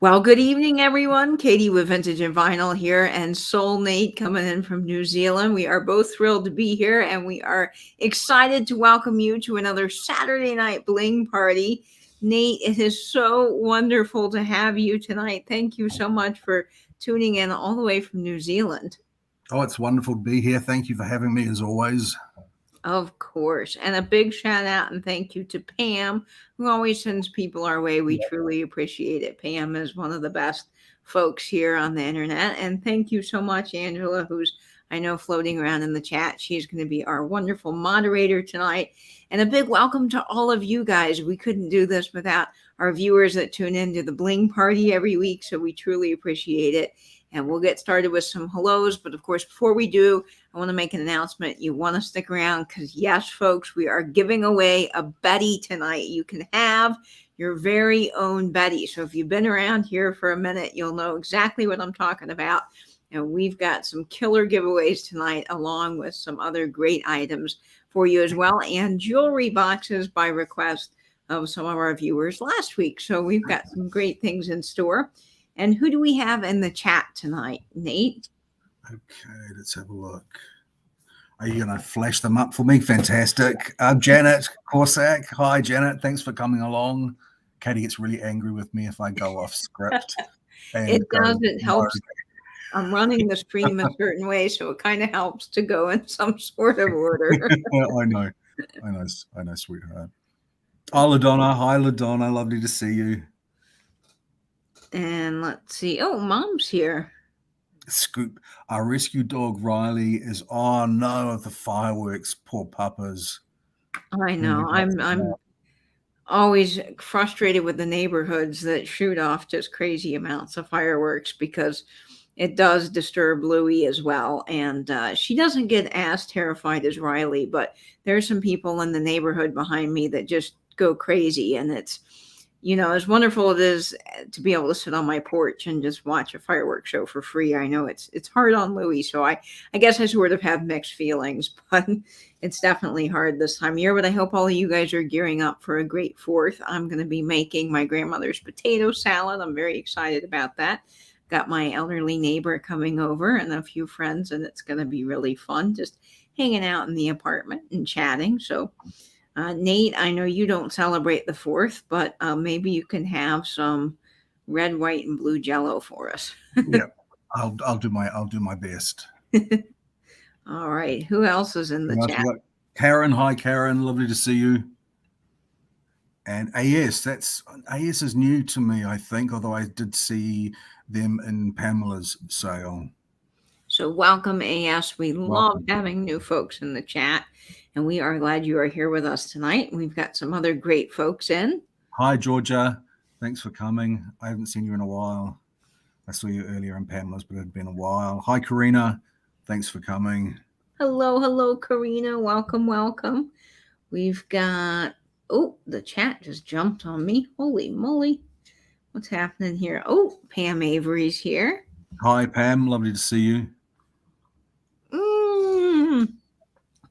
Well, good evening, everyone. Katie with Vintage and Vinyl here, and Soul Nate coming in from New Zealand. We are both thrilled to be here, and we are excited to welcome you to another Saturday night bling party. Nate, it is so wonderful to have you tonight. Thank you so much for tuning in all the way from New Zealand. Oh, it's wonderful to be here. Thank you for having me as always. Of course. And a big shout out and thank you to Pam, who always sends people our way. We truly appreciate it. Pam is one of the best folks here on the internet. And thank you so much, Angela, who's I know floating around in the chat. She's going to be our wonderful moderator tonight. And a big welcome to all of you guys. We couldn't do this without our viewers that tune into the Bling Party every week. So we truly appreciate it. And we'll get started with some hellos. But of course, before we do, I want to make an announcement. You want to stick around because, yes, folks, we are giving away a Betty tonight. You can have your very own Betty. So if you've been around here for a minute, you'll know exactly what I'm talking about. And we've got some killer giveaways tonight, along with some other great items for you as well, and jewelry boxes by request of some of our viewers last week. So we've got some great things in store. And who do we have in the chat tonight, Nate? Okay, let's have a look. Are you going to flash them up for me? Fantastic. Janet Corsack. Hi, Janet. Thanks for coming along. Katie gets really angry with me if I go off script. It does. It helps. I'm running the stream a certain way, so it kind of helps to go in some sort of order. I know, sweetheart. Oh, LaDonna. Hi, LaDonna. Lovely to see you. And let's see. Oh, Mom's here. Scoop. Our rescue dog Riley is no, the fireworks. Poor puppas. I know. I'm always frustrated with the neighborhoods that shoot off just crazy amounts of fireworks because it does disturb Louie as well. And she doesn't get as terrified as Riley, but there's some people in the neighborhood behind me that just go crazy. And it's, as wonderful it is to be able to sit on my porch and just watch a fireworks show for free. I know it's hard on Louie, so I guess I sort of have mixed feelings, but it's definitely hard this time of year. But I hope all of you guys are gearing up for a great 4th. I'm going to be making my grandmother's potato salad. I'm very excited about that. Got my elderly neighbor coming over and a few friends, and it's going to be really fun just hanging out in the apartment and chatting. So Nate, I know you don't celebrate the 4th, but maybe you can have some red, white, and blue Jello for us. Yeah, I'll do my best. All right. Who else is in the chat? Karen, hi Karen, lovely to see you. And AS is new to me, I think, although I did see them in Pamela's sale. So welcome, AS. We love having new folks in the chat. And we are glad you are here with us tonight. We've got some other great folks in. Hi, Georgia. Thanks for coming. I haven't seen you in a while. I saw you earlier in Pamela's, but it had been a while. Hi, Karina. Thanks for coming. Hello, Karina. Welcome. We've got, the chat just jumped on me. Holy moly. What's happening here? Oh, Pam Avery's here. Hi, Pam. Lovely to see you.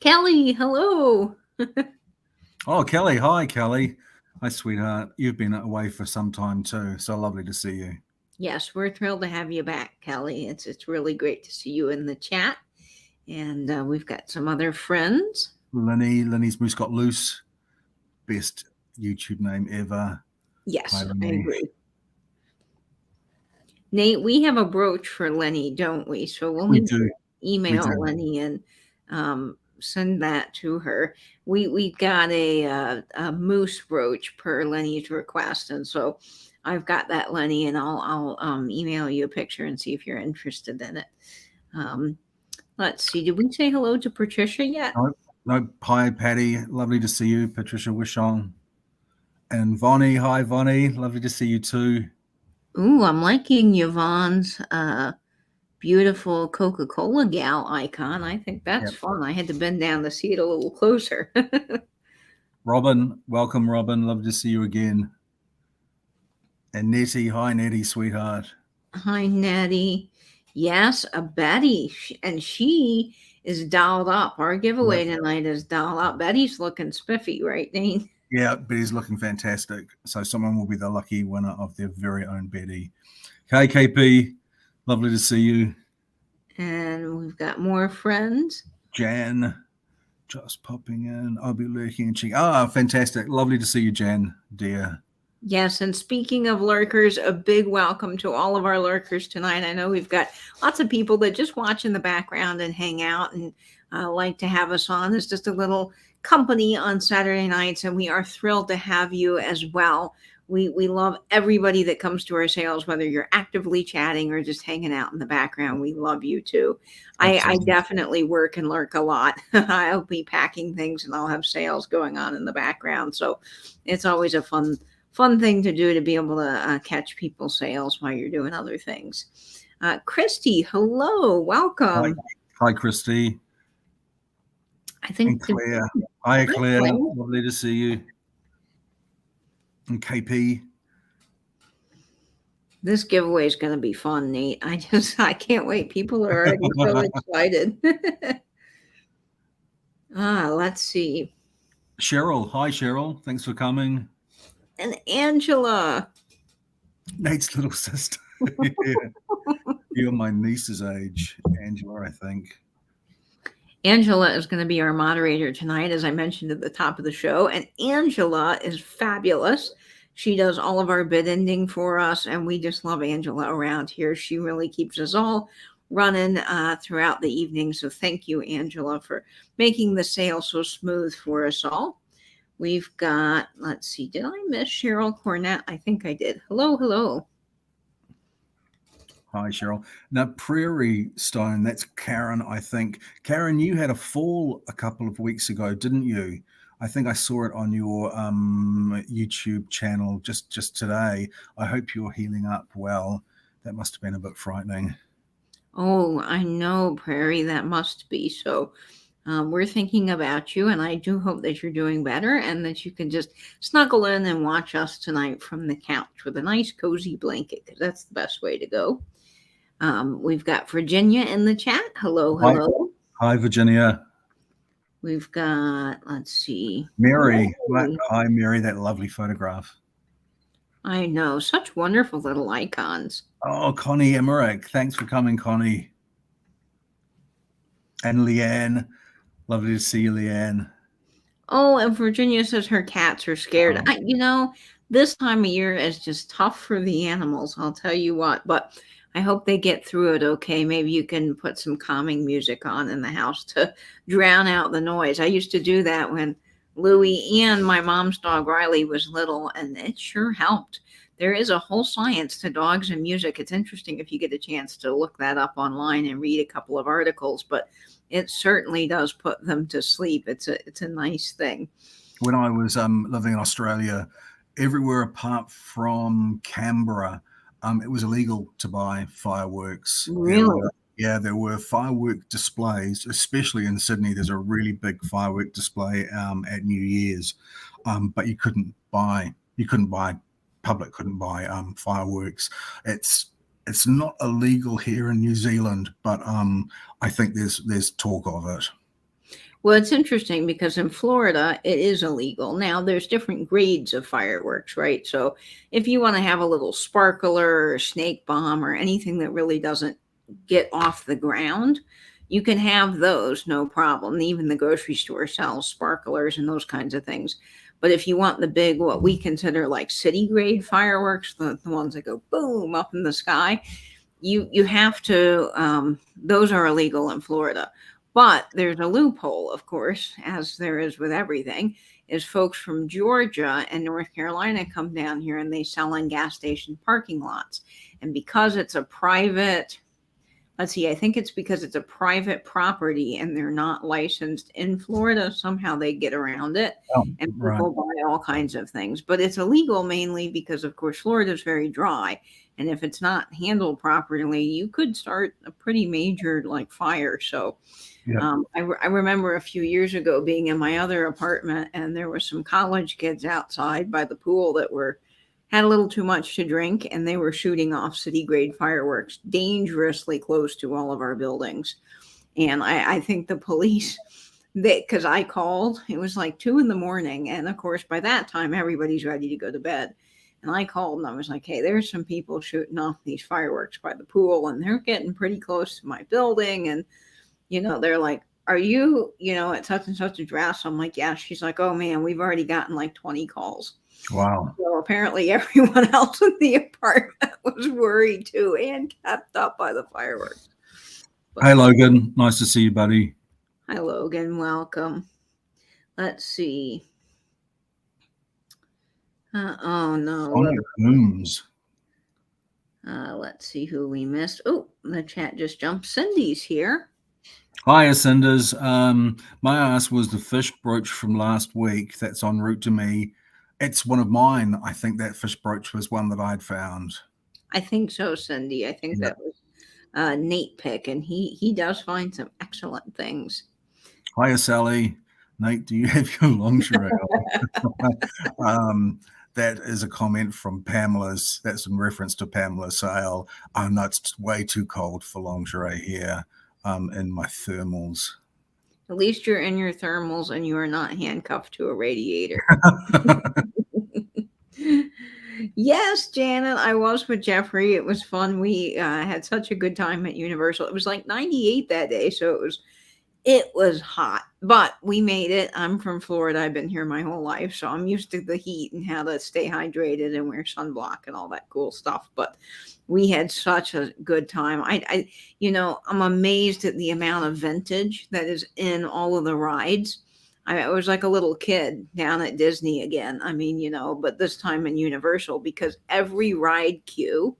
Kelly, hello. Oh, Kelly. Hi, Kelly. Hi, sweetheart. You've been away for some time too, so lovely to see you. Yes, we're thrilled to have you back, Kelly. It's really great to see you in the chat. And we've got some other friends. Lenny's Moose Got Loose. Best YouTube name ever. Yes, I agree. Nate, we have a brooch for Lenny, don't we? So we'll need to email Lenny and send that to her. We got a moose brooch per Lenny's request, and so I've got that, Lenny, and I'll email you a picture and see if you're interested in it. Let's see. Did we say hello to Patricia yet? No. Hi, Patty. Lovely to see you, Patricia Wishong. And Vonnie. Hi, Vonnie. Lovely to see you too. Ooh, I'm liking Yvonne's beautiful Coca-Cola gal icon. I think that's fun. I had to bend down to see it a little closer. Robin, welcome, Robin. Love to see you again. And Nettie, hi, Nettie, sweetheart. Hi, Nettie. Yes, a Betty, and she is dolled up. Our giveaway tonight is dolled up. Betty's looking spiffy, right, Dane? Yeah, Betty's looking fantastic. So someone will be the lucky winner of their very own Betty. KKP, lovely to see you. And we've got more friends. Jan, just popping in. I'll be lurking and checking. Ah, fantastic. Lovely to see you, Jan, dear. Yes, and speaking of lurkers, a big welcome to all of our lurkers tonight. I know we've got lots of people that just watch in the background and hang out and like to have us on. It's just a little company on Saturday nights, and we are thrilled to have you as well. We love everybody that comes to our sales, whether you're actively chatting or just hanging out in the background. We love you too. I Absolutely. definitely work and lurk a lot. I'll be packing things and I'll have sales going on in the background. So it's always a fun thing to do to be able to catch people's sales while you're doing other things. Christy, hello, Hi, welcome. hi, Christy. I And think Claire. Hi, Claire. Claire. Lovely to see you. And KP. This giveaway is going to be fun, Nate. I can't wait. People are already so excited. Let's see. Cheryl. Hi, Cheryl. Thanks for coming. And Angela. Nate's little sister. Yeah. You're my niece's age, Angela, I think. Angela is going to be our moderator tonight, as I mentioned at the top of the show. And Angela is fabulous. She does all of our bid ending for us, and we just love Angela around here. She really keeps us all running throughout the evening. So thank you, Angela, for making the sale so smooth for us all. We've got, let's see, did I miss Cheryl Cornett? I think I did. Hello, hello. Hi, Cheryl. Now, Prairie Stone, that's Karen, I think. Karen, you had a fall a couple of weeks ago, didn't you? I think I saw it on your YouTube channel just today. I hope you're healing up well. That must have been a bit frightening. Oh, I know, Prairie, that must be. So we're thinking about you, and I do hope that you're doing better and that you can just snuggle in and watch us tonight from the couch with a nice cozy blanket, because that's the best way to go. We've got Virginia in the chat. Hello, Hi, hello. hi, Virginia. We've got, let's see. Mary. Yay. Hi, Mary, that lovely photograph. I know, such wonderful little icons. Oh, Connie Emmerich. Thanks for coming, Connie. And Leanne. Lovely to see you, Leanne. Oh, and Virginia says her cats are scared. This time of year is just tough for the animals, I'll tell you what. But I hope they get through it okay. Maybe you can put some calming music on in the house to drown out the noise. I used to do that when Louie and my mom's dog Riley was little, and it sure helped. There is a whole science to dogs and music. It's interesting if you get a chance to look that up online and read a couple of articles, but it certainly does put them to sleep. It's a nice thing. When I was living in Australia, everywhere apart from Canberra, it was illegal to buy fireworks. Really? There were firework displays, especially in Sydney. There's a really big firework display at New Year's, but public couldn't buy fireworks. It's not illegal here in New Zealand, but I think there's talk of it. Well, it's interesting because in Florida, it is illegal. Now, there's different grades of fireworks, right? So if you want to have a little sparkler or snake bomb or anything that really doesn't get off the ground, you can have those, no problem. Even the grocery store sells sparklers and those kinds of things. But if you want the big, what we consider like city grade fireworks, the ones that go boom up in the sky, you have to, those are illegal in Florida. But there's a loophole, of course, as there is with everything, is folks from Georgia and North Carolina come down here and they sell in gas station parking lots. And because it's a private, I think it's because it's a private property and they're not licensed in Florida, somehow they get around it and people buy all kinds of things. But it's illegal mainly because, of course, Florida is very dry. And if it's not handled properly, you could start a pretty major fire. So I remember a few years ago being in my other apartment and there were some college kids outside by the pool that had a little too much to drink and they were shooting off city grade fireworks dangerously close to all of our buildings. And I think the police because I called. It was like 2 in the morning, and of course, by that time, everybody's ready to go to bed. And I called and I was like, "Hey, there's some people shooting off these fireworks by the pool, and they're getting pretty close to my building." And they're like, "Are you, at such and such address?" I'm like, "Yeah." She's like, "Oh man, we've already gotten like 20 calls." Wow. So apparently, everyone else in the apartment was worried too and kept up by the fireworks. But Hey, Logan. Nice to see you, buddy. hi, Logan. Welcome. Let's see. Oh no. Sonic booms. Let's see who we missed. Oh, the chat just jumped. Cindy's here. Hi, Ascenders. My ask was the fish brooch from last week that's en route to me. It's one of mine. I think that fish brooch was one that I'd found. I think so, Cindy. I think Yep. that was Nate pick, and he does find some excellent things. Hiya, Sally. Nate, do you have your lingerie on? That is a comment from Pamela's. That's in reference to Pamela's sale. Oh, no, it's way too cold for lingerie here in my thermals. At least you're in your thermals and you are not handcuffed to a radiator. Yes, Janet, I was with Jeffrey. It was fun. We had such a good time at Universal. It was like 98 that day, so it was hot, but we made it. I'm from Florida. I've been here my whole life, so I'm used to the heat and how to stay hydrated and wear sunblock and all that cool stuff. But we had such a good time. I'm amazed at the amount of vintage that is in all of the rides. I was like a little kid down at Disney again. I mean, but this time in Universal, because every ride queue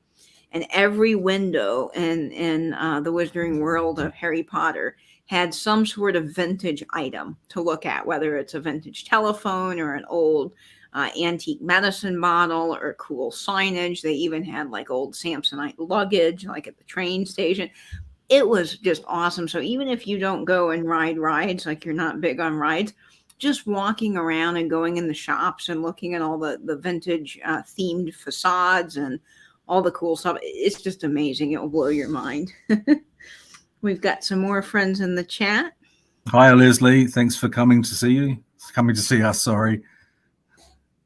and every window in the Wizarding World of Harry Potter had some sort of vintage item to look at, whether it's a vintage telephone or an old antique medicine bottle or cool signage. They even had like old Samsonite luggage, like at the train station. It was just awesome. So even if you don't go and ride rides, like you're not big on rides, just walking around and going in the shops and looking at all the vintage themed facades and all the cool stuff, it's just amazing. It will blow your mind. We've got some more friends in the chat. Hi, Leslie. Thanks for coming to see us, sorry.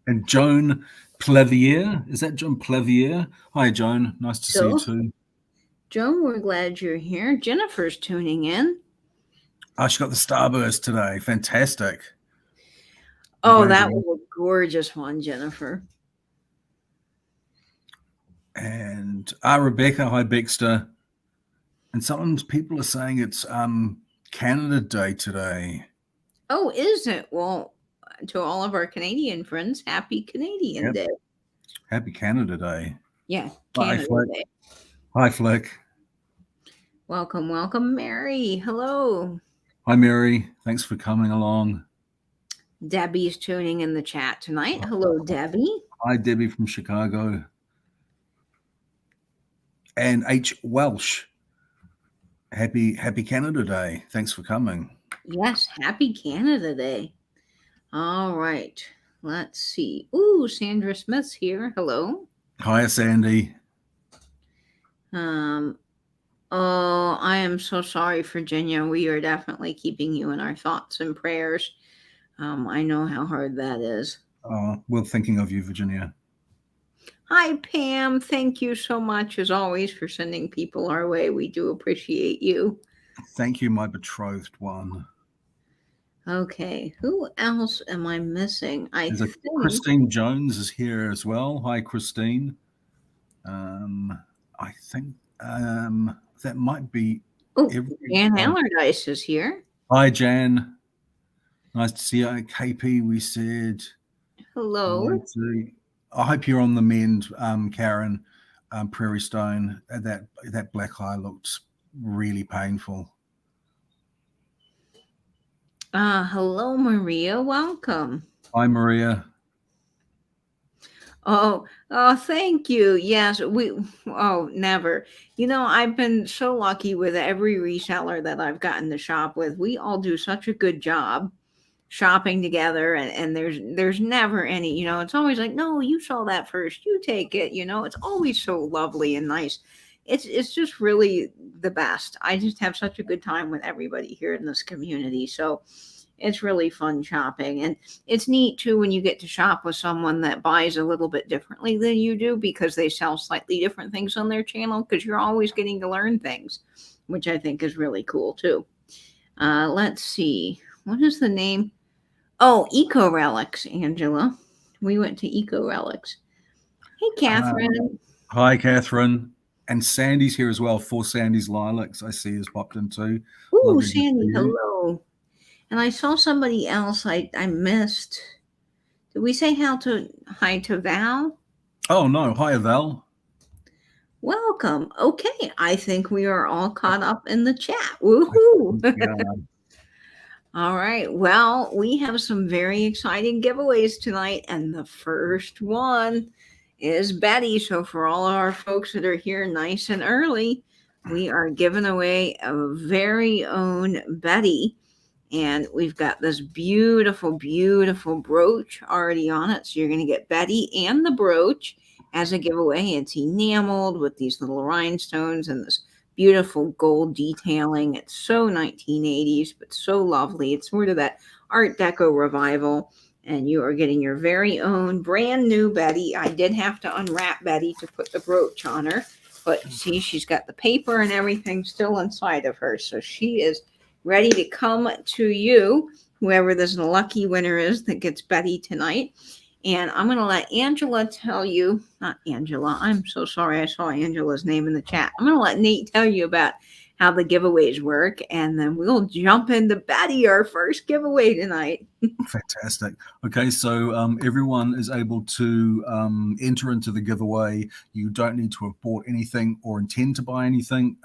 And Joan Plevier. Is that Joan Plevier? Hi, Joan. Nice to see you too. Joan, we're glad you're here. Jennifer's tuning in. Oh, she got the Starburst today. Fantastic. Oh, that was a gorgeous one, Jennifer. And Rebecca, hi, Baxter. And sometimes people are saying it's Canada Day today. Oh, is it? Well, to all of our Canadian friends, happy Canadian Day. Happy Canada Day. Yeah, Canada Day. Hi, Flick. Welcome, welcome, Mary. Hello. Hi, Mary. Thanks for coming along. Debbie's tuning in the chat tonight. Hello, Debbie. Hi, Debbie from Chicago. And H. Welsh. Happy Canada Day. Thanks for coming. Yes, happy Canada Day. All right. Let's see. Ooh, Sandra Smith's here. Hello. Hi, Sandy. Oh, I am so sorry, Virginia. We are definitely keeping you in our thoughts and prayers. I know how hard that is. We're thinking of you, Virginia. Hi, Pam. Thank you so much, as always, for sending people our way. We do appreciate you. Thank you, my betrothed one. Okay, who else am I missing? Christine Jones is here as well. Hi, Christine. I think that might be. Oh, Jan Allardyce is here. Hi, Jan. Nice to see you. KP, we said. Hello. I hope you're on the mend, Karen. Prairie Stone. That black eye looks really painful. Hello, Maria. Welcome. Hi, Maria. Oh, thank you. Yes, never. I've been so lucky with every reseller that I've gotten to shop with. We all do such a good job shopping together, and there's never any, it's always like, no, you saw that first, you take it. It's always so lovely and nice. It's just really the best. I just have such a good time with everybody here in this community. So it's really fun shopping. And it's neat too when you get to shop with someone that buys a little bit differently than you do, because they sell slightly different things on their channel, because you're always getting to learn things, which I think is really cool too. Let's see. What is the name? Oh, Eco Relics, Angela. We went to Eco Relics. Hey, Catherine. Hi, Catherine. And Sandy's here as well. For Sandy's Lilacs, I see has popped in too. Ooh, Lovely to see Sandy, you. hello. And I saw somebody else I missed. Did we say hi to Val? Oh, no. Hi, Val. Welcome. Okay, I think we are all caught up in the chat. Woohoo! Yeah. All right. Well, we have some very exciting giveaways tonight, and the first one is Betty. So, for all of our folks that are here nice and early, we are giving away a very own Betty. And we've got this beautiful, beautiful brooch already on it. So, you're going to get Betty and the brooch as a giveaway. It's enameled with these little rhinestones and this beautiful gold detailing. It's so 1980s, but so lovely. It's sort of that Art Deco revival. And you are getting your very own brand new Betty. I did have to unwrap Betty to put the brooch on her, but see, she's got the paper and everything still inside of her. So she is ready to come to you, whoever this lucky winner is that gets Betty tonight. And I'm going to let Angela tell you, not Angela, I'm so sorry I saw Angela's name in the chat. I'm going to let Nate tell you about how the giveaways work, and then we'll jump into Betty, our first giveaway tonight. Fantastic. Okay, so everyone is able to enter into the giveaway. You don't need to have bought anything or intend to buy anything.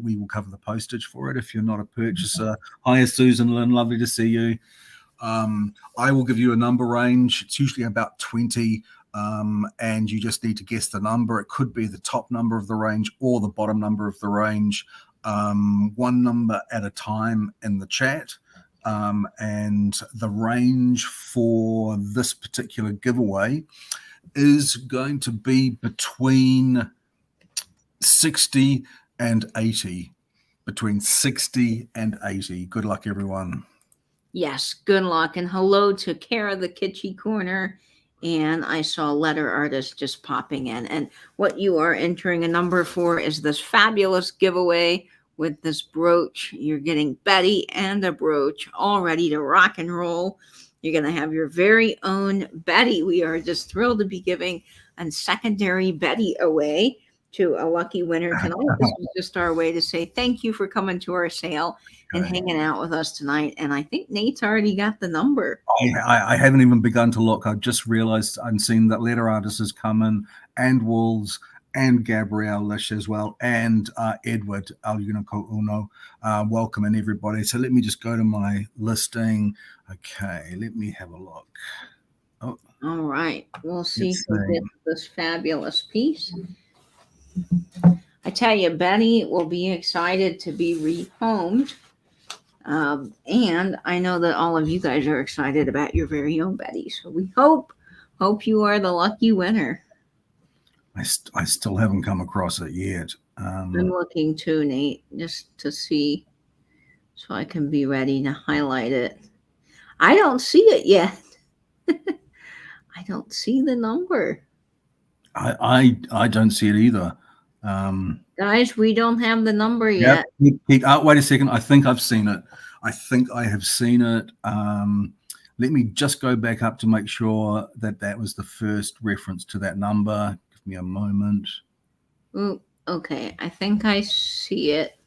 We will cover the postage for it if you're not a purchaser. Hi, Susan Lynn, lovely to see you. I will give you a number range. It's usually about 20, and you just need to guess the number. It could be the top number of the range or the bottom number of the range. One number at a time in the chat. And the range for this particular giveaway is going to be between 60 and 80. Between 60 and 80. Good luck, everyone. Yes, good luck. And hello to Kara the Kitschy Corner. And I saw Letter Artist just popping in. And what you are entering a number for is this fabulous giveaway with this brooch. You're getting Betty and a brooch all ready to rock and roll. You're going to have your very own Betty. We are just thrilled to be giving a secondary Betty away to a lucky winner tonight. This was just our way to say thank you for coming to our sale and hanging out with us tonight. And I think Nate's already got the number. I haven't even begun to look. I've just realized I've seen that Letter Artist has come in, and Wolves, and Gabrielle Lish as well, and Edward Alunico Uno. Welcome in, everybody. So let me just go to my listing. Okay, let me have a look. Oh. All right. We'll see who gets this fabulous piece. I tell you, Betty will be excited to be rehomed. And I know that all of you guys are excited about your very own Betty. So we hope you are the lucky winner. I still haven't come across it yet. I'm looking too, Nate, just to see so I can be ready to highlight it. I don't see it yet. I don't see the number. I don't see it either. Guys, we don't have the number yet. Wait a second. I think I've seen it. I think I have seen it. Let me just go back up to make sure that was the first reference to that number. Give me a moment. Ooh, okay. I think I see it.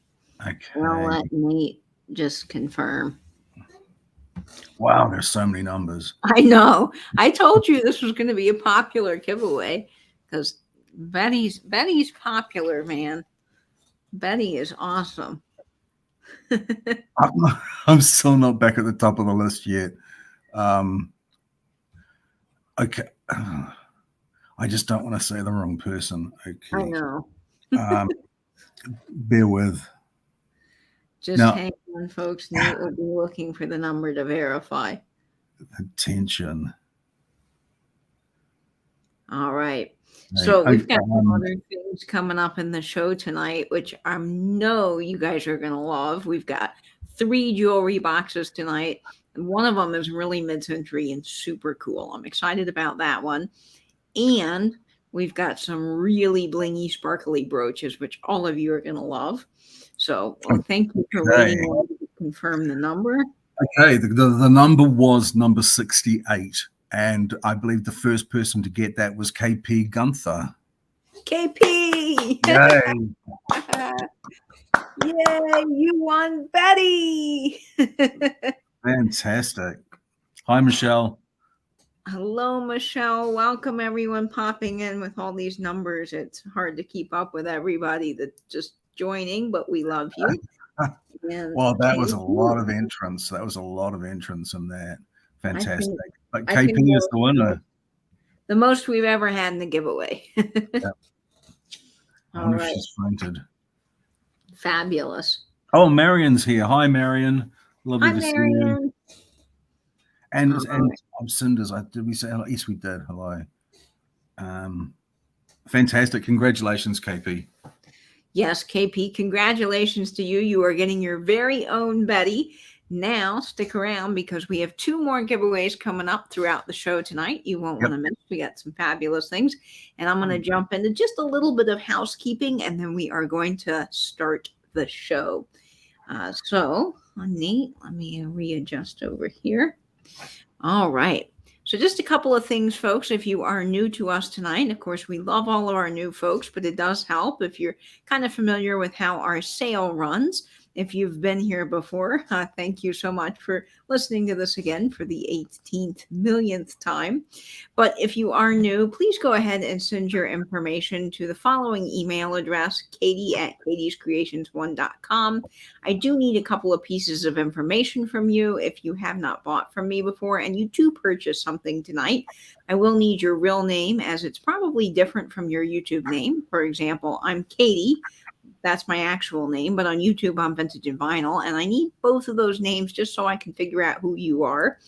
Okay. I'll let Nate just confirm. Wow, there's so many numbers. I know. I told you this was going to be a popular giveaway because Betty's popular, man. Betty is awesome. I'm still not back at the top of the list yet. Okay. I just don't want to say the wrong person. Okay. I know. Bear with. Just hang on, folks. Nate will be looking for the number to verify. Attention. All right. So we've got some other things coming up in the show tonight, which I know you guys are going to love. We've got 3 jewelry boxes tonight. One of them is really mid-century and super cool. I'm excited about that one. And we've got some really blingy, sparkly brooches, which all of you are going to love. So thank you for waiting to confirm the number. Okay, the number was number 68. And I believe the first person to get that was KP Gunther. KP! Yay! Yay, you won Betty! Fantastic. Hi, Michelle. Hello, Michelle. Welcome, everyone popping in with all these numbers. It's hard to keep up with everybody that's just joining, but we love you. Well, that was a lot of entrance. That was a lot of entrance in that. Fantastic. But KP is the winner. The most we've ever had in the giveaway. Yep. I wonder if she's fainted. Fabulous. Oh, Marion's here. Hi, Marion. Lovely to see you. And Cinders, did we say hello? Yes, we did. Hello. Fantastic. Congratulations, KP. Yes, KP, congratulations to you. You are getting your very own Betty. Now, stick around because we have 2 more giveaways coming up throughout the show tonight. You won't want to miss. We got some fabulous things. And I'm going to jump into just a little bit of housekeeping, and then we are going to start the show. So, Nate, let me readjust over here. All right. So just a couple of things, folks, if you are new to us tonight. Of course, we love all of our new folks, but it does help if you're kind of familiar with how our sale runs. If you've been here before, thank you so much for listening to this again for the 18th millionth time. But if you are new, please go ahead and send your information to the following email address, katie@katiescreations1.com. I do need a couple of pieces of information from you. If you have not bought from me before and you do purchase something tonight, I will need your real name, as it's probably different from your YouTube name. For example, I'm Katie. That's my actual name, but on YouTube, I'm Vintage and Vinyl, and I need both of those names just so I can figure out who you are.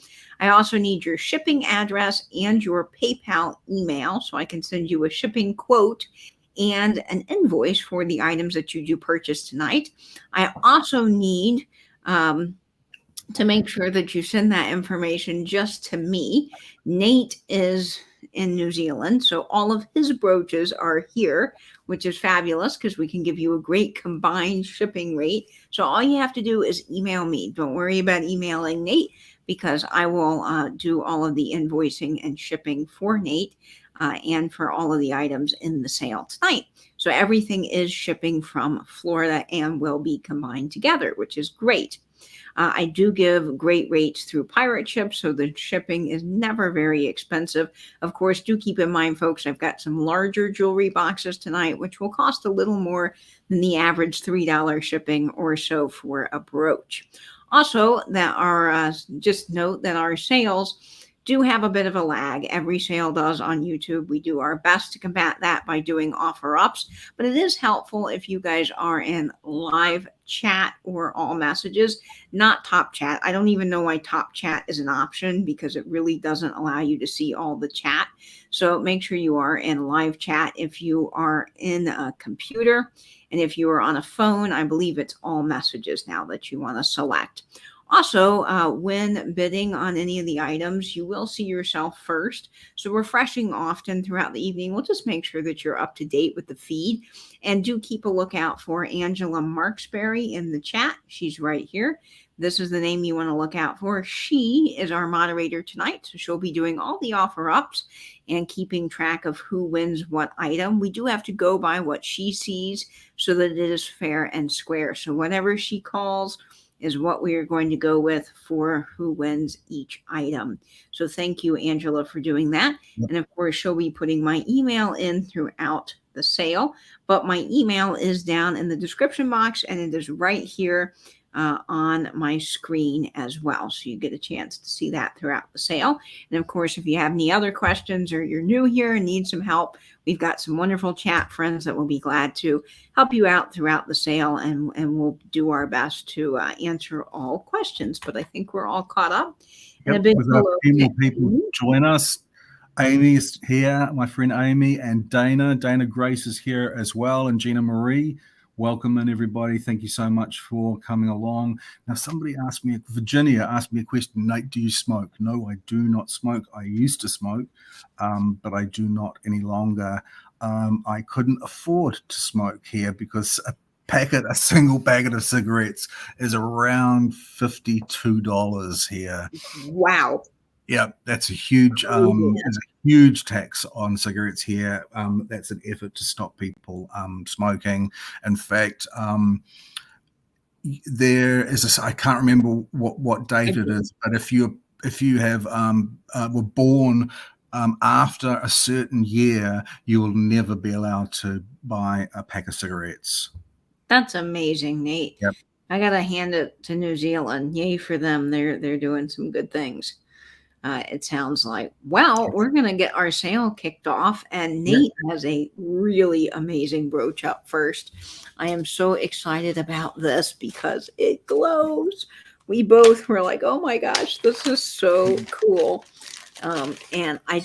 I also need your shipping address and your PayPal email so I can send you a shipping quote and an invoice for the items that you do purchase tonight. I also need to make sure that you send that information just to me. Nate is in New Zealand, so all of his brooches are here, which is fabulous because we can give you a great combined shipping rate. So all you have to do is email me. Don't worry about emailing Nate because I will do all of the invoicing and shipping for Nate and for all of the items in the sale tonight. So everything is shipping from Florida and will be combined together, which is great. I do give great rates through pirate ships, so the shipping is never very expensive. Of course, do keep in mind, folks, I've got some larger jewelry boxes tonight, which will cost a little more than the average $3 shipping or so for a brooch. Also, just note that our sales do have a bit of a lag. Every sale does on YouTube. We do our best to combat that by doing offer ups, but it is helpful if you guys are in live chat or all messages, not top chat. I don't even know why top chat is an option because it really doesn't allow you to see all the chat. So make sure you are in live chat if you are in a computer. And if you are on a phone, I believe it's all messages now that you want to select. Also, when bidding on any of the items, you will see yourself first. So refreshing often throughout the evening. We'll just make sure that you're up to date with the feed. And do keep a lookout for Angela Marksberry in the chat. She's right here. This is the name you want to look out for. She is our moderator tonight. So she'll be doing all the offer ups and keeping track of who wins what item. We do have to go by what she sees so that it is fair and square. So whatever she calls is what we are going to go with for who wins each item. So thank you, Angela, for doing that. Yep. And of course, she'll be putting my email in throughout the sale, but my email is down in the description box and it is right here on my screen as well. So you get a chance to see that throughout the sale. And of course, if you have any other questions or you're new here and need some help, we've got some wonderful chat friends that will be glad to help you out throughout the sale, and we'll do our best to answer all questions. But I think we're all caught up. And a big hello. People join us. Amy's here, my friend Amy, and Dana. Dana Grace is here as well, and Gina Marie. Welcome in, everybody. Thank you so much for coming along. Now, Virginia asked me a question. Nate, do you smoke? No, I do not smoke. I used to smoke, but I do not any longer. I couldn't afford to smoke here because a single packet of cigarettes is around $52 here. Wow. Yeah, that's a huge tax on cigarettes here. That's an effort to stop people smoking. In fact, there is I can't remember what date it is, but if you have were born after a certain year, you will never be allowed to buy a pack of cigarettes. That's amazing, Nate. Yep. I gotta hand it to New Zealand. Yay for them. They're doing some good things. It sounds like. Well, we're gonna get our sale kicked off, and Nate has a really amazing brooch up first. I am so excited about this because it glows. We both were like, "Oh my gosh, this is so cool!" And I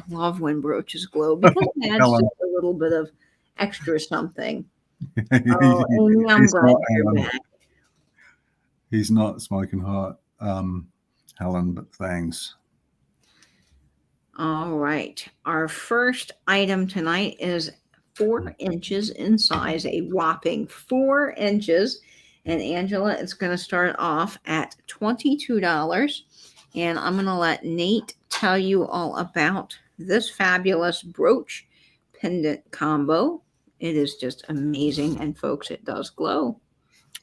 love when brooches glow because it adds just a little bit of extra something. Oh, Amy, I'm glad you're back. He's not smoking hot, Helen, but thanks. All right. Our first item tonight is 4 inches in size, a whopping 4 inches. And Angela, it's going to start off at $22. And I'm going to let Nate tell you all about this fabulous brooch pendant combo. It is just amazing. And folks, it does glow.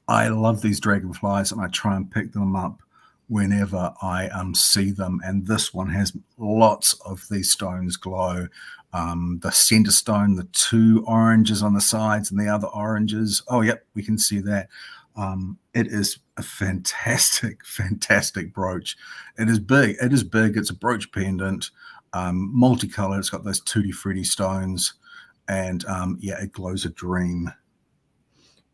I love these dragonflies, and I try and pick them up whenever I see them. And this one has lots of these stones glow. The center stone, the 2 oranges on the sides, and the other oranges. Oh, yep, we can see that. It is a fantastic brooch. It is big. It's a brooch pendant, multicolored. It's got those tutti frutti stones, and it glows a dream.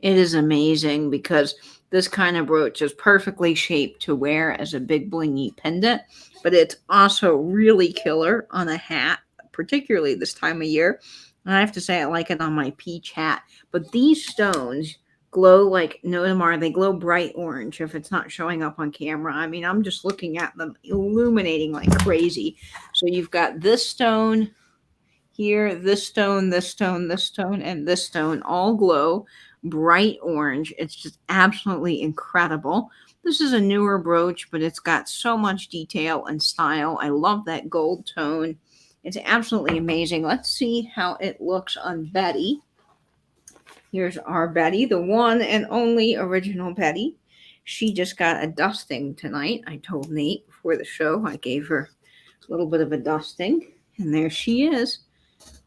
It is amazing because this kind of brooch is perfectly shaped to wear as a big blingy pendant, but it's also really killer on a hat, particularly this time of year. And I have to say, I like it on my peach hat. But these stones glow like no tomorrow. They glow bright orange if it's not showing up on camera. I mean, I'm just looking at them illuminating like crazy. So you've got this stone here, this stone, this stone, this stone, and this stone all glow bright orange. It's just absolutely incredible. This is a newer brooch, but it's got so much detail and style. I love that gold tone. It's absolutely amazing. Let's see how it looks on Betty. Here's our Betty, the one and only original Betty. She just got a dusting tonight. I told Nate before the show I gave her a little bit of a dusting, and there she is.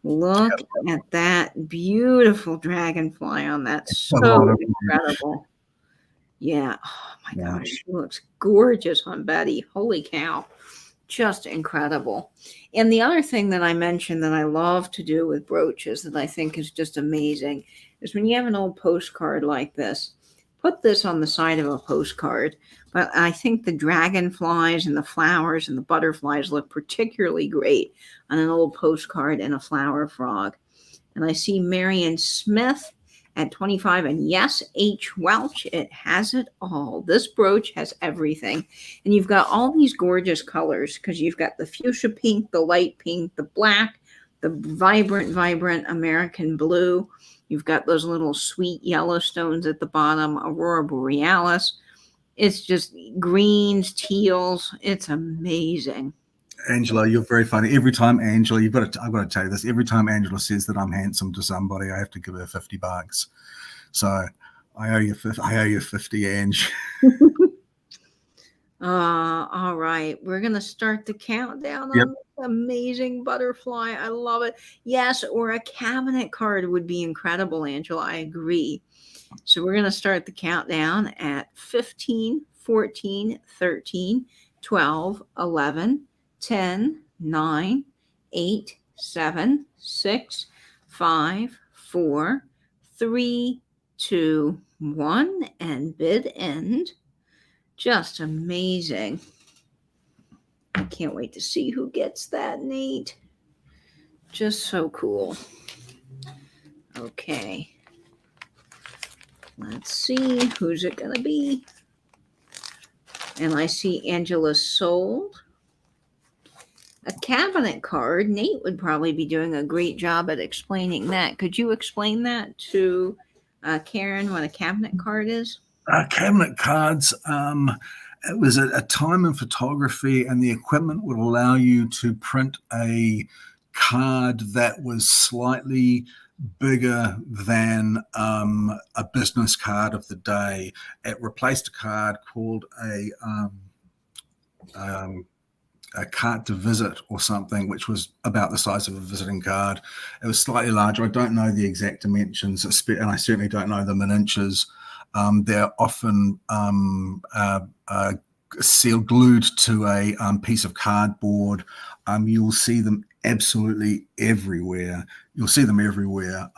Look at that beautiful dragonfly on that. So incredible. Yeah. Oh my gosh. She looks gorgeous on Betty. Holy cow. Just incredible. And the other thing that I mentioned that I love to do with brooches that I think is just amazing is when you have an old postcard like this, put this on the side of a postcard. But I think the dragonflies and the flowers and the butterflies look particularly great on an old postcard and a flower frog. And I see Marion Smith at 25. And yes, H. Welch, it has it all. This brooch has everything. And you've got all these gorgeous colors because you've got the fuchsia pink, the light pink, the black, the vibrant American blue. You've got those little sweet yellow stones at the bottom, Aurora Borealis. It's just greens, teals. It's amazing. Angela, you're very funny. Every time Angela, I've got to tell you this. Every time Angela says that I'm handsome to somebody, I have to give her $50. So I owe you 50, Ange. All right. We're going to start the countdown on this amazing butterfly. I love it. Yes, or a cabinet card would be incredible, Angela. I agree. So we're going to start the countdown at 15, 14, 13, 12, 11, 10, 9, 8, 7, 6, 5, 4, 3, 2, 1, and bid end. Just amazing. I can't wait to see who gets that, Nate. Just so cool. Okay. Let's see, who's it going to be? And I see Angela sold a cabinet card. Nate would probably be doing a great job at explaining that. Could you explain that to Karen what a cabinet card is? Cabinet cards. It was a time in photography, and the equipment would allow you to print a card that was slightly bigger than a business card of the day. It replaced a card called a card to visit or something, which was about the size of a visiting card. It was slightly larger. I don't know the exact dimensions, and I certainly don't know them in inches. They're often sealed, glued to a piece of cardboard. You'll see them absolutely everywhere. You'll see them everywhere.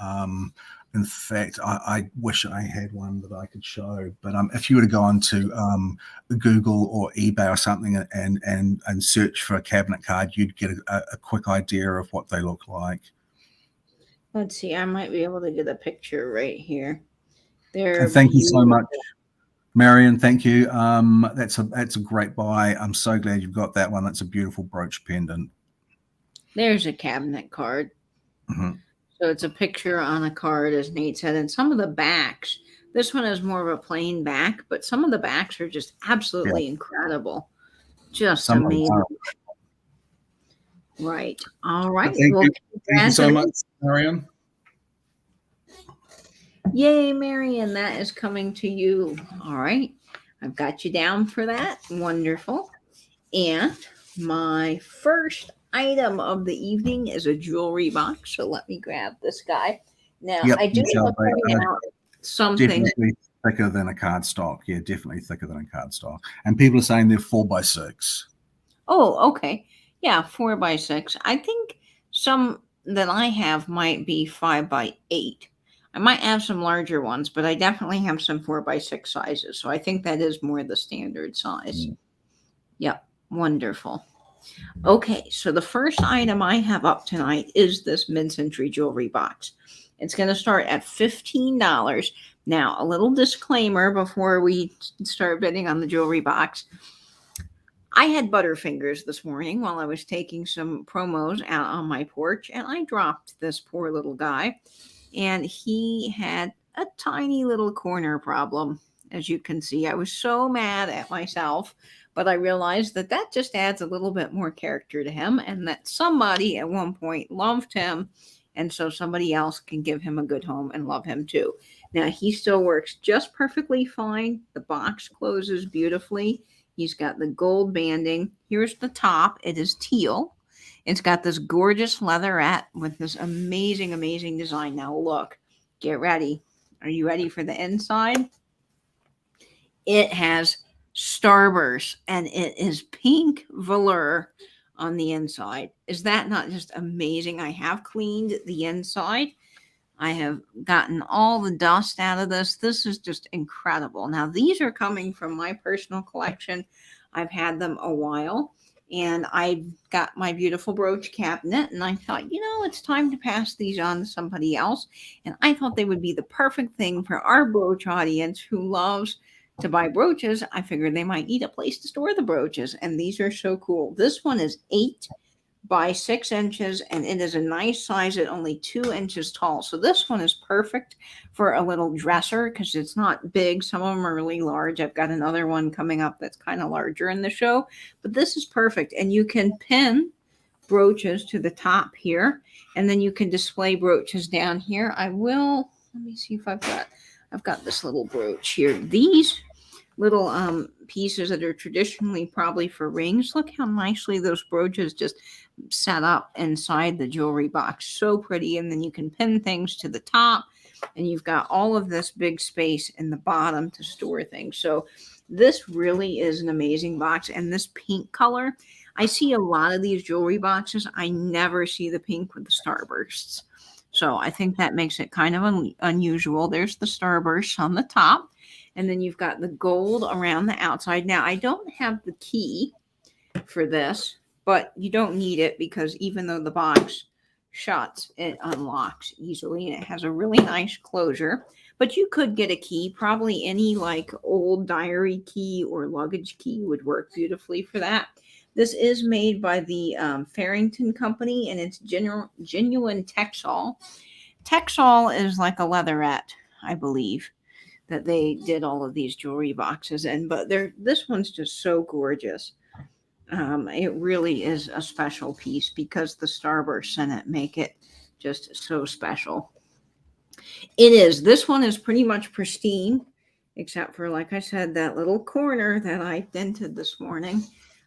In fact, I wish I had one that I could show. But if you were to go onto Google or eBay or something and search for a cabinet card, you'd get a quick idea of what they look like. Let's see. I might be able to get a picture right here. And thank you so much, Marion. Thank you. That's a great buy. I'm so glad you've got that one. That's a beautiful brooch pendant. There's a cabinet card. Mm-hmm. So it's a picture on a card, as Nate said, and some of the backs. This one is more of a plain back, but some of the backs are just absolutely incredible. Just amazing. Right. All right. Thank you so much, Marion. Yay, Marion. That is coming to you. All right. I've got you down for that. Wonderful. And my first item of the evening is a jewelry box. So let me grab this guy. Now, I do want to point out something. Definitely thicker than a cardstock. Yeah, definitely thicker than a cardstock. And people are saying they're 4x6. Oh, okay. Yeah, 4x6. I think some that I have might be 5x8. I might have some larger ones, but I definitely have some 4x6 sizes. So I think that is more the standard size. Yep. Wonderful. Okay, so the first item I have up tonight is this mid-century jewelry box. It's going to start at $15. Now, a little disclaimer before we start bidding on the jewelry box. I had Butterfingers this morning while I was taking some promos out on my porch, and I dropped this poor little guy, and he had a tiny little corner problem. As you can see, I was so mad at myself, but I realized that that just adds a little bit more character to him, and that somebody at one point loved him, and so somebody else can give him a good home and love him too. Now, he still works just perfectly fine. The box closes beautifully. He's got the gold banding. Here's the top. It is teal. It's got this gorgeous leatherette with this amazing, amazing design. Now, look, get ready. Are you ready for the inside? It has starburst, and it is pink velour on the inside. Is that not just amazing? I have cleaned the inside. I have gotten all the dust out of this. This is just incredible. Now, these are coming from my personal collection. I've had them a while, and I've got my beautiful brooch cabinet, and I thought, it's time to pass these on to somebody else. And I thought they would be the perfect thing for our brooch audience who loves to buy brooches. I figured they might need a place to store the brooches, and these are so cool. This one is 8 by 6 inches, and it is a nice size at only 2 inches tall. So this one is perfect for a little dresser because it's not big. Some of them are really large. I've got another one coming up that's kind of larger in the show, but this is perfect. And you can pin brooches to the top here, and then you can display brooches down here. Let me see if I've got this little brooch here. These little pieces that are traditionally probably for rings. Look how nicely those brooches just set up inside the jewelry box. So pretty. And then you can pin things to the top, and you've got all of this big space in the bottom to store things. So this really is an amazing box. And this pink color, I see a lot of these jewelry boxes. I never see the pink with the starbursts. So I think that makes it kind of unusual. There's the starbursts on the top. And then you've got the gold around the outside. Now, I don't have the key for this, but you don't need it because even though the box shuts, it unlocks easily, and it has a really nice closure. But you could get a key, probably any like old diary key or luggage key would work beautifully for that. This is made by the Farrington Company, and it's genuine Texel. Texel is like a leatherette, I believe, that they did all of these jewelry boxes in. But this one's just so gorgeous. It really is a special piece because the starbursts in it make it just so special. It is. This one is pretty much pristine, except for, like I said, that little corner that I dented this morning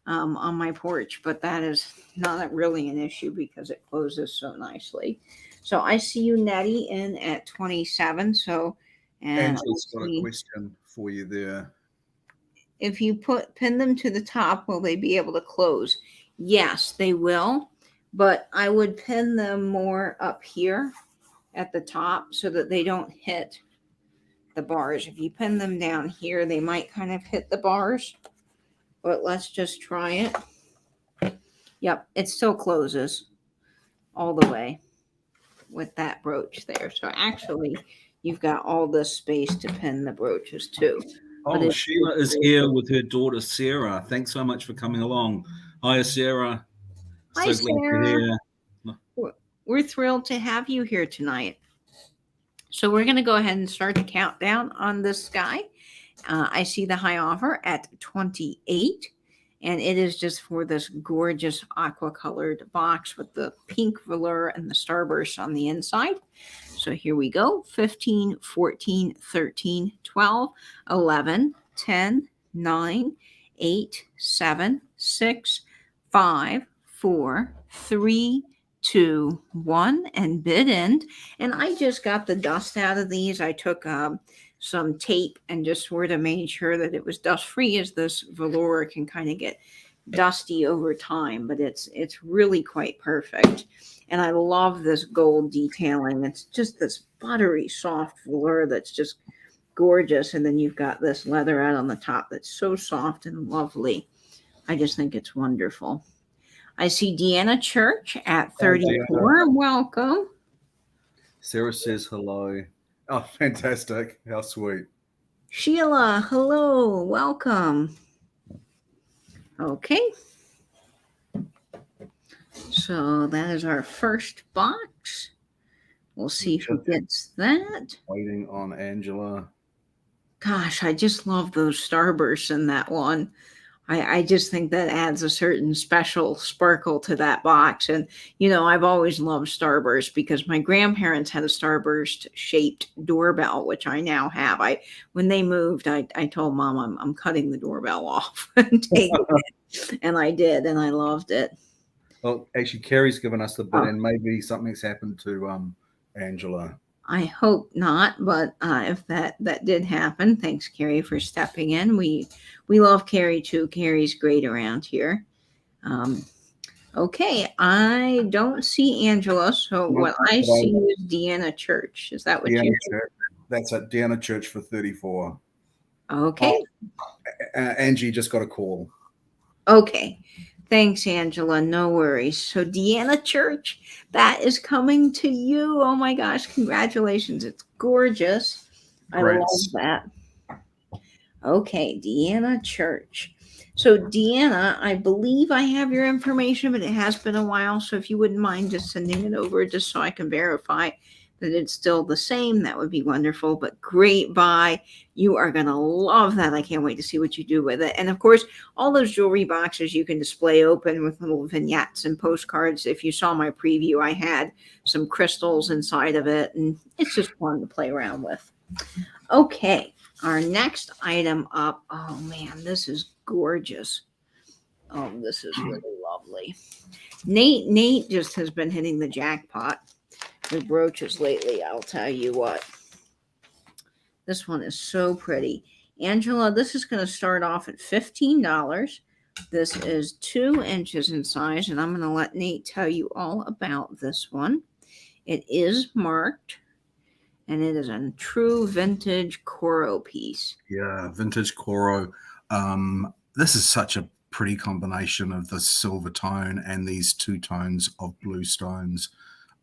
on my porch. But that is not really an issue because it closes so nicely. So I see you, Nettie, in at 27. So, and Angela's got a question for you there. if you pin them to the top, will they be able to close? Yes, they will. But I would pin them more up here at the top so that they don't hit the bars. If you pin them down here, they might kind of hit the bars. But let's just try it. Yep, it still closes all the way with that brooch there. So actually, you've got all this space to pin the brooches too. Oh, Sheila is here with her daughter Sarah. Thanks so much for coming along. Hi, Sarah. Hi, So glad Sarah. you're here. We're thrilled to have you here tonight. So we're going to go ahead and start the countdown on this guy. I see the high offer at 28, and it is just for this gorgeous aqua colored box with the pink velour and the starburst on the inside. So here we go. 15, 14, 13, 12, 11, 10, 9, 8, 7, 6, 5, 4, 3, 2, 1, and bid end. And I just got the dust out of these. I took some tape and just sort of made sure that it was dust free, as this velour can kind of get dusty over time, but it's really quite perfect. And I love this gold detailing. It's just this buttery soft velour that's just gorgeous. And then you've got this leatherette on the top that's so soft and lovely. I just think it's wonderful. I see Deanna Church at 34. Welcome. Sarah says hello. Oh, fantastic. How sweet. Sheila, hello. Welcome. Okay. So that is our first box. We'll see who gets that. Waiting on Angela. Gosh, I just love those starbursts in that one. I just think that adds a certain special sparkle to that box. And, you know, I've always loved starburst because my grandparents had a starburst shaped doorbell, which I now have. When they moved, I told Mom I'm cutting the doorbell off and taking it. And I did, and I loved it. Well, actually, Carrie's given us the bid, and maybe something's happened to Angela. I hope not, but if that did happen, thanks, Carrie, for stepping in. We love Carrie too. Carrie's great around here. Okay, I don't see Angela, so what I see is Deanna Church. Is that what you? That's at Deanna Church for 34. Okay. Angie just got a call. Okay. Thanks, Angela. No worries. So Deanna Church, that is coming to you. Oh my gosh, congratulations. It's gorgeous. Great. I love that. Okay, Deanna Church. So Deanna, I believe I have your information, but it has been a while. So if you wouldn't mind just sending it over just so I can verify that it's still the same, that would be wonderful. But great buy. You are going to love that. I can't wait to see what you do with it. And of course, all those jewelry boxes you can display open with little vignettes and postcards. If you saw my preview, I had some crystals inside of it, and it's just fun to play around with. Okay, our next item up. Oh man, this is gorgeous. Oh, this is really lovely. Nate just has been hitting the jackpot with brooches lately, I'll tell you what. This one is so pretty. Angela, this is going to start off at $15. This is 2 inches in size, and I'm going to let Nate tell you all about this one. It is marked, and it is a true vintage Coro piece. Yeah, vintage Coro. This is such a pretty combination of the silver tone and these 2 tones of blue stones.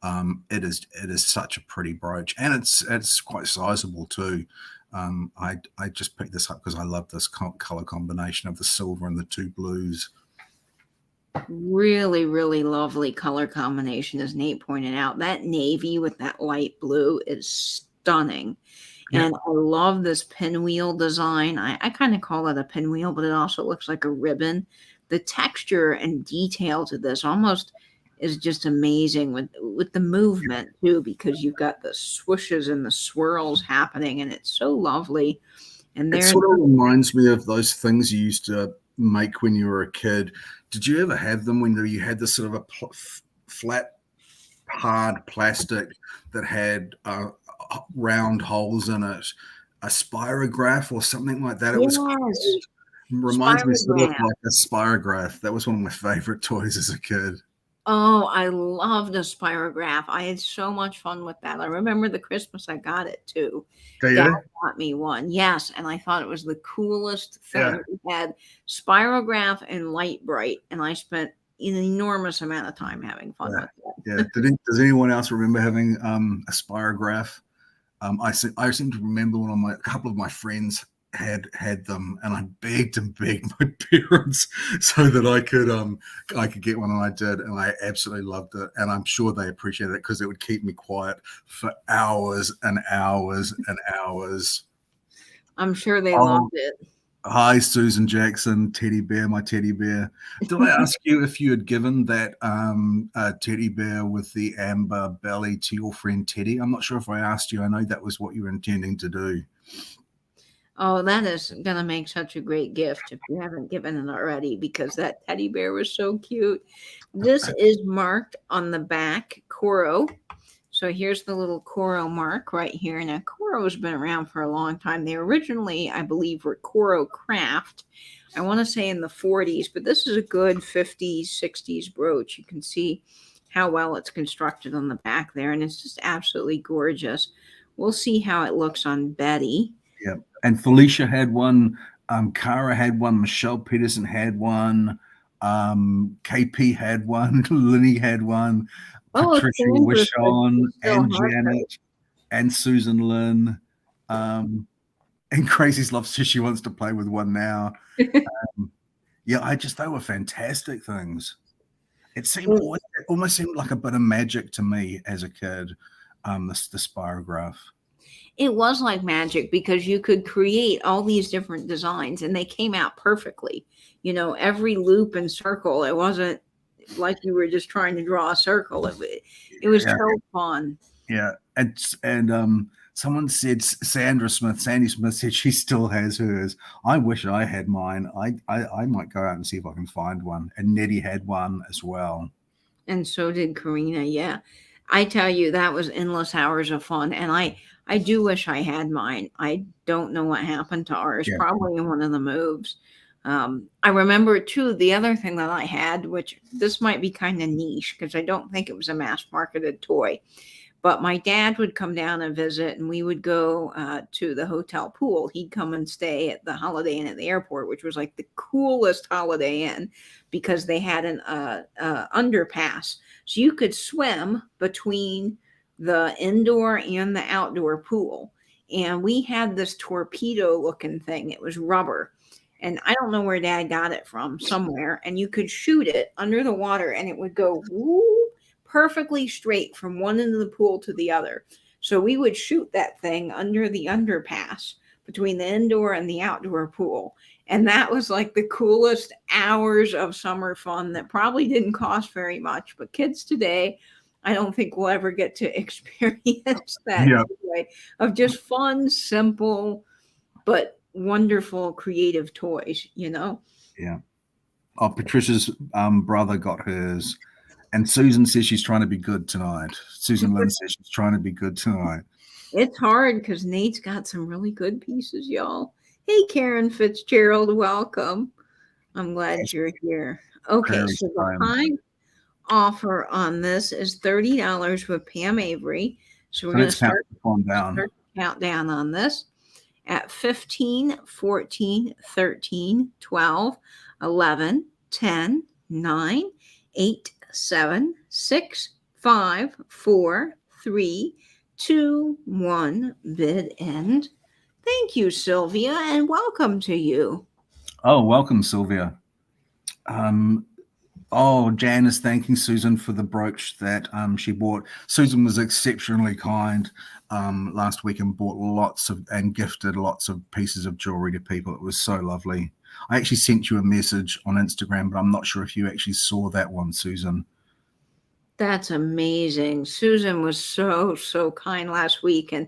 It is such a pretty brooch, and it's quite sizable too. I just picked this up because I love this color combination of the silver and the two blues. Really, really lovely color combination, as Nate pointed out. That navy with that light blue is stunning. Yeah. And I love this pinwheel design. I kind of call it a pinwheel, but it also looks like a ribbon. The texture and detail to this almost is just amazing with the movement too, because you've got the swooshes and the swirls happening, and it's so lovely. And It there's sort of reminds me of those things you used to make when you were a kid. Did you ever have them when you had this sort of a flat, hard plastic that had round holes in it, a spirograph or something like that? It was called. Reminds me sort of like a spirograph. That was one of my favorite toys as a kid. Oh, I loved a spirograph. I had so much fun with that. I remember the Christmas I got it too. Dad got me one. Yes, and I thought it was the coolest thing. Yeah. We had spirograph and light bright, and I spent an enormous amount of time having fun with that. Yeah. Does anyone else remember having a spirograph? I seem to remember a couple of my friends had them, and I begged my parents so that I could get one, and I did, and I absolutely loved it, and I'm sure they appreciated it because it would keep me quiet for hours and hours and hours. I'm sure they loved it. Hi, Susan Jackson, teddy bear, my teddy bear. Did I ask you if you had given that teddy bear with the amber belly to your friend Teddy? I'm not sure if I asked you. I know that was what you were intending to do. Oh, that is going to make such a great gift if you haven't given it already, because that teddy bear was so cute. This is marked on the back, Coro. So here's the little Coro mark right here. Now, Coro has been around for a long time. They originally, I believe, were Coro Craft. I want to say in the 40s, but this is a good 50s, 60s brooch. You can see how well it's constructed on the back there, and it's just absolutely gorgeous. We'll see how it looks on Betty. Yeah, and Felicia had one. Cara had one. Michelle Peterson had one. KP had one. Linny had one. Patricia Wishon and Janet and Susan Lynn. And Crazy's Love says she wants to play with one now. Yeah, they were fantastic things. It almost seemed like a bit of magic to me as a kid. The spirograph. It was like magic because you could create all these different designs and they came out perfectly. You know, every loop and circle, it wasn't like you were just trying to draw a circle. It was so fun. Yeah. And someone said Sandy Smith said she still has hers. I wish I had mine. I might go out and see if I can find one. And Nettie had one as well. And so did Karina. Yeah. I tell you, that was endless hours of fun. And I do wish I had mine. I don't know what happened to ours, probably in one of the moves. I remember too, the other thing that I had, which this might be kind of niche because I don't think it was a mass marketed toy, but my dad would come down and visit and we would go to the hotel pool. He'd come and stay at the Holiday Inn at the airport, which was like the coolest Holiday Inn because they had an underpass. So you could swim between the indoor and the outdoor pool. And we had this torpedo looking thing. It was rubber. And I don't know where Dad got it from, somewhere. And you could shoot it under the water and it would go whoop, perfectly straight from one end of the pool to the other. So we would shoot that thing under the underpass between the indoor and the outdoor pool. And that was like the coolest hours of summer fun that probably didn't cost very much. But kids today, I don't think we'll ever get to experience that anyway, of just fun, simple, but wonderful, creative toys, you know? Yeah. Oh, Patricia's brother got hers. And Susan says she's trying to be good tonight. Susan Lynn says she's trying to be good tonight. It's hard because Nate's got some really good pieces, y'all. Hey, Karen Fitzgerald, welcome. I'm glad you're here. Okay, so the time offer on this is $30 with Pam Avery. So we're going to start the countdown on this at 15, 14, 13, 12, 11, 10, 9, 8, 7, 6, 5, 4, 3, 2, 1. Bid end. Thank you, Sylvia, and welcome to you. Oh, welcome, Sylvia. Jan is thanking Susan for the brooch that she bought. Susan was exceptionally kind last week and bought and gifted lots of pieces of jewelry to people. It was so lovely. I actually sent you a message on Instagram, but I'm not sure if you actually saw that one, Susan. That's amazing. Susan was so kind last week, and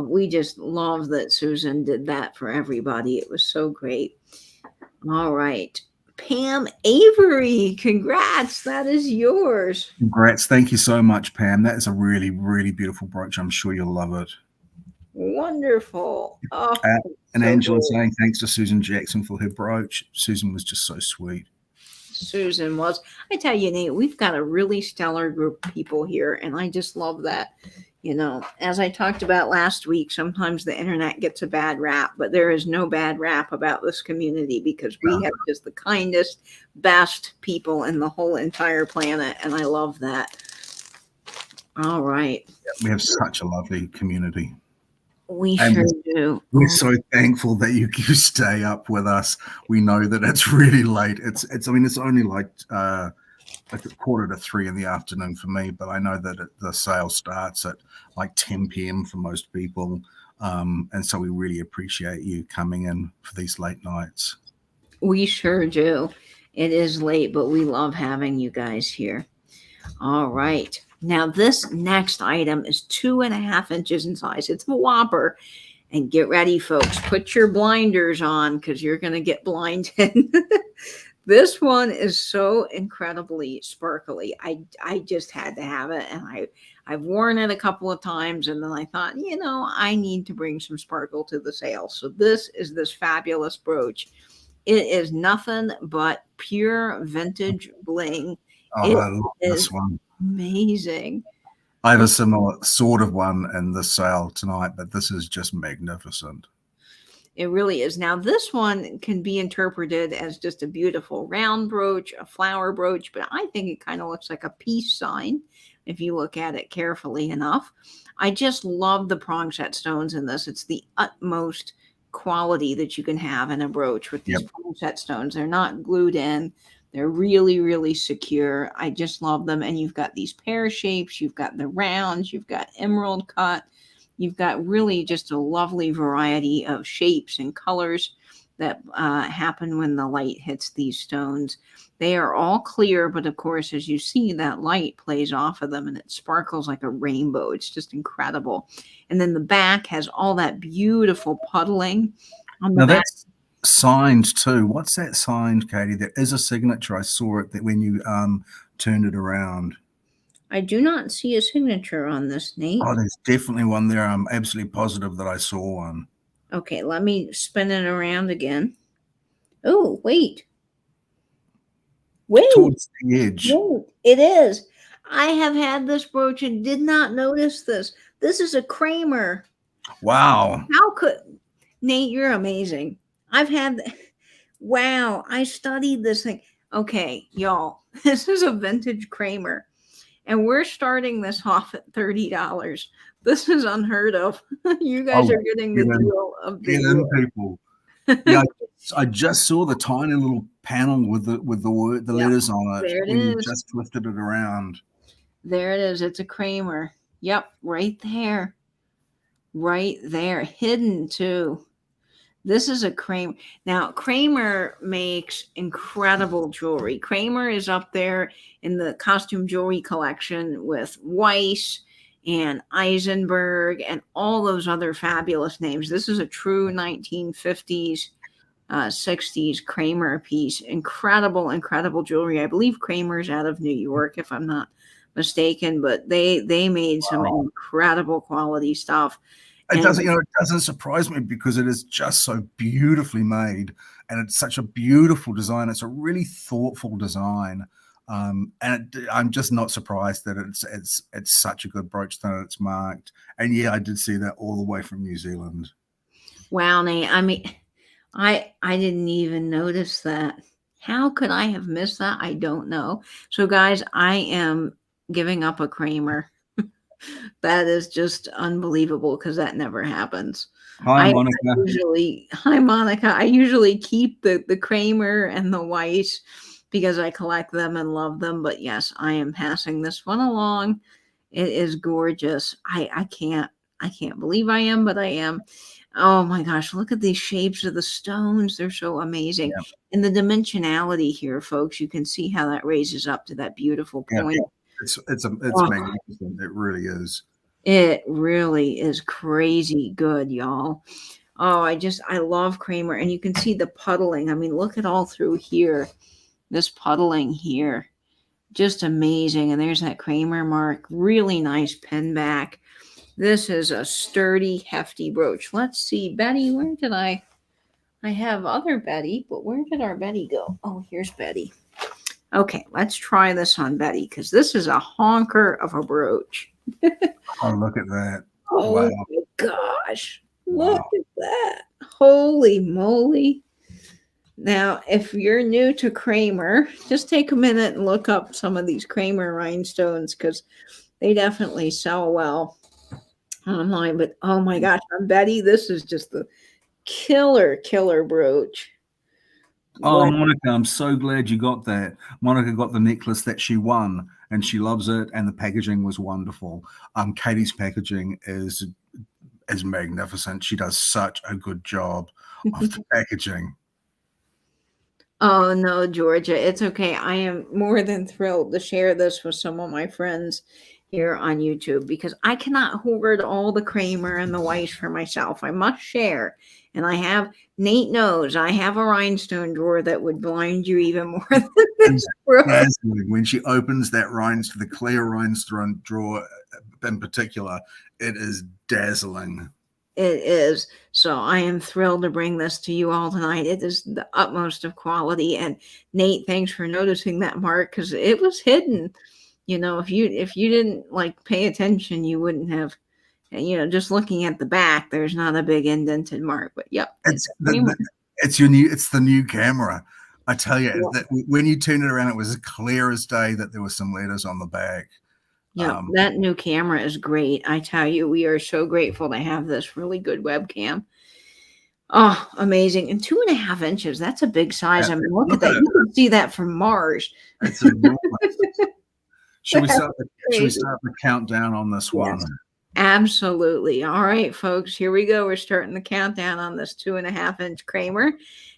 we just love that Susan did that for everybody. It was so great. All right. Pam Avery, congrats. That is yours. Congrats. Thank you so much, Pam. That is a really, really beautiful brooch. I'm sure you'll love it. Wonderful. Oh, and Angela saying thanks to Susan Jackson for her brooch. Susan was just so sweet. Susan was. I tell you, Nate, we've got a really stellar group of people here, and I just love that. You know, as I talked about last week, sometimes the internet gets a bad rap, but there is no bad rap about this community because we have just the kindest, best people in the whole entire planet, and I love that. All right. We have such a lovely community. We sure do. We're so thankful that you stay up with us. We know that it's really late. It's only like a 2:45 in the afternoon for me, but I know that the sale starts at like 10 p.m. for most people. And so we really appreciate you coming in for these late nights. We sure do. It is late, but we love having you guys here. All right. Now, this next item is 2.5 inches in size. It's a whopper. And get ready, folks. Put your blinders on because you're going to get blinded. This one is so incredibly sparkly. I just had to have it. And I've worn it a couple of times. And then I thought, you know, I need to bring some sparkle to the sale. So this is this fabulous brooch. It is nothing but pure vintage bling. Oh, I love this one. Amazing. I have a similar sort of one in the sale tonight, but this is just magnificent. It really is. Now, this one can be interpreted as just a beautiful round brooch, a flower brooch, but I think it kind of looks like a peace sign if you look at it carefully enough. I just love the prong set stones in this. It's the utmost quality that you can have in a brooch with these prong set stones. They're not glued in. They're really, really secure. I just love them. And you've got these pear shapes. You've got the rounds. You've got emerald cut. You've got really just a lovely variety of shapes and colors that happen when the light hits these stones. They are all clear, but of course, as you see, that light plays off of them and it sparkles like a rainbow. It's just incredible. And then the back has all that beautiful puddling on the back. That's signed too. What's that signed, Katie? There is a signature. I saw it that when you turned it around. I do not see a signature on this, Nate. Oh, there's definitely one there. I'm absolutely positive that I saw one. Okay, let me spin it around again. Oh, wait. Towards the edge. Wait, it is. I have had this brooch and did not notice this. This is a Kramer. Wow. How could... Nate, you're amazing. I've had... Wow, I studied this thing. Okay, y'all, this is a vintage Kramer. And we're starting this off at $30. This is unheard of. You guys are getting the deal of the year. People. Yeah, I just saw the tiny little panel with the word, the letters on it. There it when is. You just twisted it around. There it is. It's a Kramer. Yep, right there. Right there. Hidden too. This is a Kramer. Now, Kramer makes incredible jewelry. Kramer is up there in the costume jewelry collection with Weiss and Eisenberg and all those other fabulous names. This is a true 1950s, 60s Kramer piece. Incredible, incredible jewelry. I believe Kramer's out of New York, if I'm not mistaken, but they made some incredible quality stuff. It doesn't surprise me because it is just so beautifully made, and it's such a beautiful design. It's a really thoughtful design, and I'm just not surprised that it's such a good brooch that it's marked. And yeah, I did see that all the way from New Zealand. Wow, Nate. I mean, I didn't even notice that. How could I have missed that? I don't know. So, guys, I am giving up a Kramer. That is just unbelievable because that never happens. Hi, Monica. Hi Monica. I usually keep the Kramer and the white because I collect them and love them. But yes, I am passing this one along. It is gorgeous. I can't believe I am, but I am. Oh my gosh, look at these shapes of the stones. They're so amazing. Yeah. And the dimensionality here, folks, you can see how that raises up to that beautiful Yeah. point. It's Oh, magnificent. It really is. it really is crazy good, y'all. Oh, I love Kramer. And you can see the puddling. I mean, look at all through here. This puddling here. Just amazing. And there's that Kramer mark. Really nice pen back. This is a sturdy, hefty brooch. Let's see. Betty, where did I have other Betty, but where did our Betty go? Oh, here's Betty. Okay, let's try this on Betty because this is a honker of a brooch. Oh, look at that. Oh Wow. my gosh. Wow. Look at that. Holy moly. Now, if you're new to Kramer, just take a minute and look up some of these Kramer rhinestones because they definitely sell well online. But oh my gosh, on Betty, this is just the killer brooch. Oh, What? Monica, I'm so glad you got that. Monica got the necklace that she won, and she loves it, and the packaging was wonderful. Katie's packaging is magnificent. She does such a good job of the packaging. Oh no, Georgia, it's okay. I am more than thrilled to share this with some of my friends here on YouTube because I cannot hoard all the Kramer and the white for myself. I must share. And Nate knows I have a rhinestone drawer that would blind you even more than this drawer. Dazzling. When she opens that the clear rhinestone drawer in particular, it is dazzling. It is. So I am thrilled to bring this to you all tonight. It is the utmost of quality. And Nate, thanks for noticing that mark because it was hidden. You know, if you didn't like pay attention, you wouldn't have. Just looking at the back, there's not a big indented mark. But yep, It's the new camera. I tell you, yeah. that when you turned it around, it was as clear as day that there were some letters on the back. Yeah, that new camera is great. I tell you, we are so grateful to have this really good webcam. Oh, amazing. And 2.5 inches. That's a big size. I mean, look at that. You can see that from Mars. It's enormous. Should we start the countdown on this one? Yes, absolutely. All right, folks, here we go. We're starting the countdown on this 2.5-inch Kramer.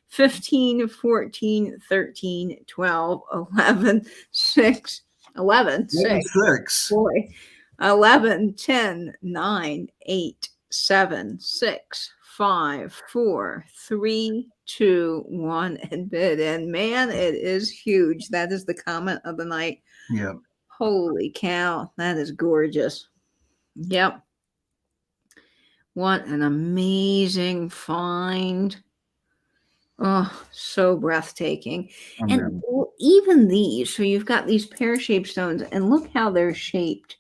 15, 14, 13, 12, 11, 6, 11, 6, boy, 11, 10, 9, 8, 7, 6, 5, 4, 3, 2, 1, and bid. And man, it is huge. That is the comment of the night. Yeah. Holy cow, that is gorgeous. Yep. What an amazing find. Oh, so breathtaking. And even these, so you've got these pear-shaped stones, and look how they're shaped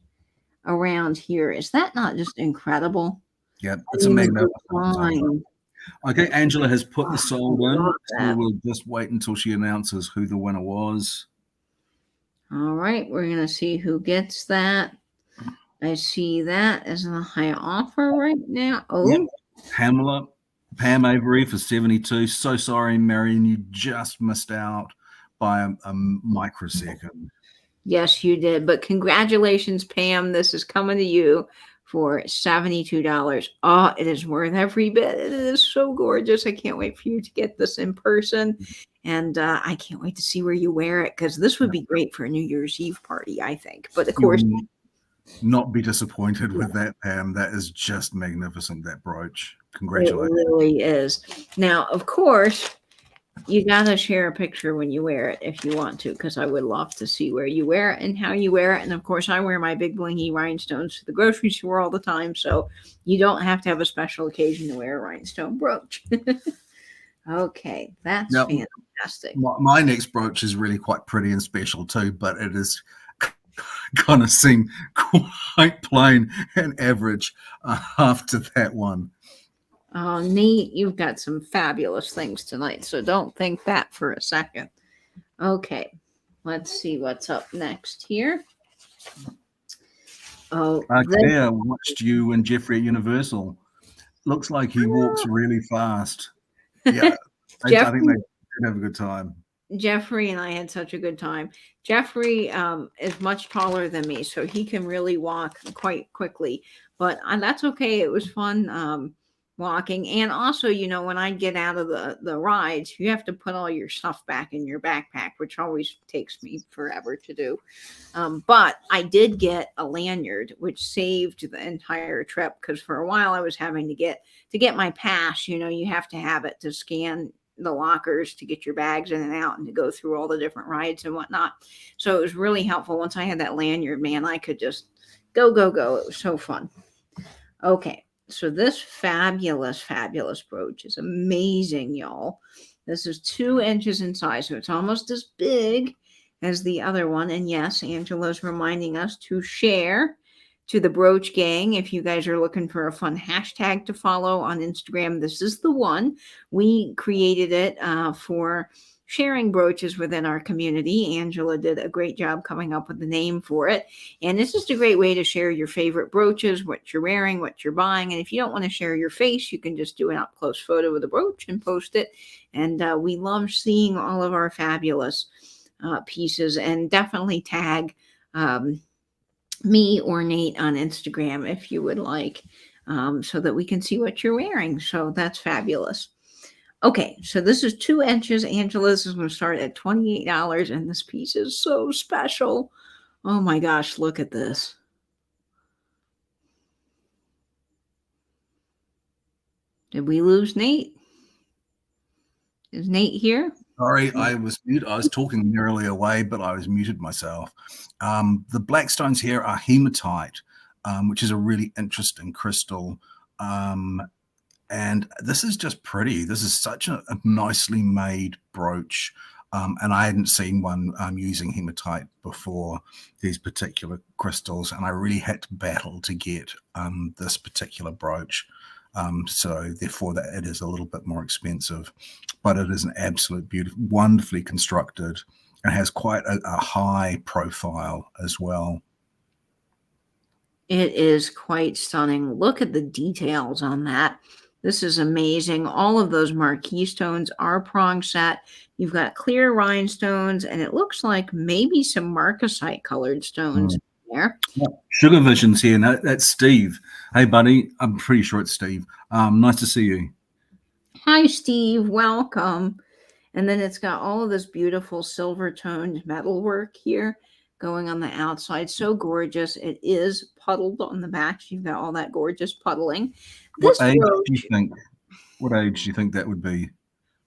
around here. Is that not just incredible? Yeah, it's a magnificent design. Okay, Angela has put the sold in, so we'll just wait until she announces who the winner was. All right, we're going to see who gets that. I see that as a high offer right now. Oh, yep. Pam Avery for 72. So sorry, Marion, you just missed out by a microsecond. Yes, you did. But congratulations, Pam. This is coming to you for $72. Oh, it is worth every bit. It is so gorgeous. I can't wait for you to get this in person. And I can't wait to see where you wear it because this would be great for a New Year's Eve party, I think. But of course, not be disappointed with that, Pam. That is just magnificent, that brooch. Congratulations. It really is. Now, of course, you gotta share a picture when you wear it if you want to, because I would love to see where you wear it and how you wear it. And of course, I wear my big blingy rhinestones to the grocery store all the time, so you don't have to have a special occasion to wear a rhinestone brooch. Okay, that's fantastic. My next brooch is really quite pretty and special too, but it is going to seem quite plain and average after that one. Oh, neat. You've got some fabulous things tonight, so don't think that for a second. Okay, let's see what's up next here. Oh, Claire watched you and Jeffrey at Universal. Looks like he walks really fast. Yeah, I think Jeffrey, they did have a good time. Jeffrey and I had such a good time. Jeffrey is much taller than me, so he can really walk quite quickly. But that's okay. It was fun walking. And also, when I get out of the rides, you have to put all your stuff back in your backpack, which always takes me forever to do. But I did get a lanyard, which saved the entire trip, because for a while I was having to get my pass. You have to have it to scan the lockers to get your bags in and out and to go through all the different rides and whatnot. So it was really helpful. Once I had that lanyard, man, I could just go. It was so fun. Okay. So this fabulous brooch is amazing, y'all. This is 2 inches in size, so it's almost as big as the other one. And yes, Angela's reminding us to share to the brooch gang. If you guys are looking for a fun hashtag to follow on Instagram, this is the one. We created it for sharing brooches within our community. Angela did a great job coming up with the name for it. And it's just a great way to share your favorite brooches, what you're wearing, what you're buying. And if you don't want to share your face, you can just do an up close photo of the brooch and post it. And we love seeing all of our fabulous pieces, and definitely tag me or Nate on Instagram if you would like, so that we can see what you're wearing. So that's fabulous. Okay, so this is 2 inches. Angela's is going to start at $28, and this piece is so special. Oh my gosh, look at this. Did we lose Nate? Is Nate here? Sorry, I was mute. I was talking nearly away, but I was muted myself. The black stones here are hematite, which is a really interesting crystal. And this is just pretty. This is such a nicely made brooch. And I hadn't seen one using hematite before, these particular crystals. And I really had to battle to get this particular brooch. So therefore that it is a little bit more expensive, but it is an absolute beautiful, wonderfully constructed, and has quite a high profile as well. It is quite stunning. Look at the details on that. This is amazing. All of those marquee stones are prong set. You've got clear rhinestones, and it looks like maybe some marcasite colored stones there. Sugar Vision's here. No, that's Steve. Hey, buddy. I'm pretty sure it's Steve. Nice to see you. Hi, Steve. Welcome. And then it's got all of this beautiful silver toned metalwork here going on the outside. So gorgeous. It is puddled on the back. You've got all that gorgeous puddling. What age do you think? What age do you think that would be?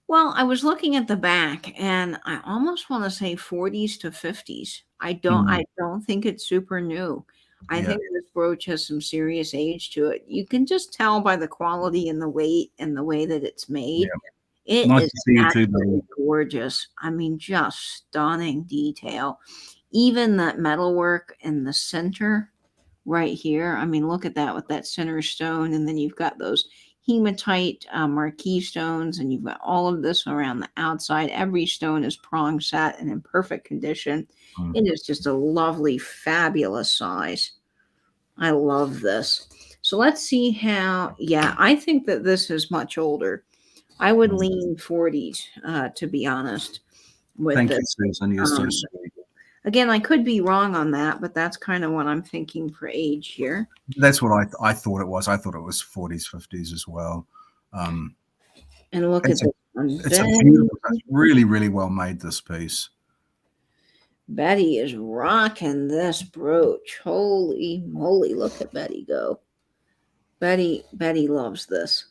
Well, I was looking at the back, and I almost want to say 40s to 50s. I don't think it's super new. I think this brooch has some serious age to it. You can just tell by the quality and the weight and the way that it's made. Yeah. It Nice is to see you too, absolutely buddy. gorgeous. I mean, just stunning detail. Even that metalwork in the center right here. I mean, look at that with that center stone. And then you've got those hematite marquee stones, and you've got all of this around the outside. Every stone is prong set and in perfect condition. It is just a lovely, fabulous size. I love this. So let's see how, I think that this is much older. I would lean 40s, to be honest. Thank you, Susan. You're so sweet. Again, I could be wrong on that, but that's kind of what I'm thinking for age here. That's what I thought it was. I thought it was 40s, 50s as well. And look at this one. It's a beautiful, it's really, really well made, this piece. Betty is rocking this brooch. Holy moly, look at Betty go. Betty loves this.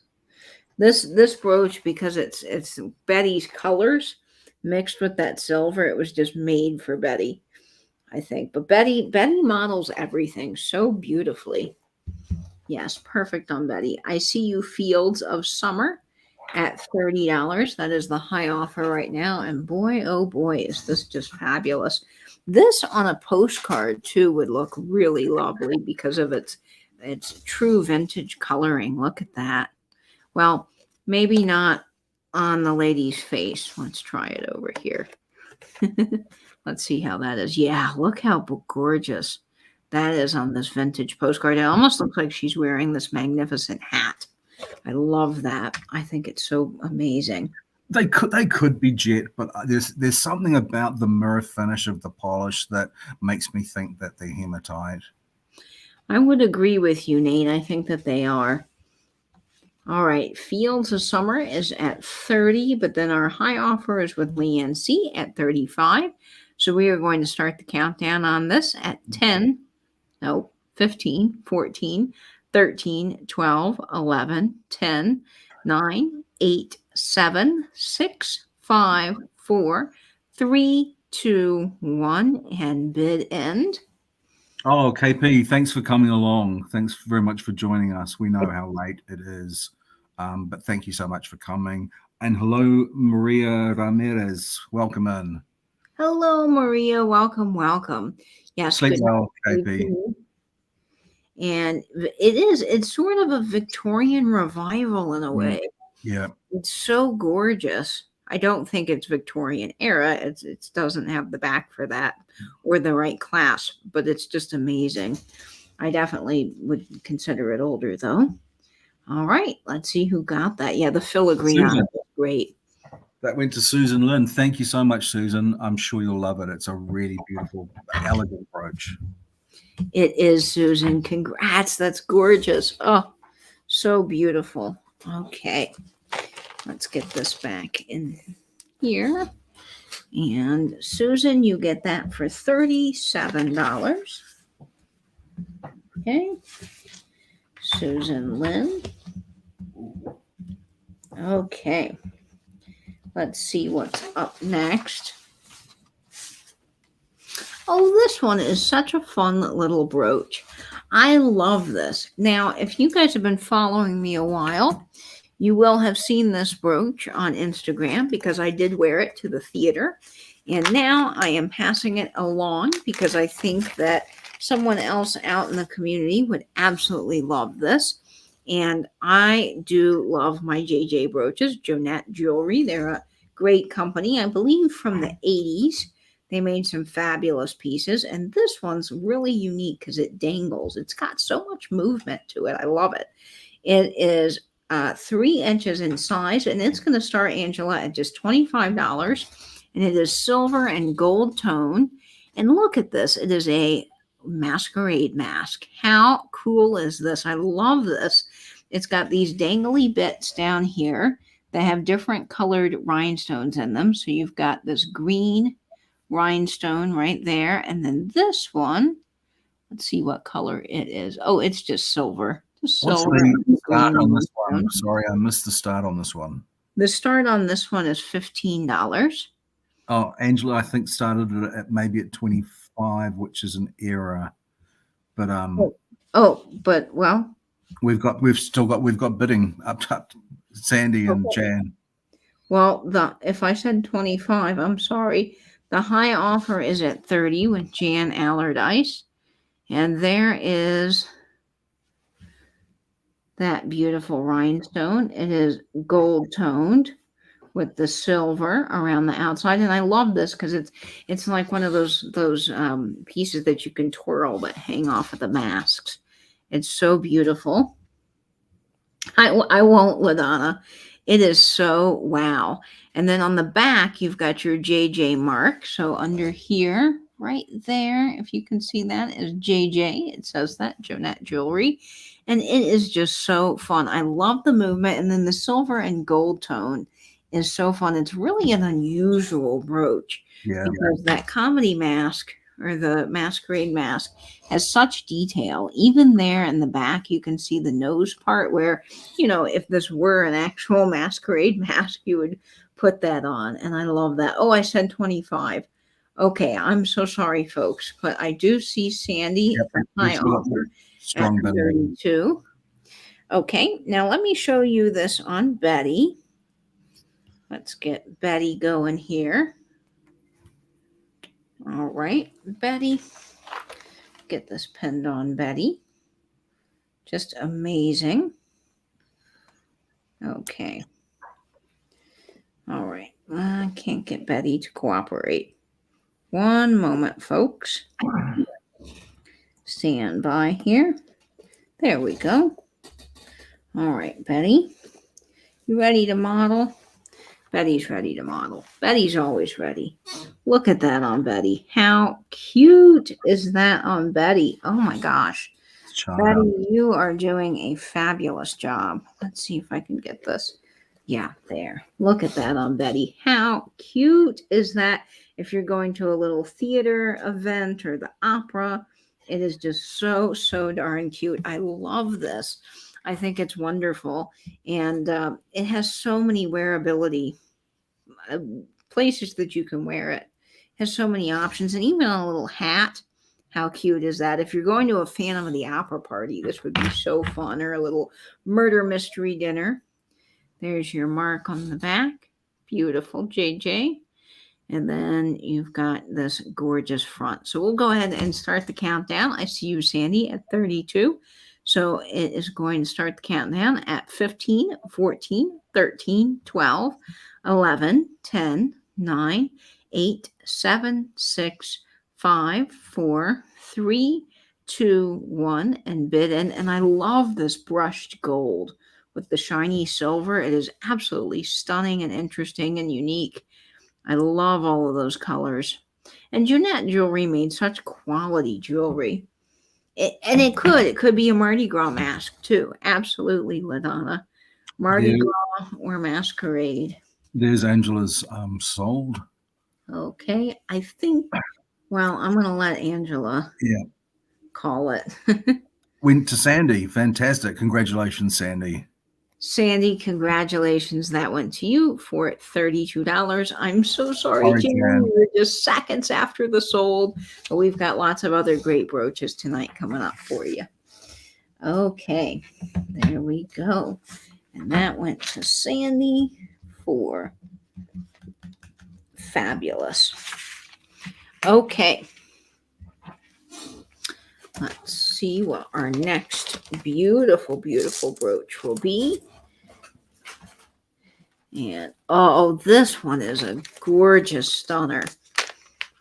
This brooch, because it's Betty's colors mixed with that silver. It was just made for Betty, I think. But Betty models everything so beautifully. Yes, perfect on Betty. I see you Fields of Summer at $30. That is the high offer right now. And boy, oh boy, is this just fabulous. This on a postcard too would look really lovely because of its true vintage coloring. Look at that. Well, maybe not on the lady's face. Let's try it over here. Let's see how that is. Yeah, look how gorgeous. that is on this vintage postcard. It almost looks like she's wearing this magnificent hat. I love that. I think it's so amazing. They could be jet, but there's something about the mirror finish of the polish that makes me think that they're hematite. I would agree with you, Nate. I think that they are. All right, Fields of Summer is at 30, but then our high offer is with Leanne C at 35. So we are going to start the countdown on this at 10, no, 15, 14, 13, 12, 11, 10, 9, 8, 7, 6, 5, 4, 3, 2, 1, and bid end. Oh, KP, thanks for coming along. Thanks very much for joining us. We know how late it is, but thank you so much for coming. And hello, Maria Ramirez. Welcome in. Hello, Maria. Welcome, welcome. Yes, Sleep good well, night, KP. and it's sort of a Victorian revival in a way. Yeah. It's so gorgeous. I don't think it's Victorian era. It doesn't have the back for that or the right clasp, but it's just amazing. I definitely would consider it older though. All right, let's see who got that. Yeah, the filigree on it is great. That went to Susan Lynn. Thank you so much, Susan. I'm sure you'll love it. It's a really beautiful, elegant brooch. It is, Susan. Congrats. That's gorgeous. Oh, so beautiful. Okay. Let's get this back in here. And Susan, you get that for $37. Okay. Susan Lynn. Okay. Let's see what's up next. Oh, this one is such a fun little brooch. I love this. Now, if you guys have been following me a while, you will have seen this brooch on Instagram because I did wear it to the theater. And now I am passing it along because I think that someone else out in the community would absolutely love this. And I do love my JJ brooches, Jonette Jewelry. They're a great company, I believe from the 80s. They made some fabulous pieces. And this one's really unique because it dangles. It's got so much movement to it. I love it. It is 3 inches in size, and it's going to start, Angela, at just $25. And it is silver and gold tone. And look at this. It is a masquerade mask. How cool is this? I love this. It's got these dangly bits down here that have different colored rhinestones in them. So you've got this green rhinestone right there. And then this one, let's see what color it is. Oh, it's just silver. What's Silver the start green on this one? rhinestone. Sorry, I missed the start on this one. The start on this one is $15. Oh, Angela, I think started it at maybe at 25, which is an error. But But well, we've got bidding up Sandy and Jan. well, if I said 25, I'm sorry. The high offer is at 30 with Jan Allardyce. And there is that beautiful rhinestone. It is gold toned with the silver around the outside. And I love this because it's like one of those pieces that you can twirl that hang off of the masks. It's so beautiful. I won't, LaDonna. It is so wow. And then on the back, you've got your JJ mark. So under here, right there, if you can see that, is JJ. It says that, Jonette Jewelry. And it is just so fun. I love the movement. And then the silver and gold tone is so fun. It's really an unusual brooch because that comedy mask or the masquerade mask has such detail. Even there in the back, you can see the nose part where, if this were an actual masquerade mask, you would put that on. And I love that. Oh, I said 25. Okay, I'm so sorry, folks, but I do see Sandy high offer at 32. Okay, now let me show you this on Betty. Let's get Betty going here. All right, Betty. Get this pinned on Betty. Just amazing. Okay. All right. I can't get Betty to cooperate. One moment, folks. stand by here. There we go. All right, Betty, you ready to model? Betty's ready to model. Betty's always ready. Look at that on Betty. How cute is that on Betty? Oh my gosh. Betty, you are doing a fabulous job. Let's see if I can get this. Yeah, there. Look at that on Betty. How cute is that? If you're going to a little theater event or the opera, it is just so, so darn cute. I love this. I think it's wonderful. And it has so many wearability places that you can wear it. It has so many options, and even a little hat. How cute is that? If you're going to a Phantom of the Opera party, this would be so fun, or a little murder mystery dinner. There's your mark on the back. Beautiful, JJ. And then you've got this gorgeous front. So we'll go ahead and start the countdown. I see you, Sandy, at 32. So it is going to start the countdown at 15, 14, 13, 12, 11, 10, 9, 8, 7, 6, 5, 4, 3, 2, 1, and bid in. And I love this brushed gold with the shiny silver. It is absolutely stunning and interesting and unique. I love all of those colors. And Jeanette Jewelry made such quality jewelry. It could be a Mardi Gras mask too. Absolutely, LaDonna. Mardi Gras or Masquerade. There's Angela's sold. Okay, I think, well, I'm going to let Angela call it. Went to Sandy. Fantastic. Congratulations, Sandy. Sandy, congratulations. That went to you for $32. I'm so sorry, Jan. We were just seconds after the sold, but we've got lots of other great brooches tonight coming up for you. Okay, there we go. And that went to Sandy for fabulous. Okay. Let's see what our next beautiful, beautiful brooch will be. And oh, this one is a gorgeous stunner.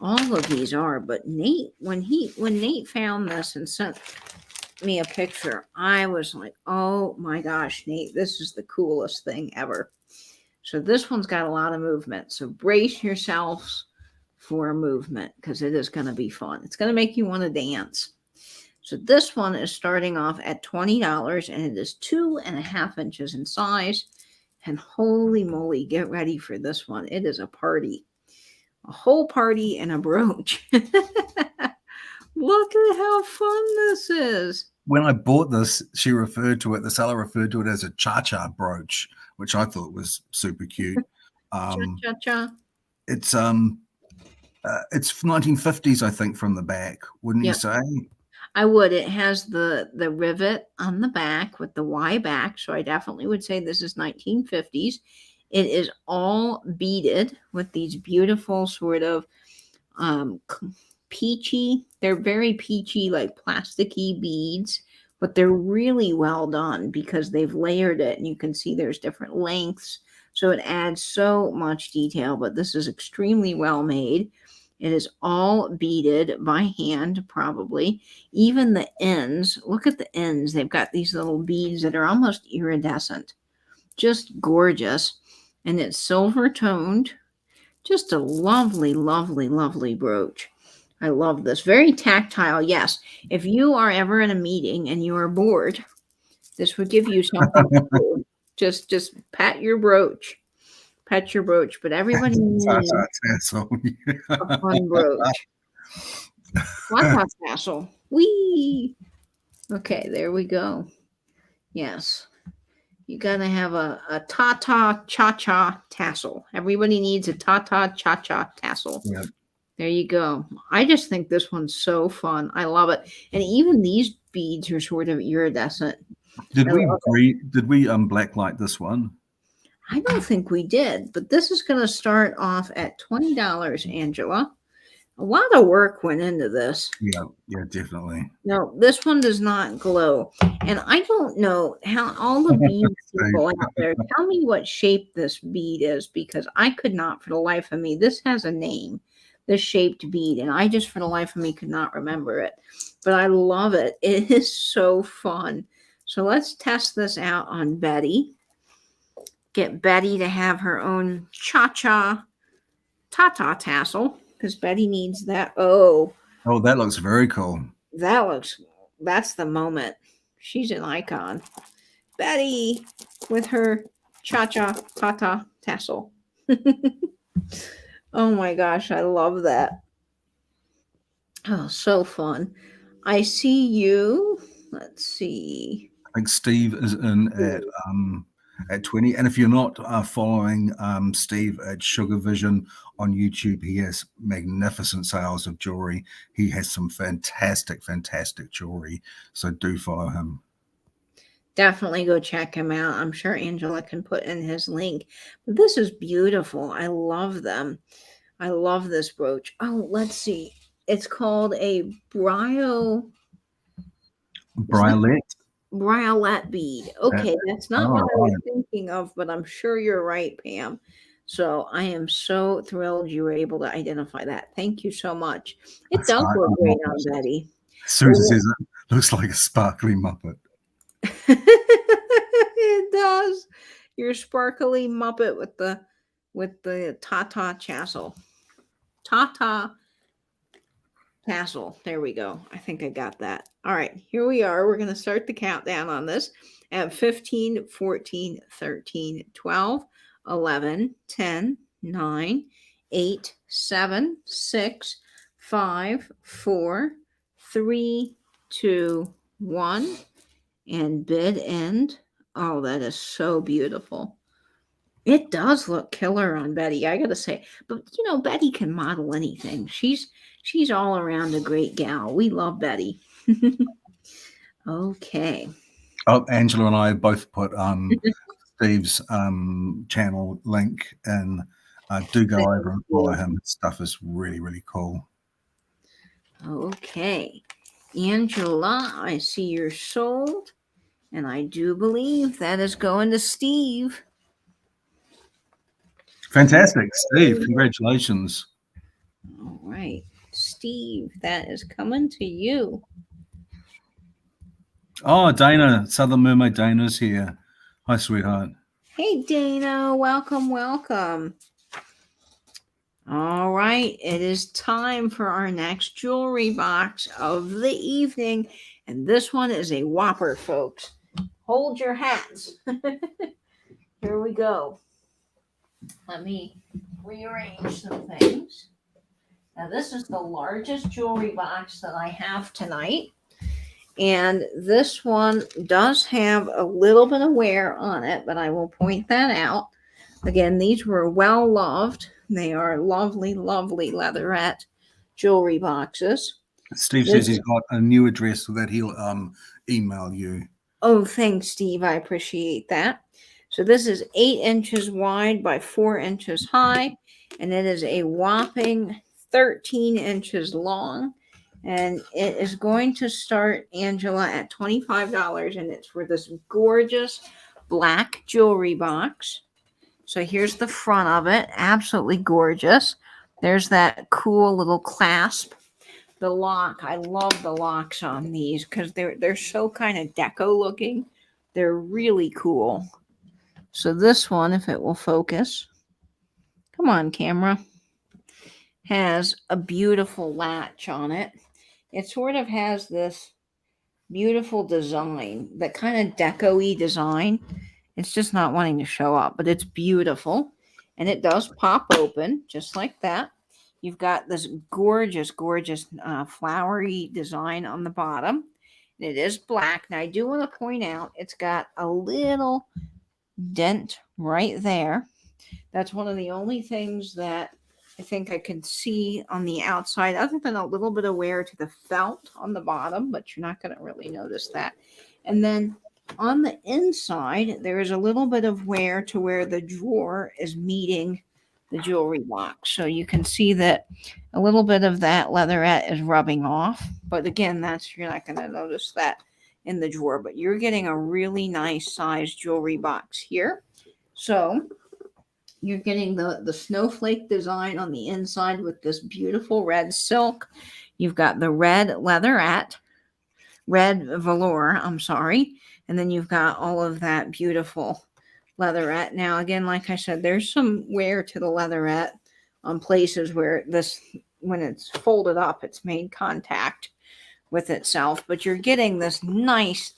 All of these are, but Nate, when Nate found this and sent me a picture, I was like, oh my gosh, Nate, this is the coolest thing ever. So this one's got a lot of movement. So brace yourselves for a movement because it is going to be fun. It's going to make you want to dance. So this one is starting off at $20 and it is 2.5 inches in size. And holy moly, get ready for this one. It is a party. A whole party and a brooch. Look at how fun this is. When I bought this, the seller referred to it as a cha-cha brooch, which I thought was super cute. Cha-cha-cha. It's 1950s, I think, from the back, wouldn't you say? I would. It has the rivet on the back with the Y back, so I definitely would say this is 1950s. It is all beaded with these beautiful sort of peachy. They're very peachy, like plasticky beads, but they're really well done because they've layered it, and you can see there's different lengths, so it adds so much detail. But this is extremely well made. It is all beaded by hand, probably. Even the ends, look at the ends. They've got these little beads that are almost iridescent. Just gorgeous. And it's silver toned. Just a lovely, lovely, lovely brooch. I love this. Very tactile. Yes. If you are ever in a meeting and you are bored, this would give you something to do. Just pat your brooch. Pet your brooch, but everybody needs Tassel. a fun brooch. What's tassel? Whee! Okay, there we go. Yes. You gotta have a ta-ta cha-cha tassel. Everybody needs a ta-ta cha-cha tassel. Yep. There you go. I just think this one's so fun. I love it. And even these beads are sort of iridescent. Did we blacklight this one? I don't think we did, but this is going to start off at $20, Angela. A lot of work went into this. Yeah, definitely. No, this one does not glow. And I don't know how all the bead people out there, tell me what shape this bead is, because I could not for the life of me. This has a name. the shaped bead, and I just for the life of me could not remember it. But I love it. It is so fun. So let's test this out on Betty. Get Betty to have her own cha-cha ta-ta tassel because Betty needs that. Oh, that looks very cool. that's the moment. She's an icon. Betty with her cha-cha ta-ta tassel. Oh my gosh, I love that. Oh, so fun. I see you. Let's see. I think Steve is in at 20. And if you're not following Steve at Sugar Vision on YouTube, he has magnificent sales of jewelry. He has some fantastic jewelry. So do follow him. Definitely go check him out. I'm sure Angela can put in his link. But this is beautiful. I love them. I love this brooch. Oh, let's see. It's called a briolet bead. Okay, that's not what I was thinking of, but I'm sure you're right, Pam. So I am so thrilled you were able to identify that. Thank you so much. It does look great on Betty. Susan says it looks like a sparkly Muppet. It does. Your sparkly Muppet with the ta-ta tassel. Ta-ta tassel. There we go. I think I got that. All right, here we are. We're going to start the countdown on this at 15, 14, 13, 12, 11, 10, 9, 8, 7, 6, 5, 4, 3, 2, 1, and bid end. Oh, that is so beautiful. It does look killer on Betty, I gotta say. But Betty can model anything. She's all around a great gal. We love Betty. Okay. Oh, Angela and I both put Steve's channel link and do go over and follow him. His stuff is really, really cool. Okay. Angela, I see you're sold. And I do believe that is going to Steve. Fantastic, Steve. Congratulations. All right. Steve, that is coming to you. Oh, Dana, Southern Mermaid Dana's here. Hi, sweetheart. Hey, Dana. Welcome, welcome. All right. It is time for our next jewelry box of the evening. And this one is a whopper, folks. Hold your hats. Here we go. Let me rearrange some things. Now, this is the largest jewelry box that I have tonight. And this one does have a little bit of wear on it, but I will point that out. Again, these were well loved. They are lovely, lovely leatherette jewelry boxes. Steve says he's got a new address so that he'll email you. Oh, thanks, Steve. I appreciate that. So this is 8 inches wide by 4 inches high, and it is a whopping 13 inches long. And it is going to start, Angela, at $25, and it's for this gorgeous black jewelry box. So here's the front of it. Absolutely gorgeous. There's that cool little clasp. The lock, I love the locks on these because they're so kind of deco looking. They're really cool. So this one, if it will focus, come on, camera, has a beautiful latch on it. It sort of has this beautiful design, that kind of deco-y design. It's just not wanting to show up, but it's beautiful. And it does pop open just like that. You've got this gorgeous, gorgeous flowery design on the bottom. It is black. Now, I do want to point out it's got a little dent right there. That's one of the only things that I think I can see on the outside, other than a little bit of wear to the felt on the bottom, but you're not going to really notice that. And then on the inside, there is a little bit of wear to where the drawer is meeting the jewelry box. So you can see that a little bit of that leatherette is rubbing off. But again, you're not going to notice that in the drawer. But you're getting a really nice size jewelry box here. So You're getting the snowflake design on the inside with this beautiful red silk. You've got the red leatherette, red velour, I'm sorry. And then you've got all of that beautiful leatherette. Now, again, like I said, there's some wear to the leatherette on places where this, when it's folded up, it's made contact with itself, but you're getting this nice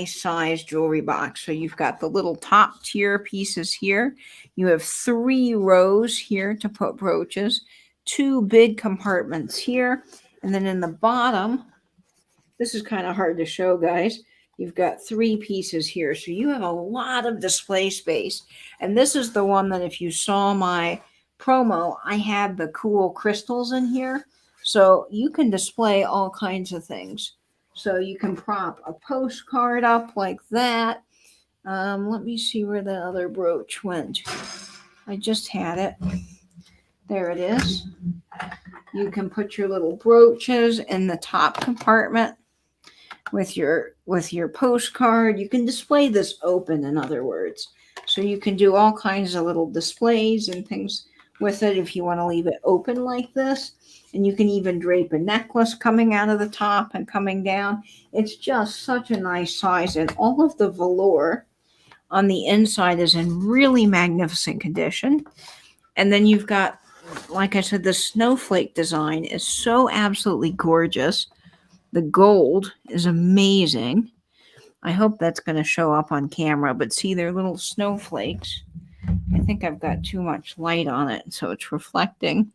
size jewelry box. So you've got the little top tier pieces here. You have 3 rows here to put brooches, 2 big compartments here, and then in the bottom, this is kind of hard to show, guys. You've got 3 pieces here, so you have a lot of display space. And this is the one that if you saw my promo, I had the cool crystals in here. So you can display all kinds of things. So you can prop a postcard up like that. Let me see where the other brooch went. I just had it. There it is. You can put your little brooches in the top compartment with your postcard. You can display this open, in other words. So you can do all kinds of little displays and things with it if you want to leave it open like this. And you can even drape a necklace coming out of the top and coming down. It's just such a nice size. And all of the velour on the inside is in really magnificent condition. And then you've got, like I said, the snowflake design is so absolutely gorgeous. The gold is amazing. I hope that's going to show up on camera, but see, they're little snowflakes. I think I've got too much light on it, so it's reflecting.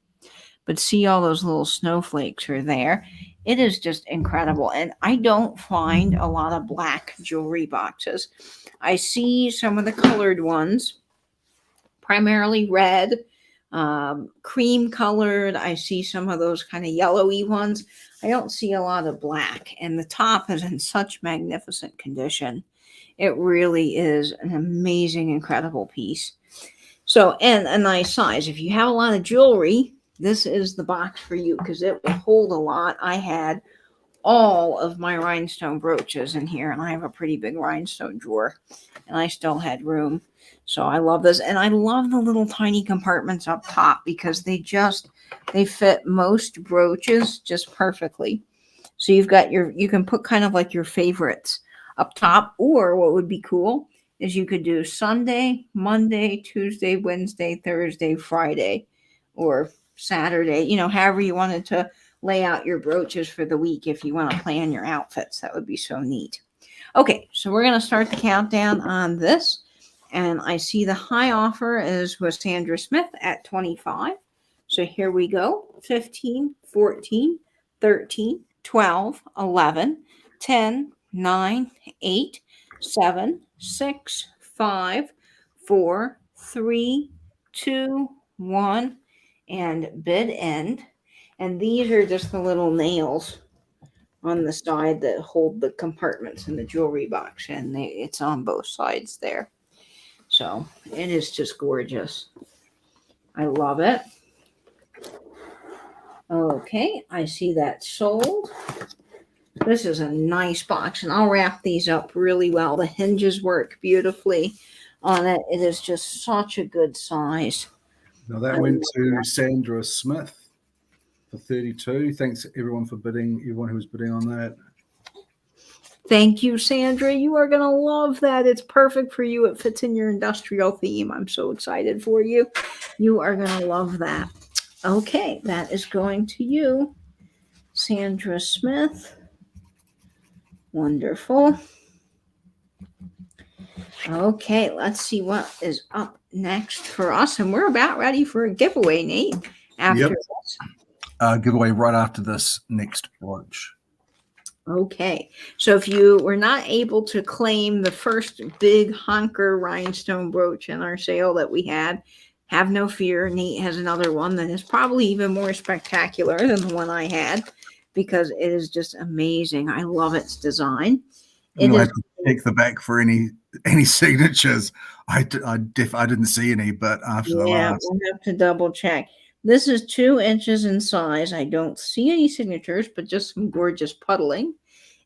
But see, all those little snowflakes are there. It is just incredible. And I don't find a lot of black jewelry boxes. I see some of the colored ones, primarily red, cream colored. I see some of those kind of yellowy ones. I don't see a lot of black. And the top is in such magnificent condition. It really is an amazing, incredible piece. So, and a nice size. If you have a lot of jewelry, this is the box for you because it will hold a lot. I had all of my rhinestone brooches in here, and I have a pretty big rhinestone drawer, and I still had room. So I love this. And I love the little tiny compartments up top because they fit most brooches just perfectly. So you've got you can put kind of like your favorites up top, or what would be cool is you could do Sunday, Monday, Tuesday, Wednesday, Thursday, Friday, or Saturday, however you wanted to lay out your brooches for the week. If you want to plan your outfits, that would be so neat. Okay, so we're going to start the countdown on this. And I see the high offer is with Sandra Smith at 25. So here we go. 15, 14, 13, 12, 11, 10, 9, 8, 7, 6, 5, 4, 3, 2, 1, and bid end. And these are just the little nails on the side that hold the compartments in the jewelry box, and it's on both sides there. So it is just gorgeous. I love it. Okay, I see that sold. This is a nice box, and I'll wrap these up really well. The hinges work beautifully on it. It is just such a good size. Now that went to Sandra Smith for 32. Thanks everyone for bidding, everyone who was bidding on that. Thank you, Sandra. You are going to love that. It's perfect for you. It fits in your industrial theme. I'm so excited for you. You are going to love that. Okay, that is going to you, Sandra Smith. Wonderful. Okay, let's see what is up next for us. And we're about ready for a giveaway, Nate, after this. Giveaway right after this next brooch. Okay, so if you were not able to claim the first big honker rhinestone brooch in our sale that we had, have no fear. Nate has another one that is probably even more spectacular than the one I had because it is just amazing. I love its design. You'll have to check the back for any signatures. I didn't see any, but after the last. We'll have to double check. This is 2 inches in size. I don't see any signatures, but just some gorgeous puddling.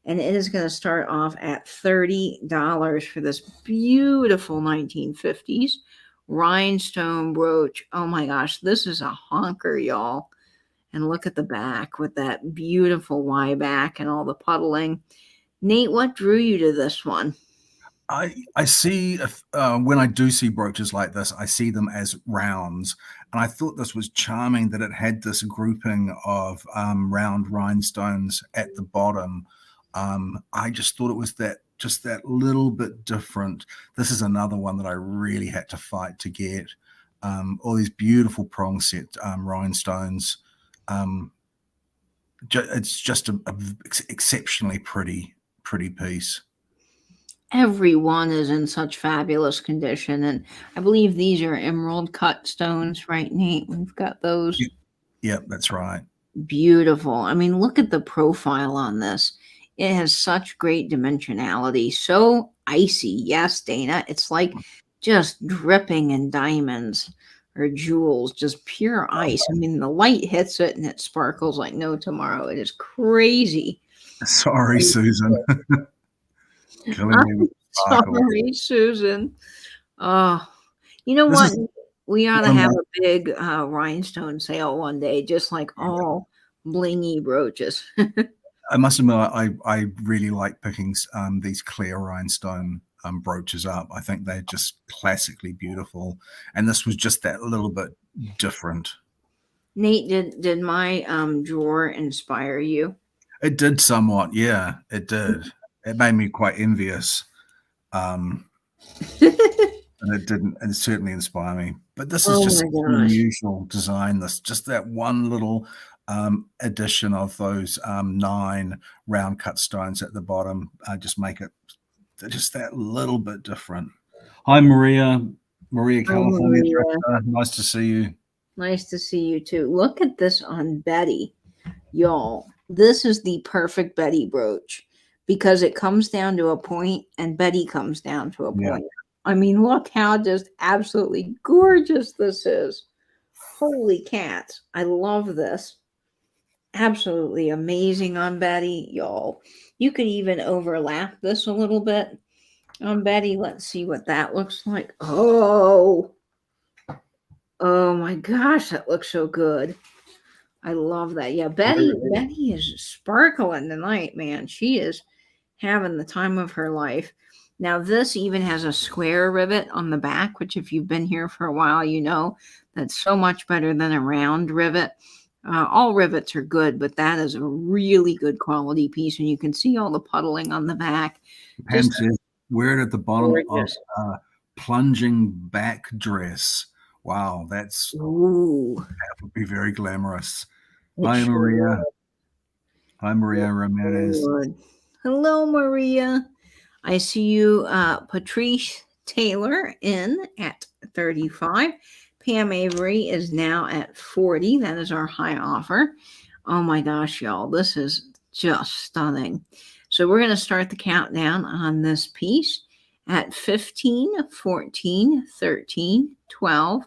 And it is going to start off at $30 for this beautiful 1950s rhinestone brooch. Oh my gosh, this is a honker, y'all. And look at the back with that beautiful Y back and all the puddling. Nate, what drew you to this one? I see when I do see brooches like this, I see them as rounds, and I thought this was charming that it had this grouping of round rhinestones at the bottom. I just thought it was just that little bit different. This is another one that I really had to fight to get. All these beautiful prong set rhinestones. It's just a exceptionally pretty piece. Everyone is in such fabulous condition. And I believe these are emerald cut stones, right, Nate? We've got those. Yep, that's right. Beautiful. I mean, look at the profile on this. It has such great dimensionality. So icy. Yes, Dana. It's like just dripping in diamonds or jewels, just pure ice. I mean, the light hits it and it sparkles like no tomorrow. It is crazy. Sorry, Susan. Sorry, Susan. Oh, you know what? We ought to have a big rhinestone sale one day, just like all blingy brooches. I must admit, I really like picking these clear rhinestone brooches up. I think they're just classically beautiful, and this was just that little bit different. Nate, did my drawer inspire you? It did somewhat, yeah. It did. It made me quite envious. And it didn't. It certainly inspire me. But this is just an unusual design. This just that one little addition of those 9 round cut stones at the bottom just make it just that little bit different. Hi, Maria, California. Maria. Nice to see you. Nice to see you too. Look at this on Betty, y'all. This is the perfect Betty brooch because it comes down to a point and Betty comes down to a point. Yeah. I mean, look how just absolutely gorgeous this is. Holy cats. I love this. Absolutely amazing on Betty, y'all. You could even overlap this a little bit on Betty. Let's see what that looks like. Oh my gosh, that looks so good. I love that. Yeah, Betty is sparkling tonight, man. She is having the time of her life. Now, this even has a square rivet on the back, which if you've been here for a while, you know that's so much better than a round rivet. All rivets are good, but that is a really good quality piece, and you can see all the puddling on the back. Pam says, wear it at the bottom of plunging back dress. Wow, that would be very glamorous. Hi, Maria. Hi, Maria Ramirez. Hello, Maria. I see you, Patrice Taylor, in at 35. Pam Avery is now at 40. That is our high offer. Oh my gosh, y'all. This is just stunning. So we're going to start the countdown on this piece at 15, 14, 13, 12,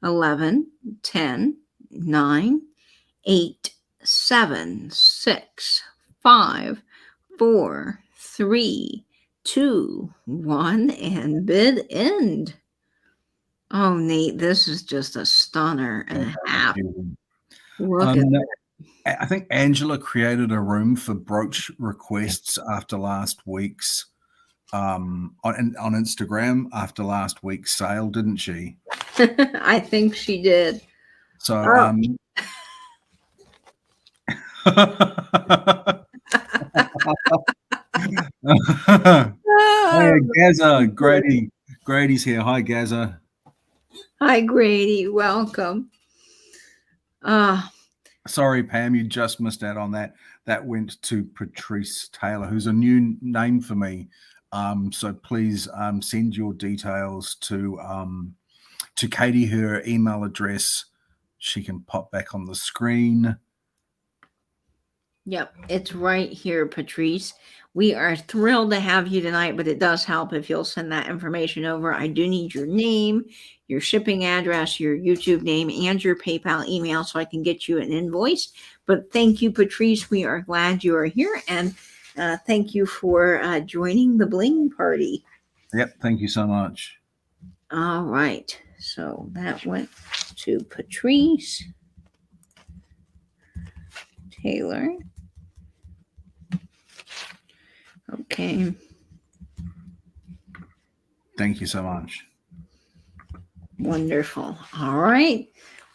11, 10, 9, 8, 7, 6, 5, 4, 3, 2, 1, and bid end. Oh, Nate, this is just a stunner and a half. Look at that. I think Angela created a room for brooch requests after last week's on Instagram after last week's sale, didn't she? I think she did. So Hey, Gaza, Grady's here. Hi, Gaza. Hi, Grady. Welcome. Sorry, Pam, you just missed out on that. That went to Patrice Taylor, who's a new name for me. So please send your details to Katie. Her email address, she can pop back on the screen. Yep, it's right here, Patrice. We are thrilled to have you tonight, but it does help if you'll send that information over. I do need your name, your shipping address, your YouTube name, and your PayPal email so I can get you an invoice. But thank you, Patrice. We are glad you are here, and thank you for joining the Bling Party. Yep, thank you so much. All right. So that went to Patrice Taylor. Okay. Thank you so much. Wonderful. All right.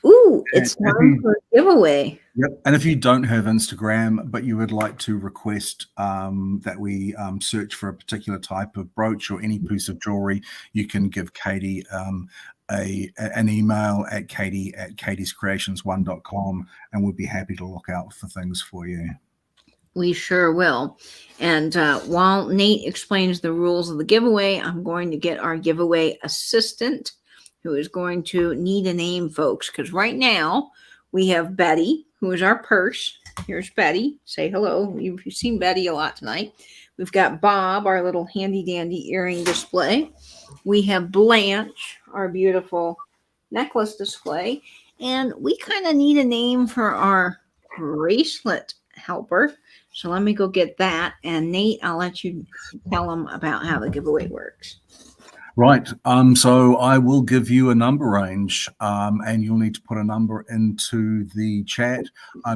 Ooh, it's time for a giveaway. Yep. And if you don't have Instagram, but you would like to request that we search for a particular type of brooch or any piece of jewelry, you can give Katie an email at katie@katiescreations1.com, and we'll be happy to look out for things for you. We sure will. And while Nate explains the rules of the giveaway, I'm going to get our giveaway assistant, who is going to need a name, folks, because right now we have Betty, who is our purse. Here's Betty. Say hello. You've seen Betty a lot tonight. We've got Bob, our little handy dandy earring display. We have Blanche, our beautiful necklace display. And we kind of need a name for our bracelet helper. So let me go get that. And Nate, I'll let you tell them about how the giveaway works. Right. So I will give you a number range, and you'll need to put a number into the chat.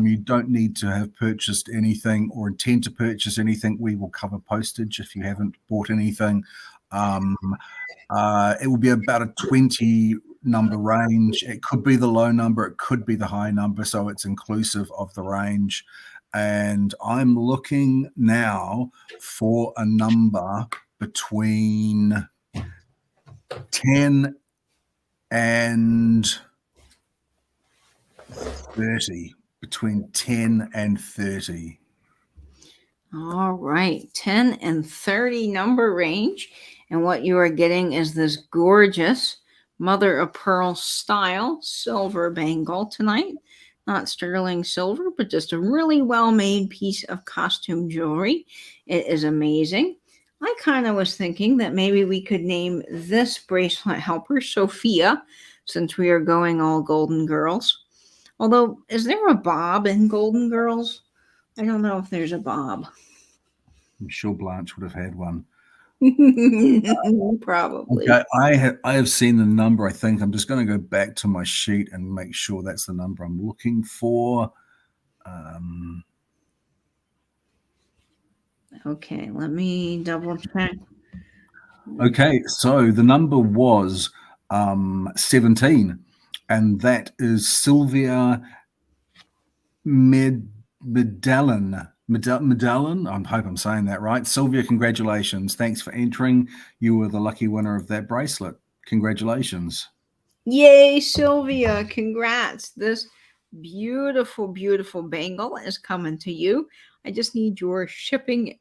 You don't need to have purchased anything or intend to purchase anything. We will cover postage if you haven't bought anything. It will be about a 20 number range. It could be the low number, it could be the high number, so it's inclusive of the range. And I'm looking now for a number between 10 and 30. Between 10 and 30. All right, 10 and 30 number range. And what you are getting is this gorgeous mother of pearl style silver bangle tonight. Not sterling silver, but just a really well-made piece of costume jewelry. It is amazing. I kind of was thinking that maybe we could name this bracelet helper Sophia, since we are going all Golden Girls. Although, is there a Bob in Golden Girls? I don't know if there's a Bob. I'm sure Blanche would have had one. Probably. Okay, I have seen the number. I think I'm just going to go back to my sheet and make sure that's the number I'm looking for. Okay, let me double check. Okay, so the number was 17, and that is Sylvia Medallion. I hope I'm saying that right. Sylvia, congratulations. Thanks for entering. You were the lucky winner of that bracelet. Congratulations. Yay, Sylvia. Congrats. This beautiful, beautiful bangle is coming to you. I just need your shipping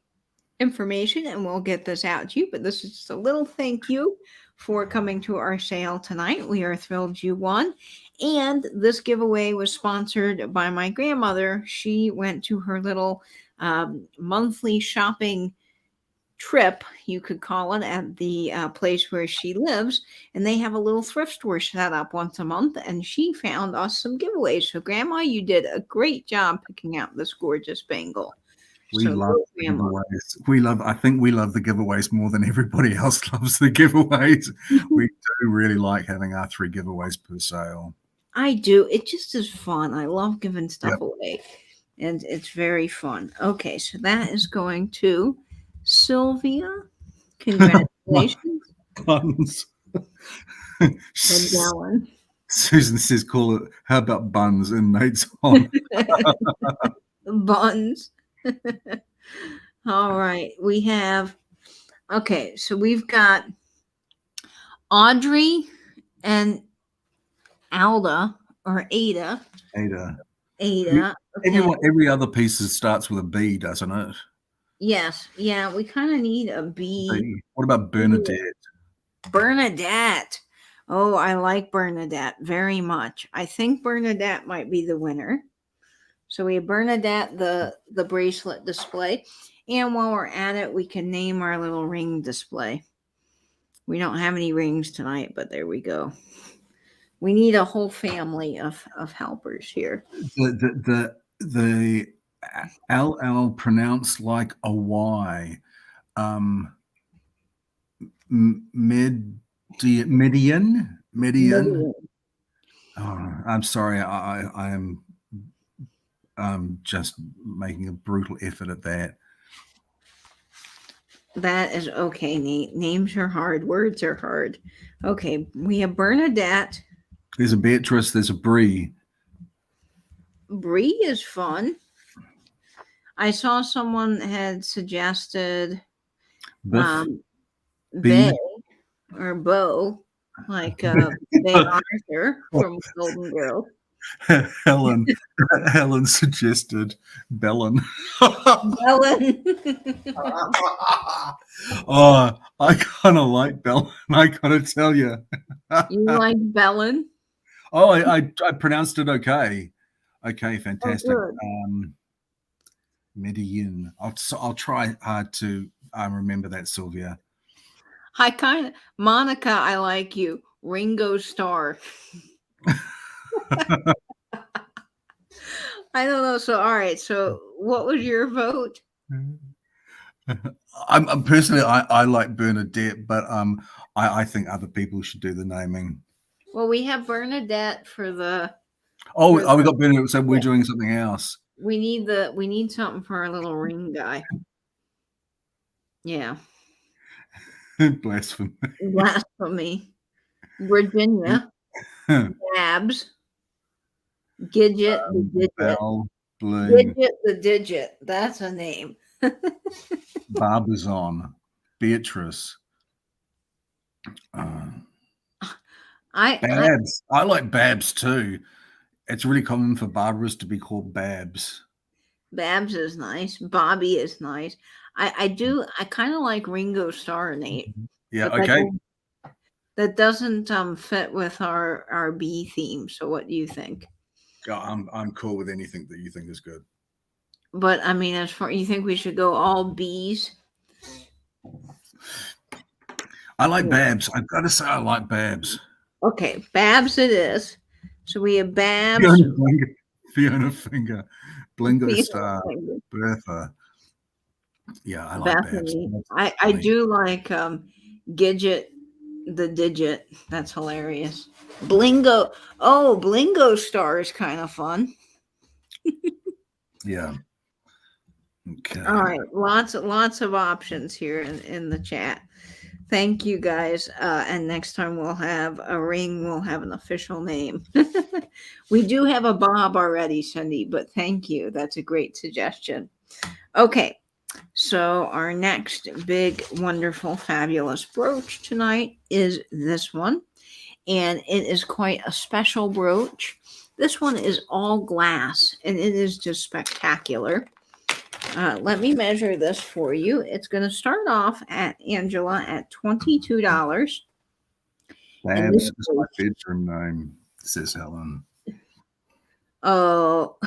information and we'll get this out to you. But this is just a little thank you for coming to our sale tonight. We are thrilled you won. And this giveaway was sponsored by my grandmother. She went to her little monthly shopping trip, you could call it, at the place where she lives, and they have a little thrift store set up once a month, and she found us some giveaways. So Grandma, you did a great job picking out this gorgeous bangle. We love the giveaways. I think we love the giveaways more than everybody else loves the giveaways. We do really like having our 3 giveaways per sale. I do. It just is fun. I love giving stuff away, and it's very fun. Okay, so that is going to Sylvia. Congratulations. Buns. Ellen. Susan says, call it, how about buns? And Nate's on. Buns. All right. We have, okay, so we've got Audrey and Alda, or Ada. Ada. Okay. Every other piece starts with a B, doesn't it? Yes. Yeah, we kind of need a B. What about Bernadette? Bernadette. Oh, I like Bernadette very much. I think Bernadette might be the winner. So we have Bernadette, the bracelet display. And while we're at it, we can name our little ring display. We don't have any rings tonight, but there we go. We need a whole family of helpers here. The LL pronounced like a Y. Median. Median. Oh, I'm sorry. I am just making a brutal effort at that. That is okay, Nate. Names are hard. Words are hard. Okay, we have Bernadette. There's a Beatrice. There's a Brie. Brie is fun. I saw someone had suggested Biff. Bay or Bo, like Bay Arthur from Golden Girls. Helen suggested Bellin. Ellen. Oh, I kind of like Bellin. I gotta tell you. You like Bellin? Oh, I pronounced it okay. Okay, fantastic. Oh, Medellin. I'll try hard to remember that, Sylvia. Monica, I like you. Ringo Starr. I don't know. So, all right. So, what was your vote? I'm personally, I like Bernadette, but I think other people should do the naming. Well, we have Bernadette for the. We got Bernadette. So we're doing something else. We need something for our little ring guy. Yeah. Blasphemy. Virginia. Babs. Gidget the Digit. Bell, Gidget the Digit. That's a name. Barbizon. Beatrice. Babs. I like Babs too. It's really common for Barbaras to be called Babs. Babs is nice. Bobby is nice. I kind of like Ringo Starr, Nate. Yeah, okay. That doesn't fit with our bee theme. So what do you think? I'm cool with anything that you think is good. But I mean, as far you think we should go all bees? I like Babs. I've got to say, I like Babs. Okay, Babs it is. So we have Babs. Fiona Finger. Blingo Star. Bertha. Yeah, I like Bethany. Babs. I do like Gidget the Digit. That's hilarious. Blingo. Oh, Blingo Star is kind of fun. Yeah. Okay. All right. Lots of options here in the chat. Thank you guys. And next time we'll have a ring. We'll have an official name. We do have a Bob already, Cindy, but thank you. That's a great suggestion. Okay. So our next big, wonderful, fabulous brooch tonight is this one. And it is quite a special brooch. This one is all glass, and it is just spectacular. Let me measure this for you. It's going to start off at Angela at $22. Babs is my bedroom name, says Helen. Oh,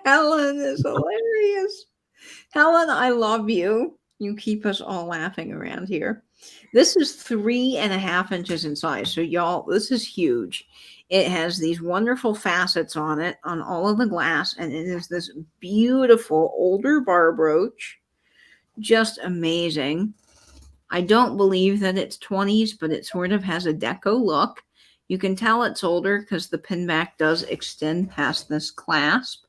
Helen is hilarious. Helen, I love you. You keep us all laughing around here. This is 3.5 inches in size. So y'all, this is huge. It has these wonderful facets on it, on all of the glass, and it is this beautiful older bar brooch. Just amazing. I don't believe that it's 20s, but it sort of has a Deco look. You can tell it's older because the pin back does extend past this clasp.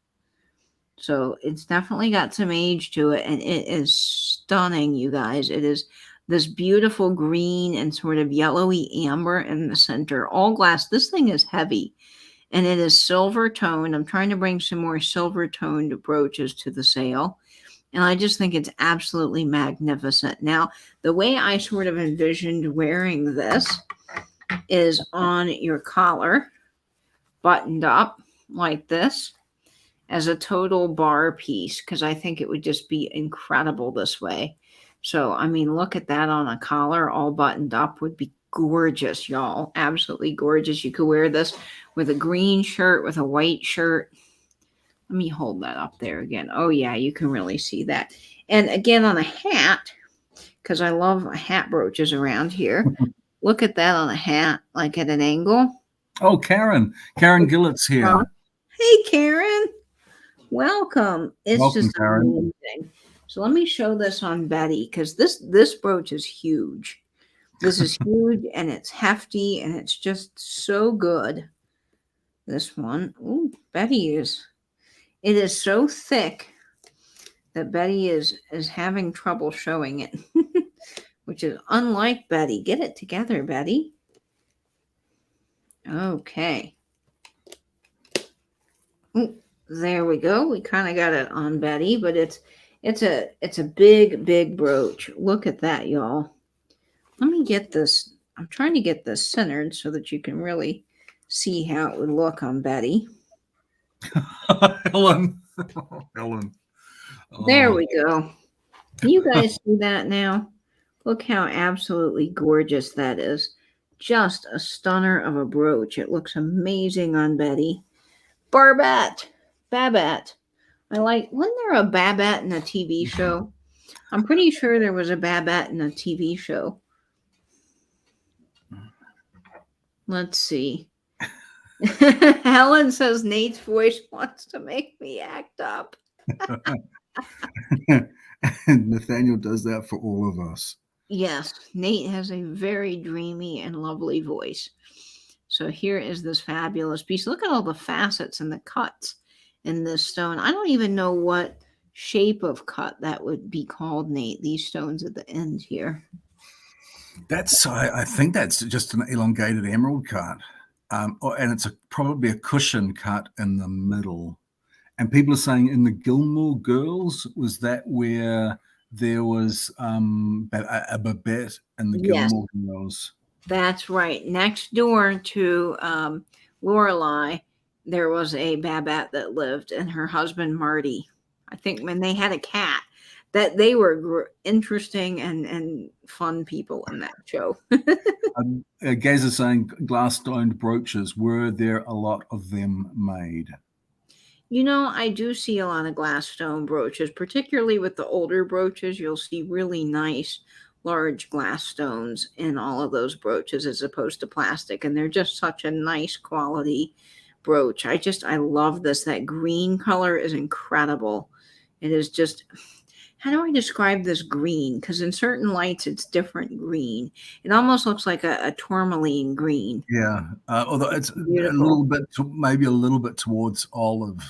So it's definitely got some age to it, and it is stunning, you guys. It is this beautiful green and sort of yellowy amber in the center, all glass. This thing is heavy, and it is silver toned. I'm trying to bring some more silver toned brooches to the sale, and I just think it's absolutely magnificent. Now, the way I sort of envisioned wearing this is on your collar, buttoned up like this, as a total bar piece, because I think it would just be incredible this way. So, I mean, look at that on a collar, all buttoned up, would be gorgeous, y'all. Absolutely gorgeous. You could wear this with a green shirt, with a white shirt. Let me hold that up there again. Oh, yeah, you can really see that. And again, on a hat, because I love hat brooches around here. Look at that on a hat, like at an angle. Oh, Karen Gillett's here. Hey, Karen. Welcome. It's just Karen. Amazing. So let me show this on Betty, because this brooch is huge. This is huge and it's hefty and it's just so good. This one, ooh, it is so thick that Betty is having trouble showing it, which is unlike Betty. Get it together, Betty. Okay. Ooh, there we go. We kind of got it on Betty, but it's a big brooch. Look at that, y'all. Let me get this. I'm trying to get this centered so that you can really see how it would look on Betty. Helen. Helen. There Oh, we go. Can you guys see that now? Look how absolutely gorgeous that is. Just a stunner of a brooch. It looks amazing on Betty. Babette. Wasn't there a Babette in a TV show? I'm pretty sure there was a Babette in a TV show. Let's see. Helen says Nate's voice wants to make me act up. and Nathaniel does that for all of us. Yes, Nate has a very dreamy and lovely voice. So here is this fabulous piece. Look at all the facets and the cuts in this stone. I don't even know what shape of cut that would be called, Nate. These stones at the end here. I think that's just an elongated emerald cut. And it's probably a cushion cut in the middle. And people are saying in the Gilmore Girls, was that where there was a Babette in the Gilmore Girls? That's right. Next door to Lorelai, there was a Babette that lived, and her husband Marty. I think when they had a cat, that they were interesting and fun people in that show. Gaz is saying glass-stoned brooches. Were there a lot of them made? You know, I do see a lot of glass stone brooches, particularly with the older brooches. You'll see really nice, large glass stones in all of those brooches as opposed to plastic. And they're just such a nice quality brooch. I love this. That green color is incredible. It is just, how do I describe this green? Because in certain lights, it's different green. It almost looks like a tourmaline green. Yeah, although it's Beautiful. a little bit, maybe a little bit towards olive.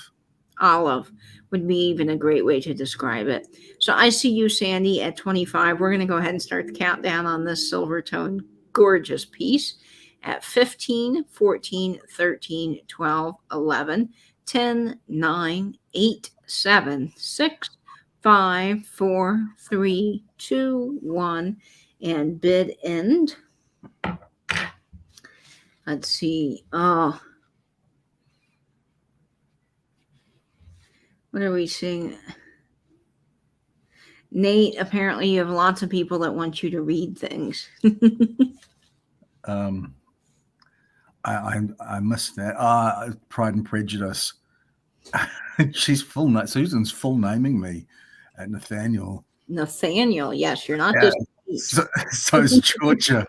Olive would be even a great way to describe it. So I see you, Sandy, at 25. We're going to go ahead and start the countdown on this silver tone gorgeous piece at 15, 14, 13, 12, 11, 10, 9, 8, 7, 6, 5, 4, 3, 2, 1, and bid end. Let's see. Oh, what are we seeing? Nate, apparently you have lots of people that want you to read things. I missed that. Pride and Prejudice. She's Susan's full naming me at Nathaniel. Nathaniel, yes, you're not just. So is Georgia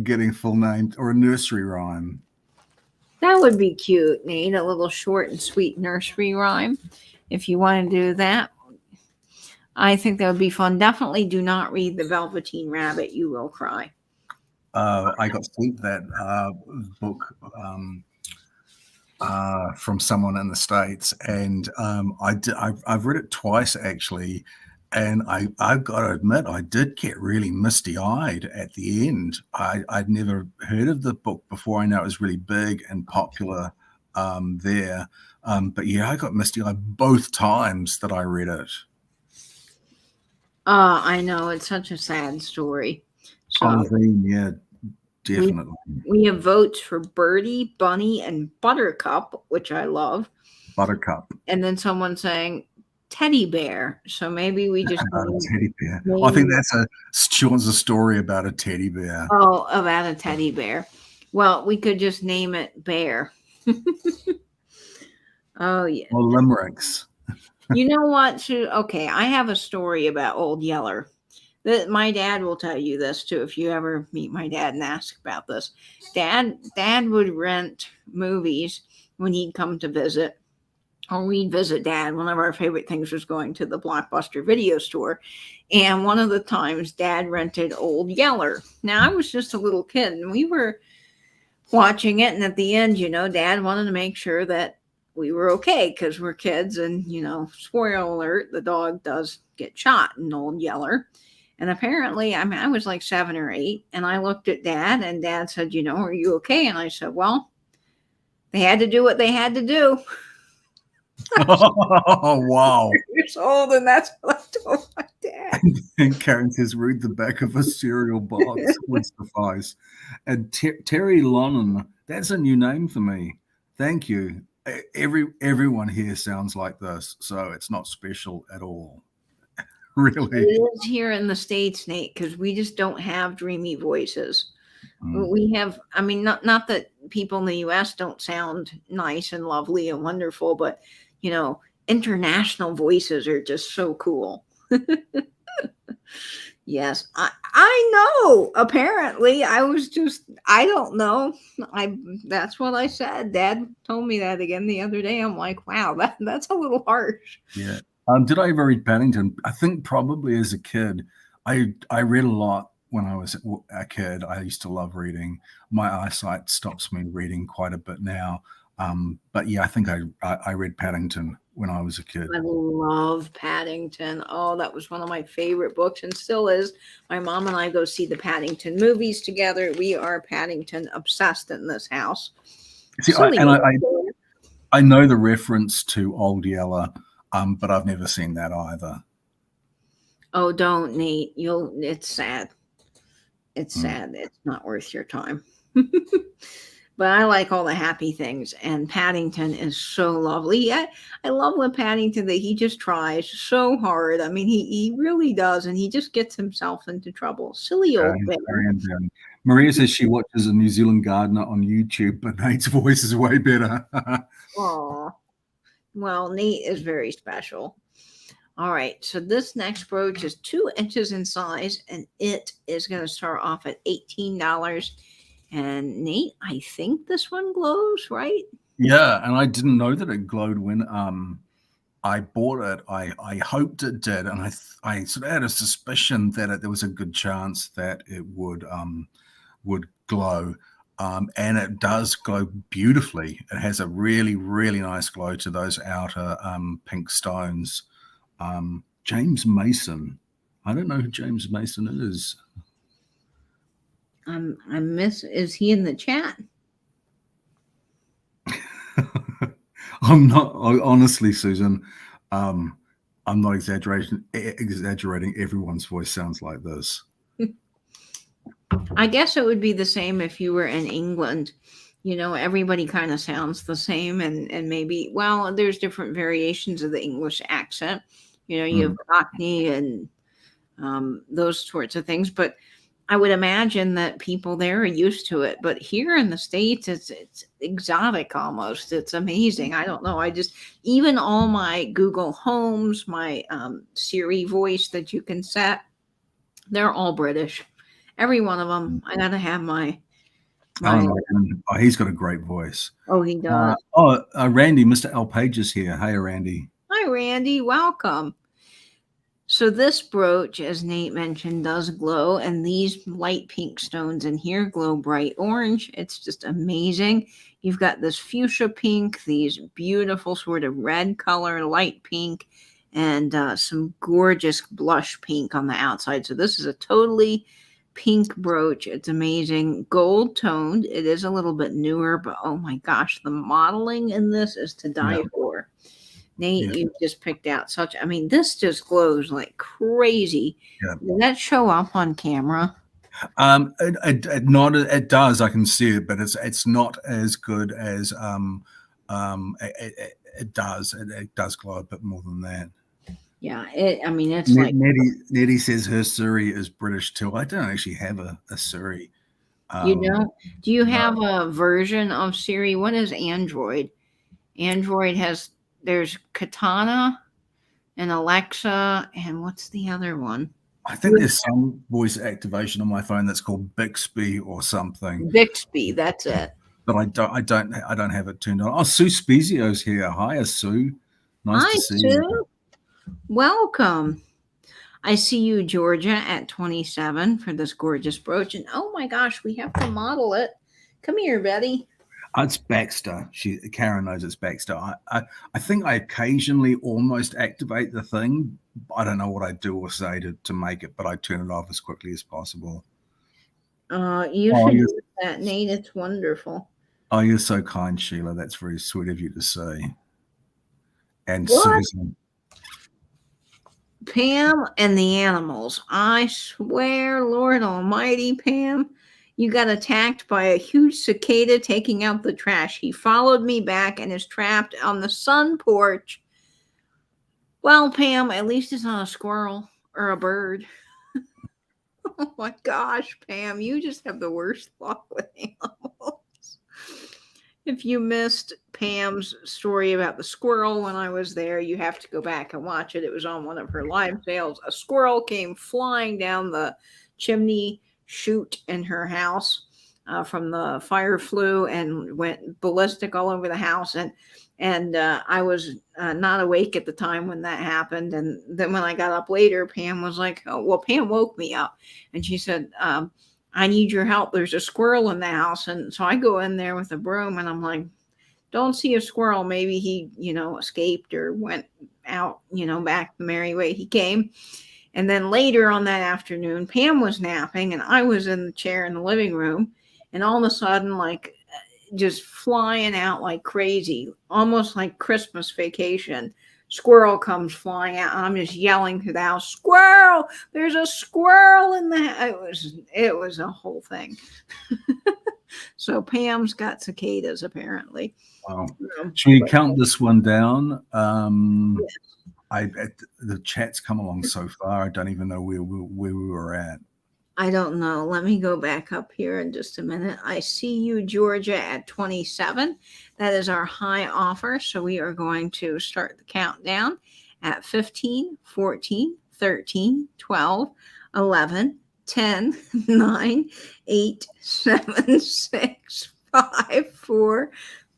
getting full named or a nursery rhyme. That would be cute, Nate. A little short and sweet nursery rhyme. If you want to do that, I think that would be fun. Definitely do not read The Velveteen Rabbit. You will cry. I got sent that book from someone in the States, and I've read it twice actually, and I've got to admit I did get really misty-eyed at the end. I'd never heard of the book before. I know it was really big and popular there, but yeah, I got misty-eyed both times that I read it. I know, it's such a sad story. So, yeah, definitely. We have votes for Birdie, Bunny, and Buttercup, which I love. Buttercup. And then someone saying teddy bear. So maybe we just teddy bear. I think she wants a story about a teddy bear. Oh, about a teddy bear. Well, we could just name it Bear. Oh yeah. Or limericks. You know what? Okay, I have a story about Old Yeller. My dad will tell you this too. If you ever meet my dad and ask about this, Dad would rent movies when he'd come to visit or we'd visit Dad. One of our favorite things was going to the Blockbuster video store. And one of the times Dad rented Old Yeller. Now, I was just a little kid and we were watching it. And at the end, Dad wanted to make sure that we were okay because we're kids. And, spoiler alert, the dog does get shot in Old Yeller. And apparently, I was like 7 or 8. And I looked at Dad and Dad said, are you okay? And I said, well, they had to do what they had to do. Oh, wow. Years old, and that's what I told my dad. And Karen says, read the back of a cereal box would suffice. And Terry Lonan, that's a new name for me. Thank you. Everyone here sounds like this, so it's not special at all. Really. It is here in the States, Nate, because we just don't have dreamy voices. We have, not that people in the US don't sound nice and lovely and wonderful, but international voices are just so cool. Yes, I know. Apparently, I don't know. That's what I said. Dad told me that again the other day. I'm like, wow, that's a little harsh. Yeah. Did I ever read Paddington? I think probably as a kid. I read a lot when I was a kid. I used to love reading. My eyesight stops me reading quite a bit now. But yeah, I think I read Paddington when I was a kid. I love Paddington. Oh, that was one of my favorite books and still is. My mom and I go see the Paddington movies together. We are Paddington obsessed in this house. See, I know the reference to Old Yeller, but I've never seen that either. Oh, don't, Nate. It's sad. It's sad. It's not worth your time. But I like all the happy things, and Paddington is so lovely. I love when Paddington, that he just tries so hard. He really does, and he just gets himself into trouble. Silly old man. Maria says she watches a New Zealand gardener on YouTube, but Nate's voice is way better. Oh, well, Nate is very special. All right, so this next brooch is 2 inches in size, and it is going to start off at $18. And Nate, I think this one glows, right? Yeah, and I didn't know that it glowed when I bought it. I hoped it did, and I sort of had a suspicion that there was a good chance that it would glow. And it does glow beautifully. It has a really, really nice glow to those outer pink stones. James Mason. I don't know who James Mason is. Is he in the chat? I'm not, honestly, Susan. I'm not exaggerating. Everyone's voice sounds like this. I guess it would be the same if you were in England. Everybody kind of sounds the same, and maybe, well, there's different variations of the English accent. You have Cockney and those sorts of things, but I would imagine that people there are used to it. But here in the States, it's exotic almost. It's amazing. I don't know. Even all my Google Homes, my Siri voice that you can set, they're all British. Every one of them. I gotta have my he's got a great voice. Oh, he does. Randy, Mr. L. Page is here. Hey, Randy. Hi, Randy. Welcome. So this brooch, as Nate mentioned, does glow, and these light pink stones in here glow bright orange. It's just amazing. You've got this fuchsia pink, these beautiful sort of red color, light pink, and some gorgeous blush pink on the outside. So this is a totally pink brooch. It's amazing. Gold toned. It is a little bit newer, but oh my gosh, the modeling in this is to die for. Nate, you just picked out this just glows like crazy. Yeah. Does that show up on camera? It does. I can see it, but it's not as good as it does. It does glow a bit more than that. Yeah, it's like Nettie says her Surrey is British too. I don't actually have a Surrey. You don't? Do you have a version of Siri? What is Android? Android there's Katana and Alexa, and what's the other one? I think there's some voice activation on my phone that's called Bixby or something. Bixby, that's it. but I don't have it turned on. Oh, Sue Spezio's here. Hi, Sue. Nice Hi, to see you. Sue. Welcome. I see you, Georgia, at 27 for this gorgeous brooch. And oh my gosh, we have to model it. Come here, Betty. It's Baxter. Karen knows it's Baxter. I think I occasionally almost activate the thing. I don't know what I do or say to make it, but I turn it off as quickly as possible. You should use that, Nate. It's wonderful. Oh, you're so kind, Sheila. That's very sweet of you to say. And What? Susan. Pam and the animals. I swear, Lord Almighty, Pam, you got attacked by a huge cicada taking out the trash. He followed me back and is trapped on the sun porch. Well, Pam, at least it's not a squirrel or a bird. Oh my gosh, Pam, you just have the worst luck with animals. If you missed Pam's story about the squirrel when I was there, you have to go back and watch it. It was on one of her live sales. A squirrel came flying down the chimney chute in her house from the fire flue and went ballistic all over the house. And I was not awake at the time when that happened. And then when I got up later, Pam was like, oh, well, Pam woke me up. And she said, I need your help. There's a squirrel in the house. And so I go in there with a broom and I'm like, don't see a squirrel. Maybe he, escaped or went out, back the merry way he came. And then later on that afternoon, Pam was napping and I was in the chair in the living room. And all of a sudden, like just flying out like crazy, almost like Christmas vacation, squirrel comes flying out. And I'm just yelling through the house, squirrel, there's a squirrel in the house. It was a whole thing. So Pam's got cicadas apparently. Wow. Should we count this one down? Yes. The chat's come along so far. I don't even know where we were at. I don't know. Let me go back up here in just a minute. I see you, Georgia, at 27. That is our high offer. So we are going to start the countdown at 15, 14, 13, 12, 11, 10, 9, 8, 7, 6, 5, 4,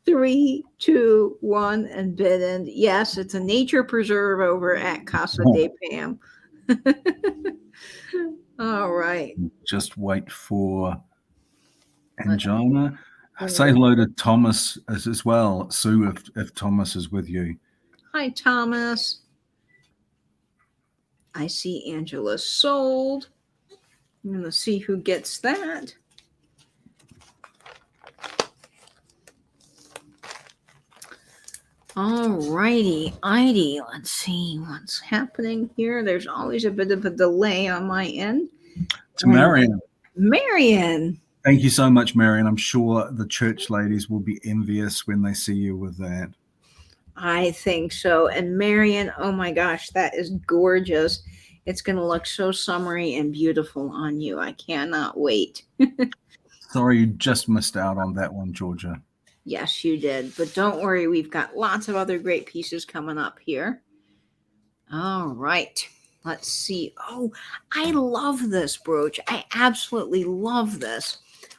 3, 2, 1, and bid end. Yes, it's a nature preserve over at Casa de Pam. All right. Just wait for Angina. Say hello to Thomas as well, Sue, if Thomas is with you. Hi, Thomas. I see Angela sold. I'm going to see who gets that. All righty, let's see what's happening here. There's always a bit of a delay on my end. To Marion. Marion. Thank you so much, Marion. I'm sure the church ladies will be envious when they see you with that. I think so. And Marion, oh my gosh, that is gorgeous. It's going to look so summery and beautiful on you. I cannot wait. Sorry, you just missed out on that one, Georgia. Yes, you did. But don't worry, we've got lots of other great pieces coming up here. All right. Let's see. Oh, I love this brooch. I absolutely love this.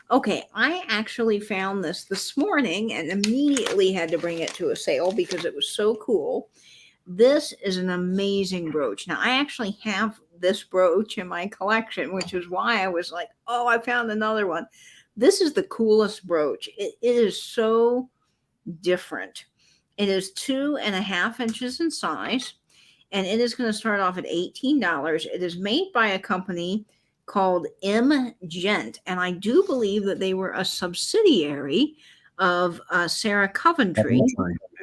Okay, I actually found this morning and immediately had to bring it to a sale because it was so cool. This is an amazing brooch. Now, I actually have this brooch in my collection, which is why I was like, oh, I found another one. This is the coolest brooch. It is so different. It is 2.5 inches in size, and it is going to start off at $18. It is made by a company called Gent, and I do believe that they were a subsidiary of Sarah Coventry.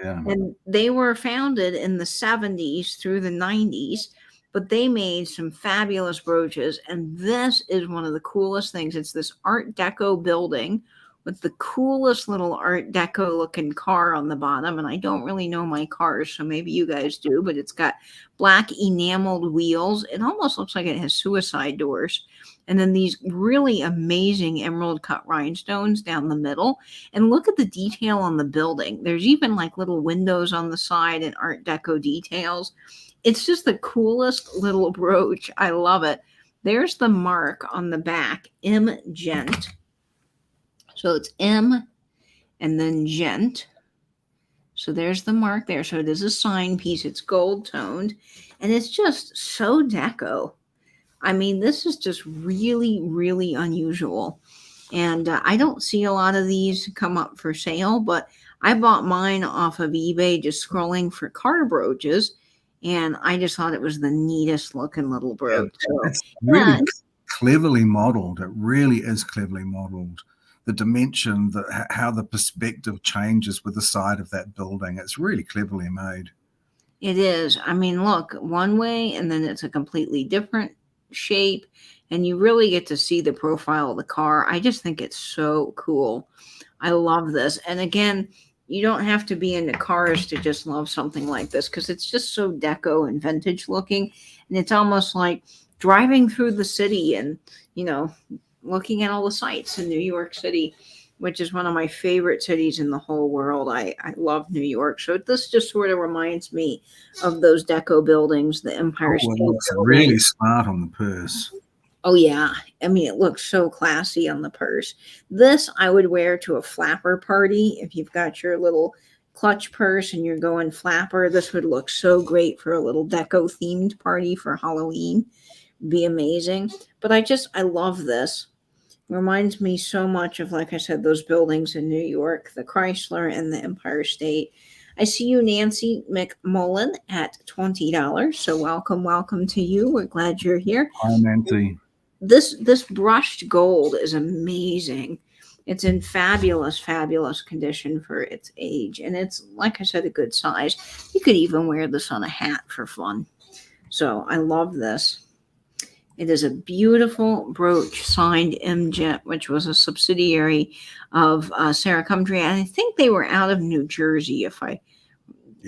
Yeah. And they were founded in the 70s through the 90s. But they made some fabulous brooches, and this is one of the coolest things. It's this Art Deco building with the coolest little Art Deco looking car on the bottom, and I don't really know my cars, so maybe you guys do, but it's got black enameled wheels. It almost looks like it has suicide doors, and then these really amazing emerald cut rhinestones down the middle. And look at the detail on the building. There's even like little windows on the side and Art Deco details. It's just the coolest little brooch. I love it. There's the mark on the back, Gent. So it's and then gent. So there's the mark there. So it is a sign piece. It's gold toned, and it's just so deco. I mean, this is just really, really unusual. And I don't see a lot of these come up for sale, but I bought mine off of eBay just scrolling for car brooches. And I just thought it was the neatest looking little brooch. So, It's really yeah. cleverly modeled. It really is cleverly modeled. The dimension, how the perspective changes with the side of that building. It's really cleverly made. It is. I mean, look, one way and then it's a completely different shape, and you really get to see the profile of the car. I just think it's so cool. I love this. And again, you don't have to be into cars to just love something like this because it's just so deco and vintage looking. And it's almost like driving through the city and, looking at all the sights in New York City, which is one of my favorite cities in the whole world. I love New York. So this just sort of reminds me of those deco buildings, the Empire State It looks Building. really smart on the purse. Oh, yeah. I mean, it looks so classy on the purse. This I would wear to a flapper party. If you've got your little clutch purse and you're going flapper, this would look so great for a little deco themed party for Halloween. Be amazing. But I love this. Reminds me so much of, like I said, those buildings in New York, the Chrysler and the Empire State. I see you, Nancy McMullen, at $20. So welcome to you. We're glad you're here. Hi, Nancy. This brushed gold is amazing. It's in fabulous condition for its age, and it's, like I said, a good size. You could even wear this on a hat for fun. So I love this. It is a beautiful brooch signed M-Jet, which was a subsidiary of Sarah Cumdry, and I think they were out of New Jersey, if I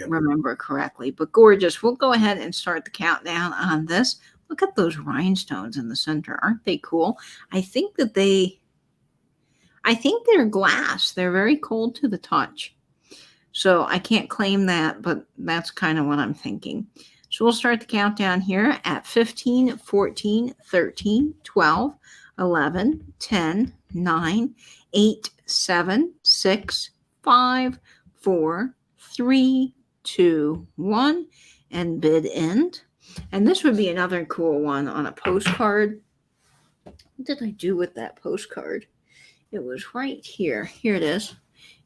remember correctly. But gorgeous. We'll go ahead and start the countdown on this. Look at those rhinestones in the center. Aren't they cool? I think they're glass. They're very cold to the touch. So I can't claim that, but that's kind of what I'm thinking. So we'll start the countdown here at 15, 14, 13, 12, 11, 10, 9, 8, 7, 6, 5, 4, 3, 2, 1, and bid end. And this would be another cool one on a postcard. What did I do with that postcard? It was right here. Here it is.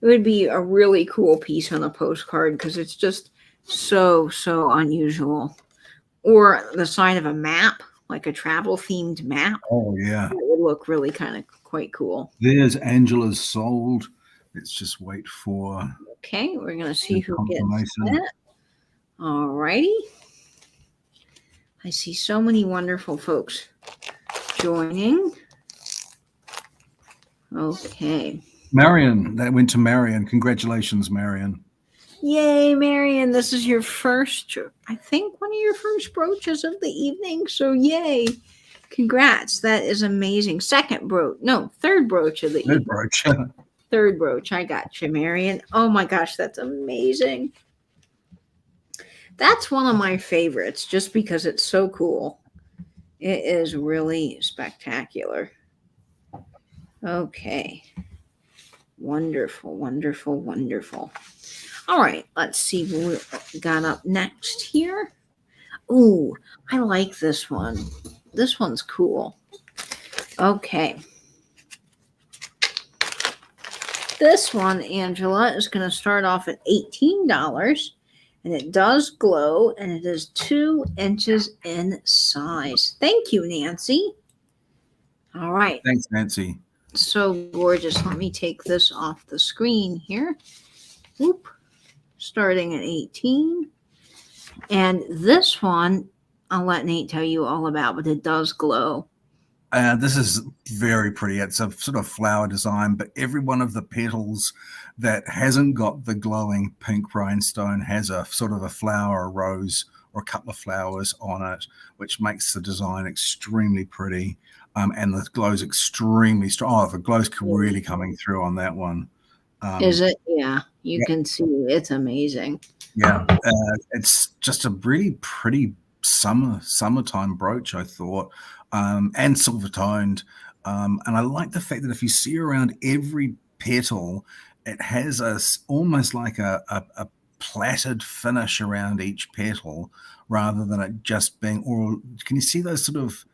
It would be a really cool piece on a postcard because it's just so unusual. Or the side of a map, like a travel themed map. Oh, yeah. It would look really kind of quite cool. There's Angela's sold. Let's just wait for. Okay, we're going to see who gets that. All righty. I see so many wonderful folks joining. Okay. Marion, that went to Marion. Congratulations, Marion. Yay, Marion. This is your first, I think, one of your first brooches of the evening. So yay. Congrats. That is amazing. Third brooch of the evening. Brooch. Third brooch. I got you, Marion. Oh my gosh, that's amazing. That's one of my favorites just because it's so cool. It is really spectacular. Okay. Wonderful. All right, let's see what we got up next here. Ooh, I like this one. This one's cool. Okay. This one, Angela, is going to start off at $18, and it does glow, and it is 2 inches in size. Thank you, Nancy. All right. Thanks, Nancy. So gorgeous. Let me take this off the screen here. Whoop. Starting at 18. And this one, I'll let Nate tell you all about, but it does glow. This is very pretty. It's a sort of flower design, but every one of the petals that hasn't got the glowing pink rhinestone has a sort of a flower, a rose, or a couple of flowers on it, which makes the design extremely pretty. And the glow's extremely strong. Oh, the glow's really coming through on that one. Is it? Yeah, you can see it's amazing. Yeah, it's just a really pretty summertime brooch, I thought, and silver toned. And I like the fact that if you see around every petal, it has almost like a plaited finish around each petal rather than it just being, or can you see those sort of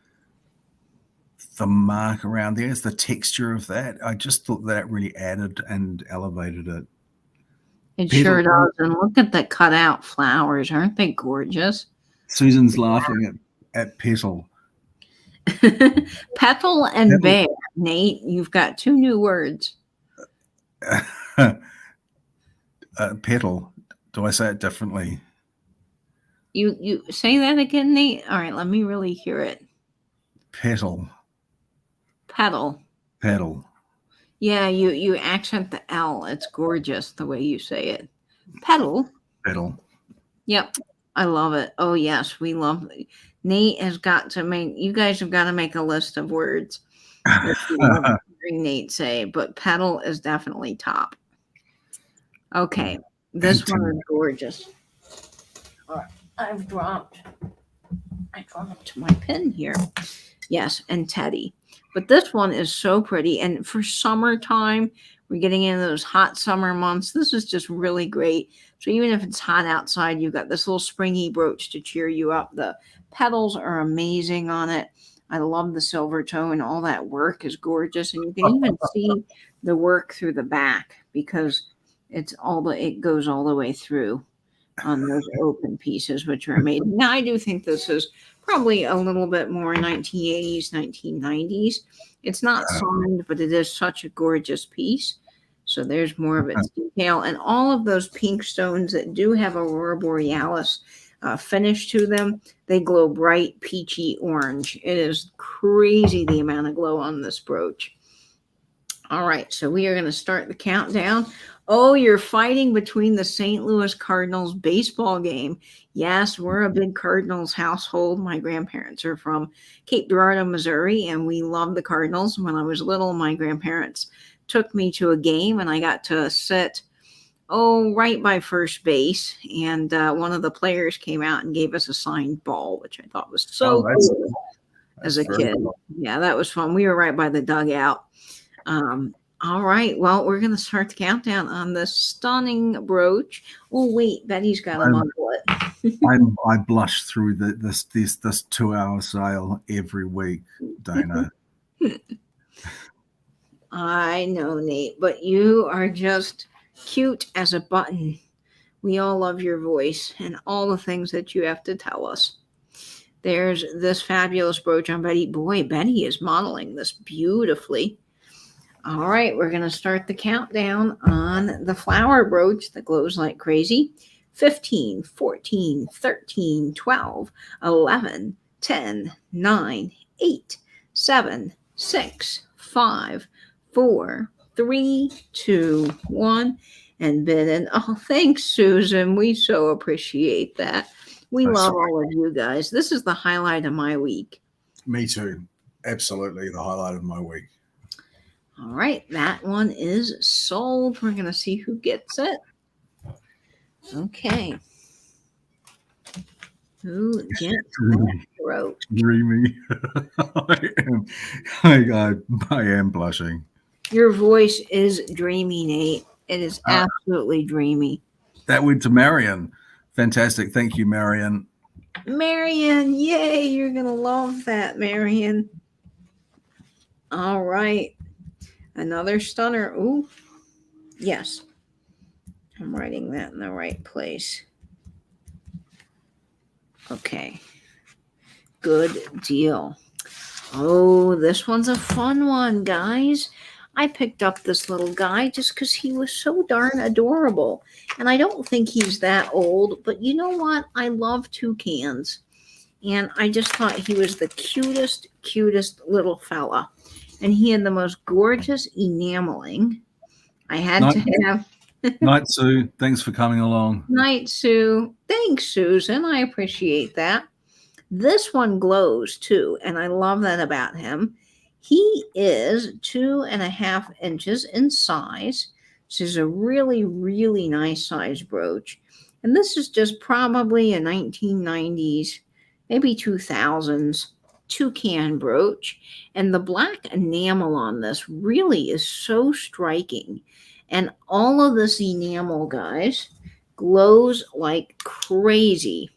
the mark around there is the texture of that. I just thought that really added and elevated it. It sure does. And look at the cutout flowers. Aren't they gorgeous? Susan's laughing at petal. Petal and bear. Nate, you've got 2 new words. Petal. Do I say it differently? You say that again, Nate? All right, let me really hear it. Petal. Petal. Petal. Yeah, you accent the L. It's gorgeous the way you say it. Petal. Petal. Yep. I love it. Oh yes, we love it. Nate has got to make, you guys have got to make a list of words that you want to hear Nate say, but petal is definitely top. Okay. This one is gorgeous. All right. I dropped my pen here. Yes, and Teddy. But this one is so pretty. And for summertime, we're getting into those hot summer months. This is just really great. So even if it's hot outside, you've got this little springy brooch to cheer you up. The petals are amazing on it. I love the silver tone. All that work is gorgeous. And you can even see the work through the back because it goes all the way through on those open pieces, which are amazing. Now, I do think this is probably a little bit more 1980s, 1990s. It's not signed, but it is such a gorgeous piece. So there's more of its detail. And all of those pink stones that do have Aurora Borealis finish to them, they glow bright peachy orange. It is crazy the amount of glow on this brooch. All right, so we are going to start the countdown. Oh, you're fighting between the St. Louis Cardinals baseball game. Yes, we're a big Cardinals household. My grandparents are from Cape Girardeau, Missouri, and we love the Cardinals. When I was little, my grandparents took me to a game, and I got to sit, right by first base. And one of the players came out and gave us a signed ball, which I thought was so cool as a kid. Cool. Yeah, that was fun. We were right by the dugout. All right. Well, we're going to start the countdown on this stunning brooch. Oh, wait. Betty's got to muddle it. I blush through this 2-hour sale every week, Dana. I know, Nate, but you are just cute as a button. We all love your voice and all the things that you have to tell us. There's this fabulous brooch on Betty. Boy, Betty is modeling this beautifully. All right, we're going to start the countdown on the flower brooch that glows like crazy. 15, 14, 13, 12, 11, 10, 9, 8, 7, 6, 5, 4, 3, 2, 1, and bid. Oh, thanks, Susan. We so appreciate that. We love all of you guys. This is the highlight of my week. Me too. Absolutely the highlight of my week. All right, that one is sold. We're going to see who gets it. Okay. Who gets that brooch? Dreamy. I am blushing. Your voice is dreamy, Nate. It is absolutely dreamy. That went to Marion. Fantastic. Thank you, Marion. Marion, yay. You're going to love that, Marion. All right. Another stunner. Ooh, yes. I'm writing that in the right place. Okay. Good deal. Oh, this one's a fun one, guys. I picked up this little guy just because he was so darn adorable. And I don't think he's that old, but you know what? I love toucans. And I just thought he was the cutest little fella. And he had the most gorgeous enameling. I had to have. Night, Sue. Thanks for coming along. Night, Sue. Thanks, Susan. I appreciate that. This one glows too, and I love that about him. He is 2.5 inches in size. This is a really, really nice size brooch. And this is just probably a 1990s, maybe 2000s toucan brooch. And the black enamel on this really is so striking. And all of this enamel, guys, glows like crazy.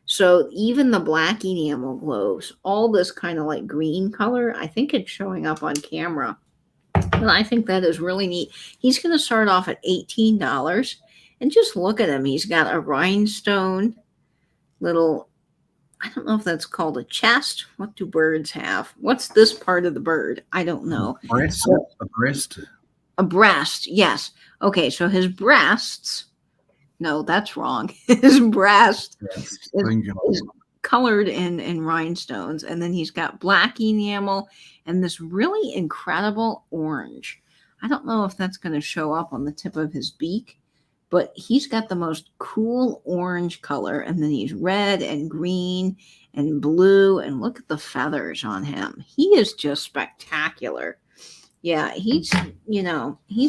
So even the black enamel glows. All this kind of like green color, I think it's showing up on camera. And I think that is really neat. He's going to start off at $18. And just look at him. He's got a rhinestone little, I don't know if that's called a chest. What do birds have? What's this part of the bird? I don't know. Breast, a breast. A breast, yes. Okay, so his breasts, no, that's wrong. His breast is colored in rhinestones. And then he's got black enamel and this really incredible orange. I don't know if that's going to show up on the tip of his beak, but he's got the most cool orange color. And then he's red and green and blue. And look at the feathers on him. He is just spectacular. Yeah, he's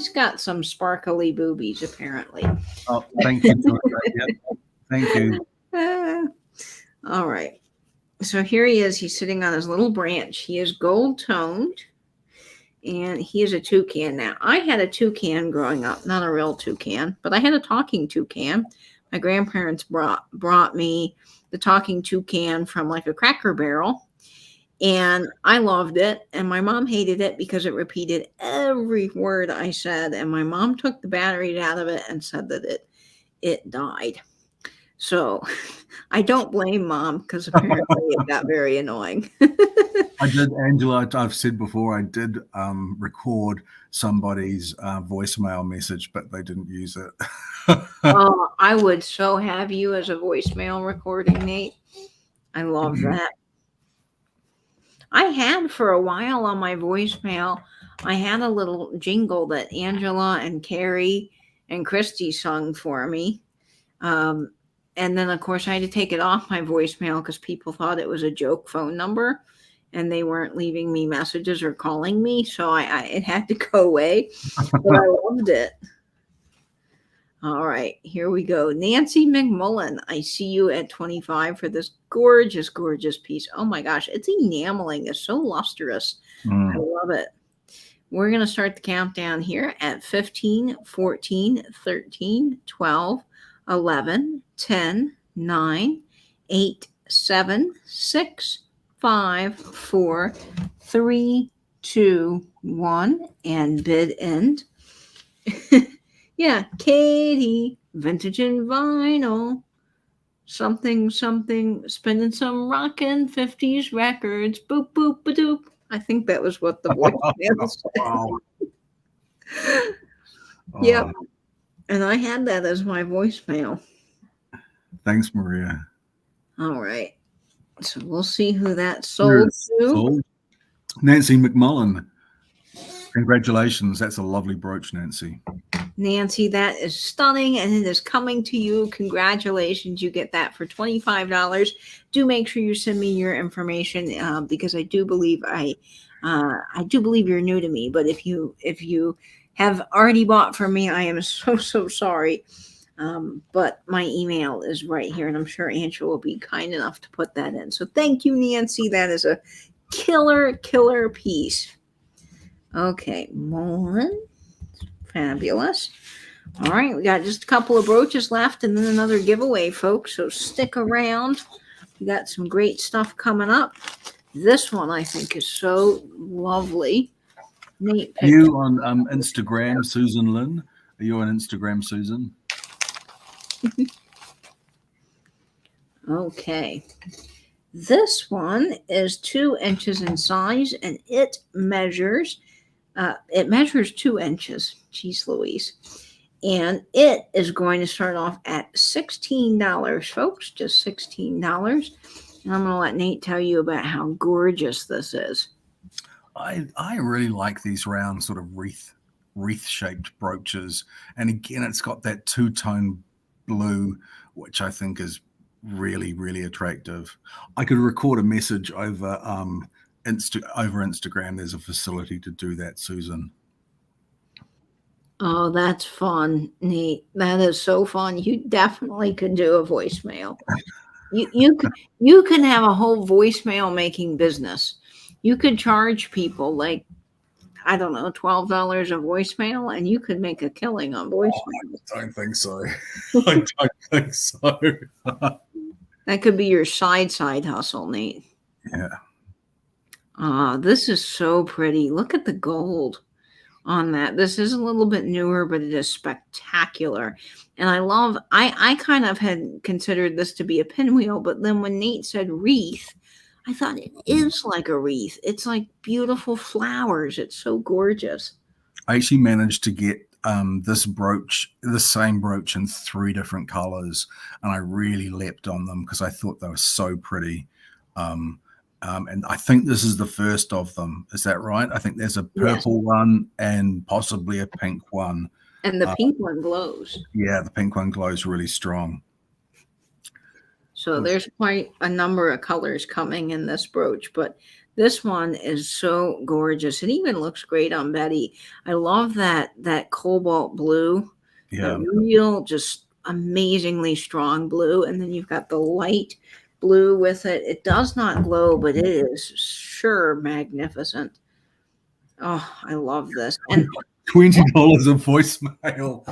got some sparkly boobies, apparently. Oh, thank you. Thank you. All right. So here he is. He's sitting on his little branch. He is gold toned. And he is a toucan now. I had a toucan growing up, not a real toucan, but I had a talking toucan. My grandparents brought me the talking toucan from like a Cracker Barrel. And I loved it. And my mom hated it because it repeated every word I said. And my mom took the batteries out of it and said that it died. So I don't blame Mom because apparently it got very annoying. I did, Angela, I've said before, I did record somebody's voicemail message, but they didn't use it. Oh, I would so have you as a voicemail recording, Nate. I love that. I had for a while on my voicemail, I had a little jingle that Angela and Carrie and Christy sung for me. And then, of course, I had to take it off my voicemail because people thought it was a joke phone number and they weren't leaving me messages or calling me. So it had to go away. But I loved it. All right, here we go. Nancy McMullen, I see you at 25 for this gorgeous, gorgeous piece. Oh my gosh, it's enameling. It's so lustrous. I love it. We're going to start the countdown here at 15, 14, 13, 12, 11, 10, 9, 8, 7, 6, 5, 4, 3, 2, 1, and bid end. Yeah, Katie, vintage and vinyl, something, spinning some rockin' 50s records, boop, boop, ba-doop. I think that was what the voicemail said. Yep. And I had that as my voicemail. Thanks, Maria. All right. So we'll see who that sold to. Nancy McMullen. Congratulations. That's a lovely brooch, Nancy. Nancy, that is stunning, and it is coming to you. Congratulations. You get that for $25. Do make sure you send me your information because I do believe you're new to me. But if you have already bought from me, I am so sorry. But my email is right here, and I'm sure Angela will be kind enough to put that in. So thank you, Nancy. That is a killer piece. Okay, Mullen. Fabulous. All right, we got just a couple of brooches left and then another giveaway, folks. So stick around. We got some great stuff coming up. This one I think is so lovely. Neat picture. You on Instagram, Susan Lynn? Are you on Instagram, Susan? Okay. This one is 2 inches in size and it measures 2 inches. Jeez Louise. And it is going to start off at $16, folks, just $16. And I'm going to let Nate tell you about how gorgeous this is. I really like these round sort of wreath shaped brooches. And again, it's got that two-tone blue, which I think is really, really attractive. I could record a message over Instagram. There's a facility to do that, Susan. Oh, that's fun, Nate. That is so fun. You definitely could do a voicemail. You can have a whole voicemail making business. You could charge people like I don't know, $12 a voicemail, and you could make a killing on voicemail. I don't think so. I don't think so. That could be your side hustle, Nate. Yeah. This is so pretty. Look at the gold on that. This is a little bit newer, but it is spectacular. And I kind of had considered this to be a pinwheel, but then when Nate said wreath, I thought it is like a wreath. It's like beautiful flowers. It's so gorgeous. I actually managed to get this brooch, the same brooch in 3 different colors, and I really leapt on them because I thought they were so pretty. And I think this is the first of them. Is that right? I think there's a purple one and possibly a pink one. And the pink one glows. Yeah, the pink one glows really strong. So there's quite a number of colors coming in this brooch, but this one is so gorgeous. It even looks great on Betty. I love that cobalt blue. Yeah. The real, just amazingly strong blue. And then you've got the light blue with it. It does not glow, but it is sure magnificent. Oh, I love this. And $20 a voicemail.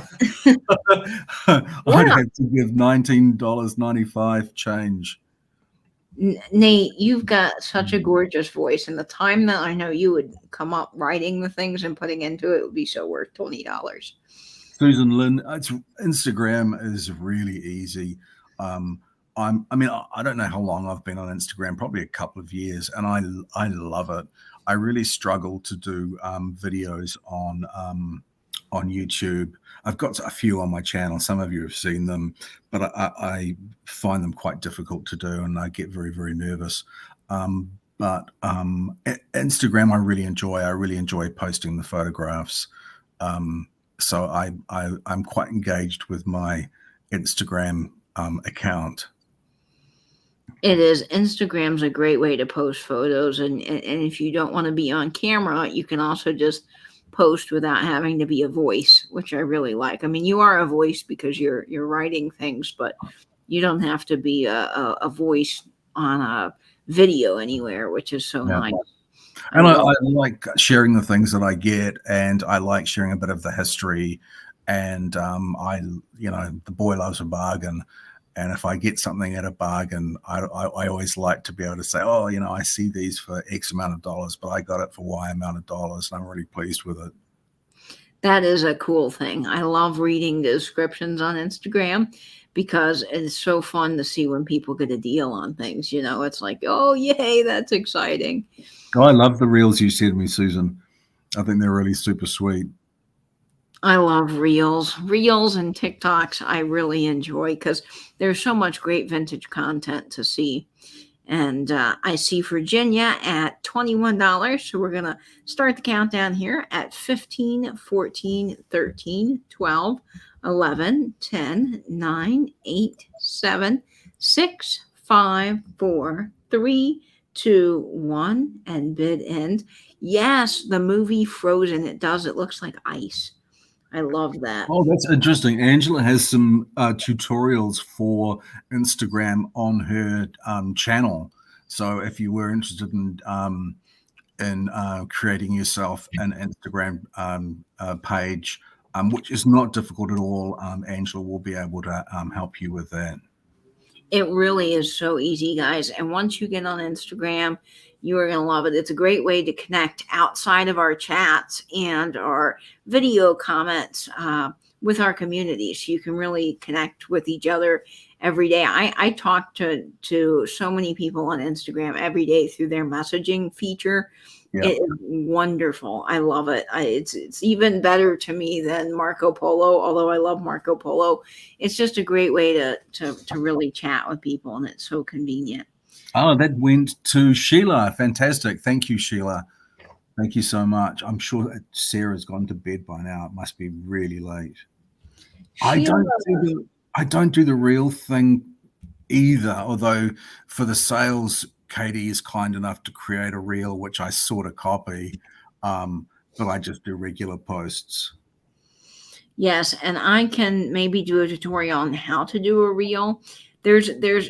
I'd have to give $19.95 change. Nate, you've got such a gorgeous voice, and the time that I know you would come up writing the things and putting into it would be so worth $20. Susan Lynn, Instagram is really easy. I don't know how long I've been on Instagram, probably a couple of years, and I love it. I really struggle to do videos on YouTube. I've got a few on my channel. Some of you have seen them, but I find them quite difficult to do, and I get very, very nervous. But Instagram, I really enjoy. I really enjoy posting the photographs. So I'm quite engaged with my Instagram account. It is. Instagram's a great way to post photos, and if you don't want to be on camera, you can also just post without having to be a voice, which I really like. I mean, you are a voice because you're writing things, but you don't have to be a voice on a video anywhere, which is so nice. And I like sharing the things that I get, and I like sharing a bit of the history. And the boy loves a bargain. And if I get something at a bargain, I always like to be able to say, oh, I see these for X amount of dollars, but I got it for Y amount of dollars, and I'm really pleased with it. That is a cool thing. I love reading the descriptions on Instagram because it's so fun to see when people get a deal on things. It's like, oh, yay, that's exciting. Oh, I love the reels you sent me, Susan. I think they're really super sweet. I love reels and TikToks. I really enjoy because there's so much great vintage content to see. And I see Virginia at $21. So we're going to start the countdown here at 15, 14, 13, 12, 11, 10, 9, 8, 7, 6, 5, 4, 3, 2, 1, and bid end. Yes, the movie Frozen. It does. It looks like ice. I love that. Oh, that's interesting. Angela has some tutorials for Instagram on her channel. So if you were interested in creating yourself an Instagram page, which is not difficult at all, Angela will be able to help you with that. It really is so easy, guys. And once you get on Instagram, you are going to love it. It's a great way to connect outside of our chats and our video comments with our community. So you can really connect with each other every day. I talk to so many people on Instagram every day through their messaging feature. Yeah. It is wonderful. I love it. It's even better to me than Marco Polo, although I love Marco Polo. It's just a great way to really chat with people, and it's so convenient. Oh, that went to Sheila. Fantastic. Thank you, Sheila. Thank you so much. I'm sure Sarah's gone to bed by now. It must be really late. Sheila. I don't do the real thing either, although for the sales, Katie is kind enough to create a reel, which I sort of copy, but I just do regular posts. Yes, and I can maybe do a tutorial on how to do a reel. There's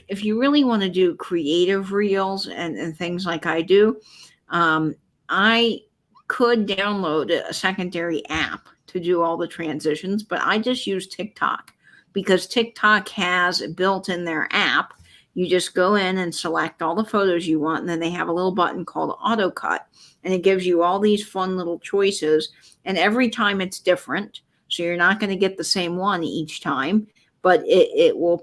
if you really want to do creative reels and things like I do, I could download a secondary app to do all the transitions, but I just use TikTok because TikTok has built in their app. You just go in and select all the photos you want, and then they have a little button called Auto Cut, and it gives you all these fun little choices. And every time it's different, so you're not going to get the same one each time, but it will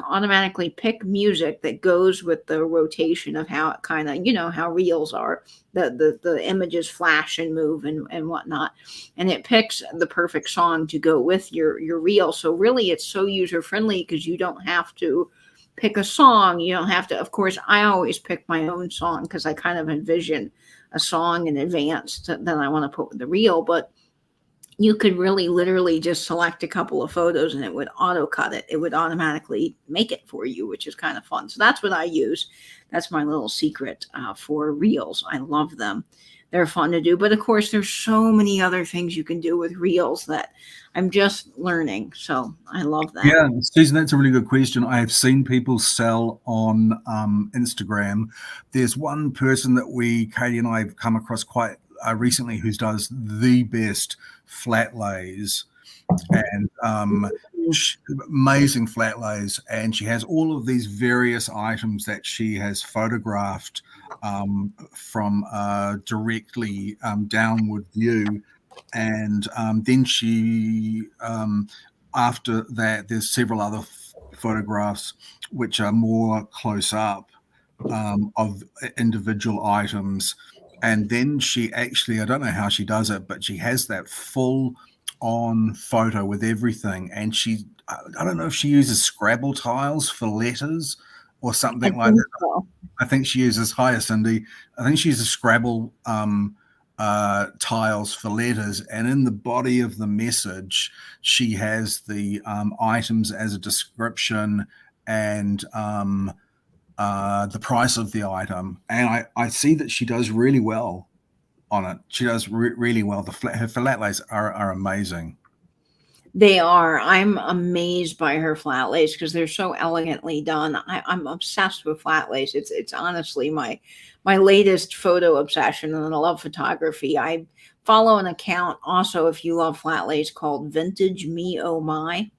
automatically pick music that goes with the rotation of how it kind of, how reels are. The images flash and move and whatnot. And it picks the perfect song to go with your reel. So really it's so user friendly because you don't have to pick a song. You don't have to, of course, I always pick my own song because I kind of envision a song in advance that I want to put with the reel. But you could really literally just select a couple of photos and it would auto cut it. It would automatically make it for you, which is kind of fun. So that's what I use. That's my little secret for reels. I love them. They're fun to do. But of course, there's so many other things you can do with reels that I'm just learning. So I love that. Yeah, Susan, that's a really good question. I have seen people sell on Instagram. There's one person that Katie and I have come across quite recently who does the best flat lays and amazing flat lays, and she has all of these various items that she has photographed from directly downward view, and then she after that there's several other photographs which are more close up of individual items. And then she actually, I don't know how she does it, but she has that full on photo with everything. And I don't know if she uses Scrabble tiles for letters or something like that. So. I think she uses, hi, Cindy. I think she uses Scrabble tiles for letters. And in the body of the message, she has the items as a description and the price of the item, and I see that she does really well on it. She does really well. Her flat lays are amazing. They are. I'm amazed by her flat lays because they're so elegantly done. I'm obsessed with flat lays. It's honestly my latest photo obsession, and I love photography. I follow an account also, if you love flat lays, called Vintage Me Oh My.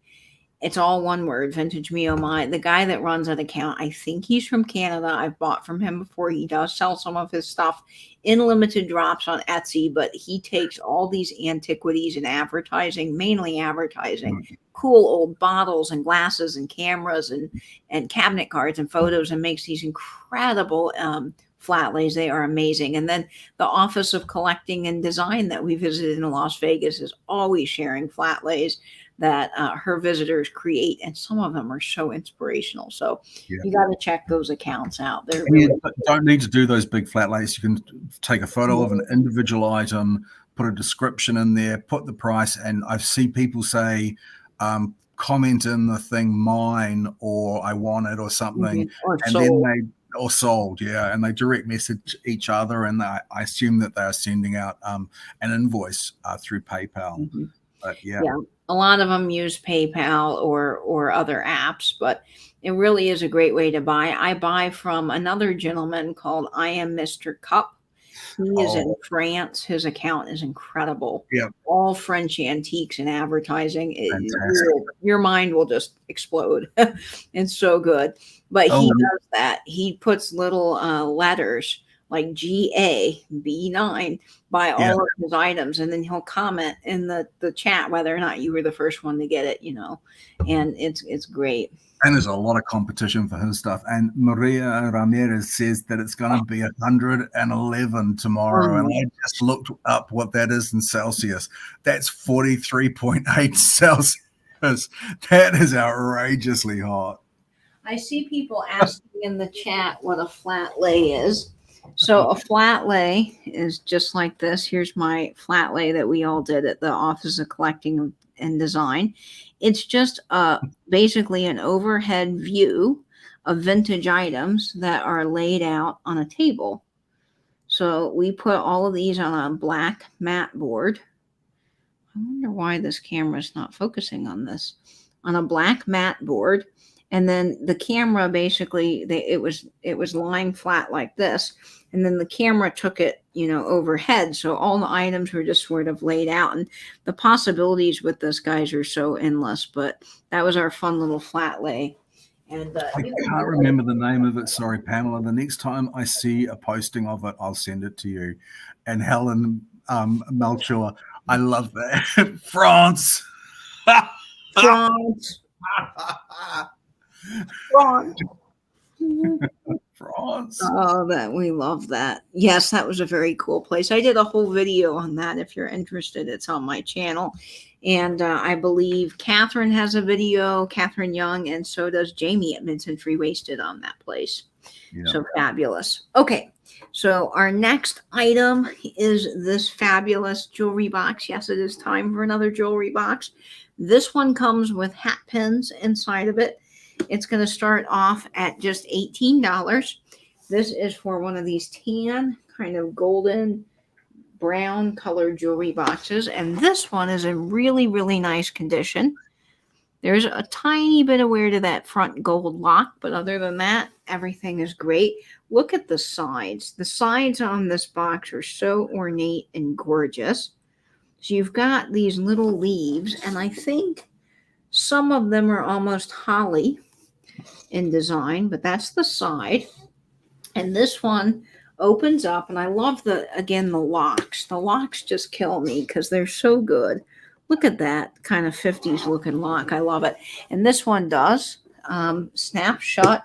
It's all one word, Vintage Me Oh My. The guy that runs that account, I think he's from Canada. I've bought from him before. He does sell some of his stuff in limited drops on Etsy, but he takes all these antiquities and advertising, mainly advertising, cool old bottles and glasses and cameras and cabinet cards and photos, and makes these incredible flat lays. They are amazing. And then the Office of Collecting and Design that we visited in Las Vegas is always sharing flat lays that her visitors create, and some of them are so inspirational. So you got to check those accounts out. They're really don't need to do those big flat lays. You can take a photo of an individual item, put a description in there, put the price, and I see people say, comment in the thing mine, or I want it, or something, and sold. then or sold, and they direct message each other, and I assume that they are sending out an invoice through PayPal. But yeah, a lot of them use PayPal or other apps, but it really is a great way to buy. I buy from another gentleman called I Am Mr. Cup. He is in France. His account is incredible. Yeah, all French antiques and advertising. Your mind will just explode. It's so good. But he does that. He puts little letters like GA B9 by all of his items, and then he'll comment in the chat whether or not you were the first one to get it, and it's great. And there's a lot of competition for his stuff. And Maria Ramirez says that it's going to be 111 tomorrow. And I just looked up what that is in Celsius. That's 43.8 Celsius. That is outrageously hot. I see people asking in the chat what a flat lay is. So a flat lay is just like this. Here's my flat lay that we all did at the Office of Collecting and Design. It's just basically an overhead view of vintage items that are laid out on a table. So we put all of these on a black mat board. I wonder why this camera is not focusing on this. on a black mat board. And then the camera basically, it was lying flat like this. And then the camera took it, overhead. So all the items were just sort of laid out. And the possibilities with this, guys, are so endless. But that was our fun little flat lay. And I can't remember the name of it. Sorry, Pamela. The next time I see a posting of it, I'll send it to you. And Helen Melchior, I love that. France. France. France. France. Oh, that we love that. Yes, that was a very cool place. I did a whole video on that. If you're interested, it's on my channel. And I believe Catherine has a video, Catherine Young, and so does Jamie at Mid-Century Wasted on that place. Yeah. So fabulous. Okay, so our next item is this fabulous jewelry box. Yes, it is time for another jewelry box. This one comes with hat pins inside of it. It's going to start off at just $18. This is for one of these tan, kind of golden brown colored jewelry boxes. And this one is in really, really nice condition. There's a tiny bit of wear to that front gold lock, but other than that, everything is great. Look at the sides. The sides on this box are so ornate and gorgeous. So you've got these little leaves, and I think some of them are almost holly in design, but that's the side. And this one opens up, and I love the locks. The locks just kill me because they're so good. Look at that kind of 50s looking lock. I love it. And this one does snap shut.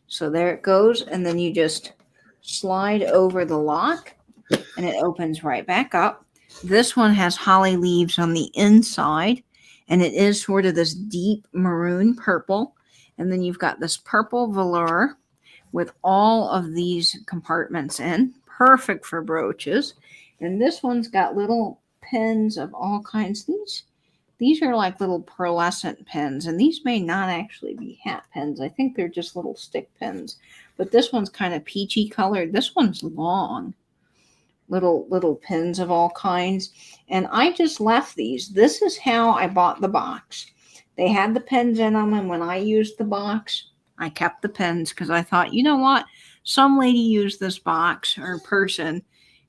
So there it goes. And then you just slide over the lock and it opens right back up. This one has holly leaves on the inside, and it is sort of this deep maroon purple. And then you've got this purple velour with all of these compartments in, perfect for brooches. And this one's got little pins of all kinds. These are like little pearlescent pins, and these may not actually be hat pins. I think they're just little stick pins. But this one's kind of peachy colored. This one's long. Little pins of all kinds. And I just left these. This is how I bought the box. They had the pins in them, and when I used the box, I kept the pins because I thought, you know what? Some lady used this box or person,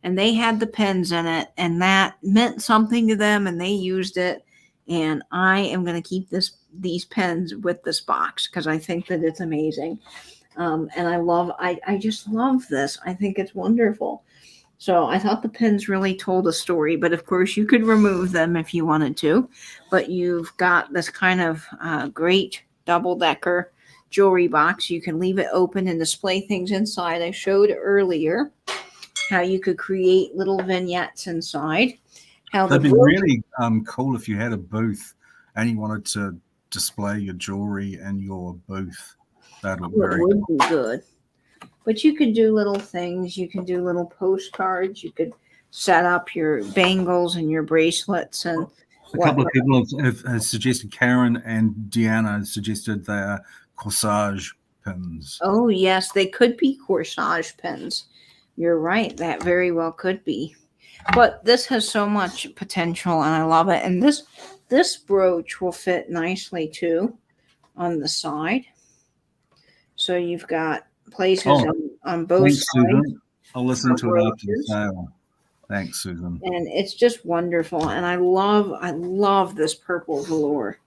and they had the pins in it, and that meant something to them, and they used it. And I am going to keep these pins with this box because I think that it's amazing. And I just love this. I think it's wonderful. So I thought the pins really told a story, but of course you could remove them if you wanted to. But you've got this kind of great double-decker jewelry box. You can leave it open and display things inside. I showed earlier how you could create little vignettes inside. That'd be really cool if you had a booth and you wanted to display your jewelry in your booth. That would be good. But you could do little things. You can do little postcards. You could set up your bangles and your bracelets. And a couple of people have suggested, Karen and Deanna have suggested their corsage pins. Oh, yes, they could be corsage pins. You're right. That very well could be. But this has so much potential, and I love it. And this brooch will fit nicely, too, on the side. So you've got places on both sides. Susan. I'll listen to it after the sale. Thanks, Susan. And it's just wonderful. And I love this purple velour.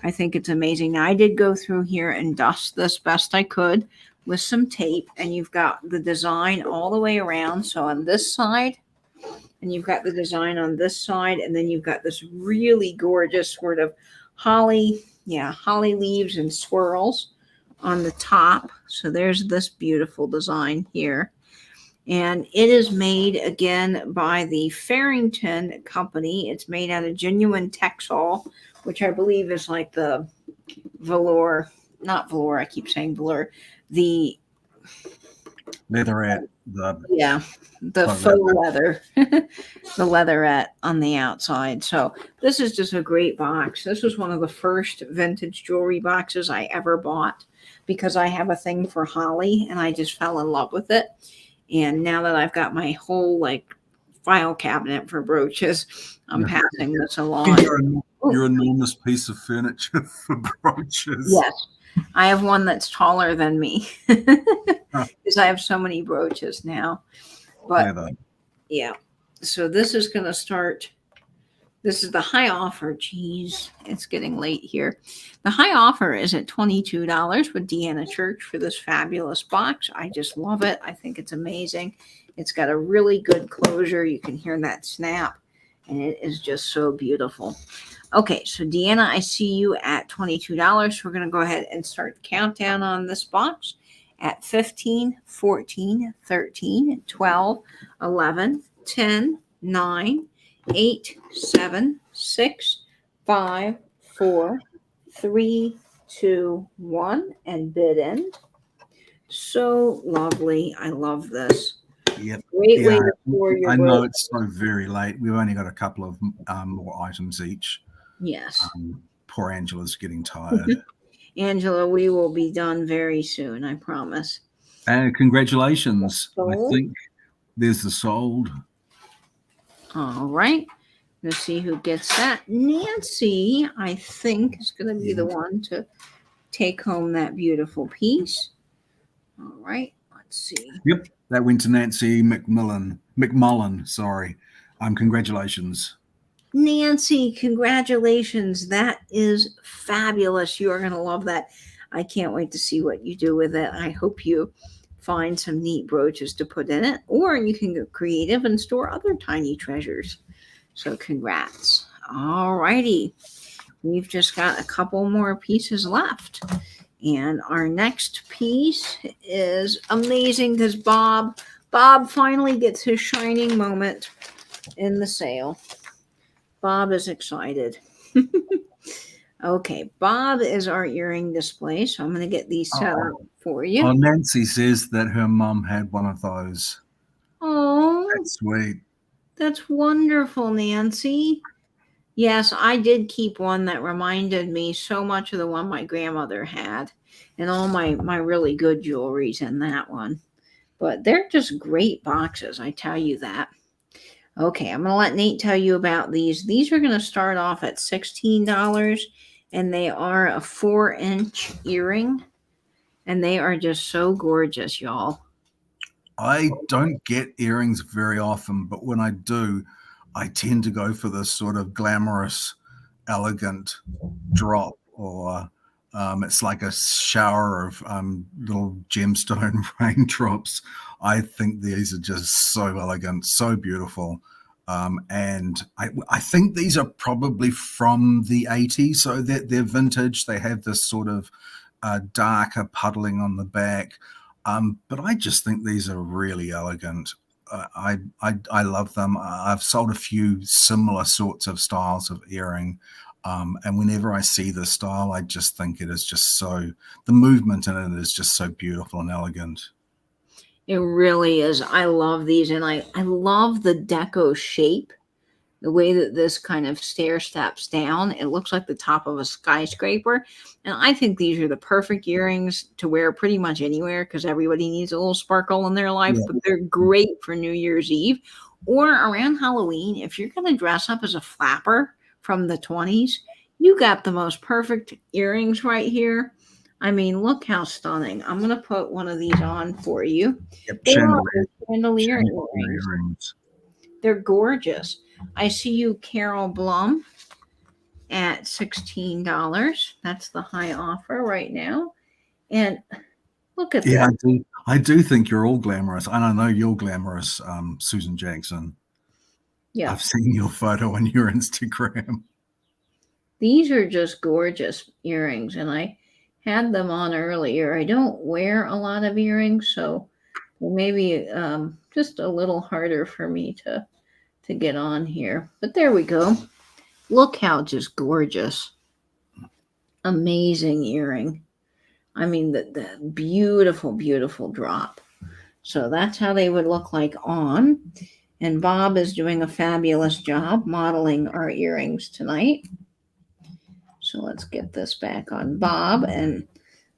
I think it's amazing. Now, I did go through here and dust this best I could with some tape. And you've got the design all the way around. So on this side, and you've got the design on this side. And then you've got this really gorgeous sort of holly leaves and swirls on the top. So there's this beautiful design here. And it is made again by the Farrington Company. It's made out of genuine Texel, which I believe is like the velour, not velour, I keep saying velour, the leatherette. The faux leather, the leatherette on the outside. So this is just a great box. This was one of the first vintage jewelry boxes I ever bought because I have a thing for holly and I just fell in love with it. And now that I've got my whole file cabinet for brooches. I'm Yeah. passing this along. Your enormous piece of furniture for brooches. Yes, I have one that's taller than me because I have so many brooches now. But yeah, so this is going to start. This is the high offer. Geez, it's getting late here. The high offer is at $22 with Deanna Church for this fabulous box. I just love it. I think it's amazing. It's got a really good closure. You can hear that snap, and it is just so beautiful. Okay, so Deanna, I see you at $22. We're going to go ahead and start the countdown on this box at 15, 14, 13, 12, 11, 10, 9, 8, 7, 6, 5, 4, 3, 2, 1, and bid end. So lovely. I love this. Yep. Great way to store your I know it's so very late. We've only got a couple of more items each. Yes. Poor Angela's getting tired. Angela, we will be done very soon, I promise. And congratulations. Sold. I think there's the sold. All right. Let's see who gets that. Nancy, I think, is going to be the one to take home that beautiful piece. All right. Let's see. Yep. That went to Nancy McMullen, sorry. Congratulations. Nancy, congratulations. That is fabulous. You are going to love that. I can't wait to see what you do with it. I hope you find some neat brooches to put in it, or you can get creative and store other tiny treasures. So congrats. All righty. We've just got a couple more pieces left. And our next piece is amazing because Bob finally gets his shining moment in the sale. Bob is excited. Okay, Bob is our earring display, so I'm going to get these set up for you. Oh, Nancy says that her mom had one of those. Oh, that's sweet. That's wonderful, Nancy. Yes, I did keep one that reminded me so much of the one my grandmother had, and all my really good jewelry's in that one. But they're just great boxes, I tell you that. Okay, I'm going to let Nate tell you about these. These are going to start off at $16, and they are a 4-inch earring, and they are just so gorgeous, y'all. I don't get earrings very often, but when I do, I tend to go for this sort of glamorous, elegant drop, or it's like a shower of little gemstone raindrops. I think these are just so elegant, so beautiful. And I think these are probably from the 80s, so they're vintage. They have this sort of darker puddling on the back. But I just think these are really elegant. I love them. I've sold a few similar sorts of styles of earring. And whenever I see this style, I just think it is just so, the movement in it is just so beautiful and elegant. It really is. I love these, and I love the Deco shape. The way that this kind of stair steps down, it looks like the top of a skyscraper. And I think these are the perfect earrings to wear pretty much anywhere because everybody needs a little sparkle in their life, but they're great for New Year's Eve or around Halloween. If you're going to dress up as a flapper from the 20s, you got the most perfect earrings right here. I mean, look how stunning. I'm going to put one of these on for you. Yep, chandelier earrings. They're gorgeous. I see you, Carol Blum, at $16. That's the high offer right now. And look at that. Yeah, I do think you're all glamorous. And I know you're glamorous, Susan Jackson. Yeah. I've seen your photo on your Instagram. These are just gorgeous earrings, and I had them on earlier. I don't wear a lot of earrings, so maybe just a little harder for me to get on here. But there we go. Look how just gorgeous. Amazing earring. I mean, the beautiful, beautiful drop. So that's how they would look like on. And Bob is doing a fabulous job modeling our earrings tonight. So let's get this back on Bob. And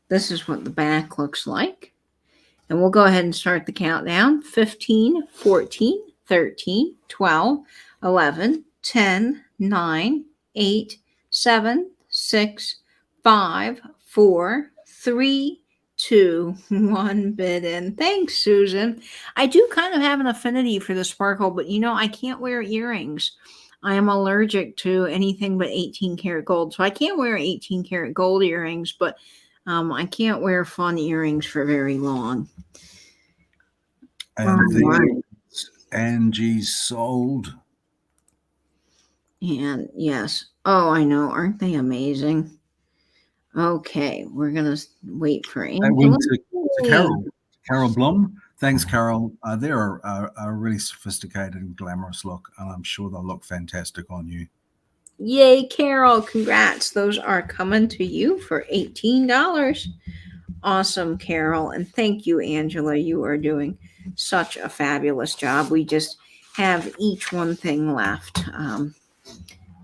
this is what the back looks like. And we'll go ahead and start the countdown. 15, 14, 13, 12, 11, 10, 9, 8, 7, 6, 5, 4, 3, 2, 1 bid in. Thanks, Susan. I do kind of have an affinity for the sparkle, but I can't wear earrings. I am allergic to anything but 18 karat gold. So I can't wear 18 karat gold earrings, but I can't wear fun earrings for very long. And the Angie's sold. And yes. Oh, I know. Aren't they amazing? Okay. We're going to wait for That Angela. went to Carol. Carol Blum. Thanks, Carol. They're a really sophisticated and glamorous look, and I'm sure they'll look fantastic on you. Yay, Carol. Congrats. Those are coming to you for $18. Awesome, Carol. And thank you, Angela. You are doing such a fabulous job. We just have each one thing left.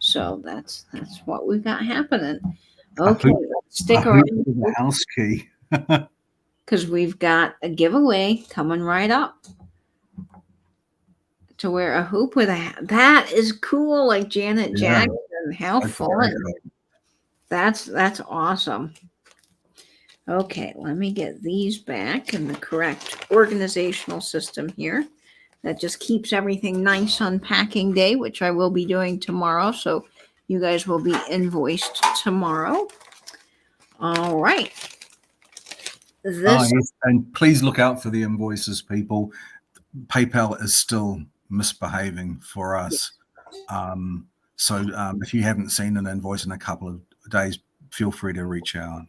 So that's what we've got happening. Okay, stick around with the house key. because we've got a giveaway coming right up. To wear a hoop with that is cool, like Janet Jackson. How fun! That's awesome. Okay, let me get these back in the correct organizational system here. That just keeps everything nice on packing day, which I will be doing tomorrow. So you guys will be invoiced tomorrow. All right. Yes, and please look out for the invoices, people. PayPal is still misbehaving for us. So if you haven't seen an invoice in a couple of days, feel free to reach out.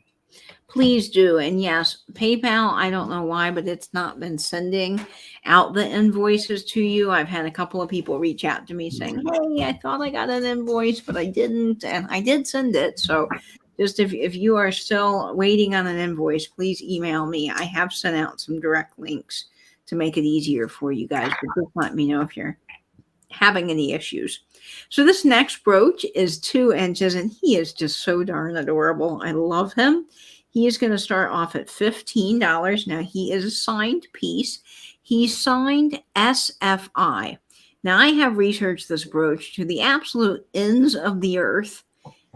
Please do. And yes, PayPal, I don't know why, but it's not been sending out the invoices to you. I've had a couple of people reach out to me saying, hey, I thought I got an invoice, but I didn't. And I did send it. So just if you are still waiting on an invoice, please email me. I have sent out some direct links to make it easier for you guys. But just let me know if you're having any issues. So this next brooch is 2 inches, and he is just so darn adorable. I love him. He is going to start off at $15. Now, he is a signed piece. He's signed SFI. Now, I have researched this brooch to the absolute ends of the earth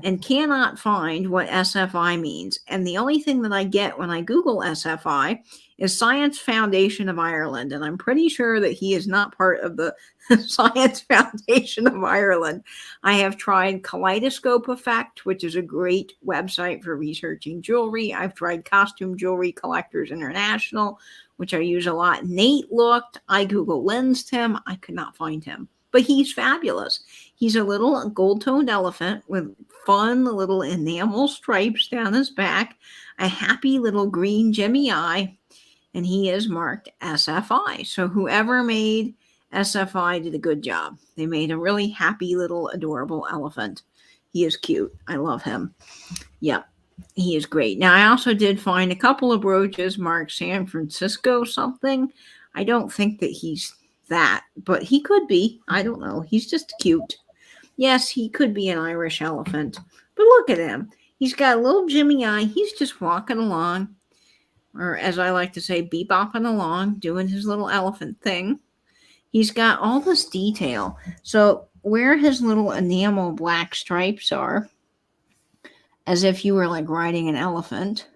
and cannot find what SFI means. And the only thing that I get when I Google SFI is Science Foundation of Ireland. And I'm pretty sure that he is not part of the Science Foundation of Ireland. I have tried Kaleidoscope Effect, which is a great website for researching jewelry. I've tried Costume Jewelry Collectors International, which I use a lot. Nate looked. I Google lensed him. I could not find him. But he's fabulous. He's a little gold-toned elephant with fun little enamel stripes down his back, a happy little green Jimmy eye, and he is marked SFI. So whoever made SFI did a good job. They made a really happy little adorable elephant. He is cute. I love him. Yep, he is great. Now, I also did find a couple of brooches marked San Francisco something. I don't think that he's that, but he could be. I don't know. He's just cute. Yes, he could be an Irish elephant, but look at him. He's got a little Jimmy eye. He's just walking along, or as I like to say, bebopping along, doing his little elephant thing. He's got all this detail. So where his little enamel black stripes are, as if you were like riding an elephant.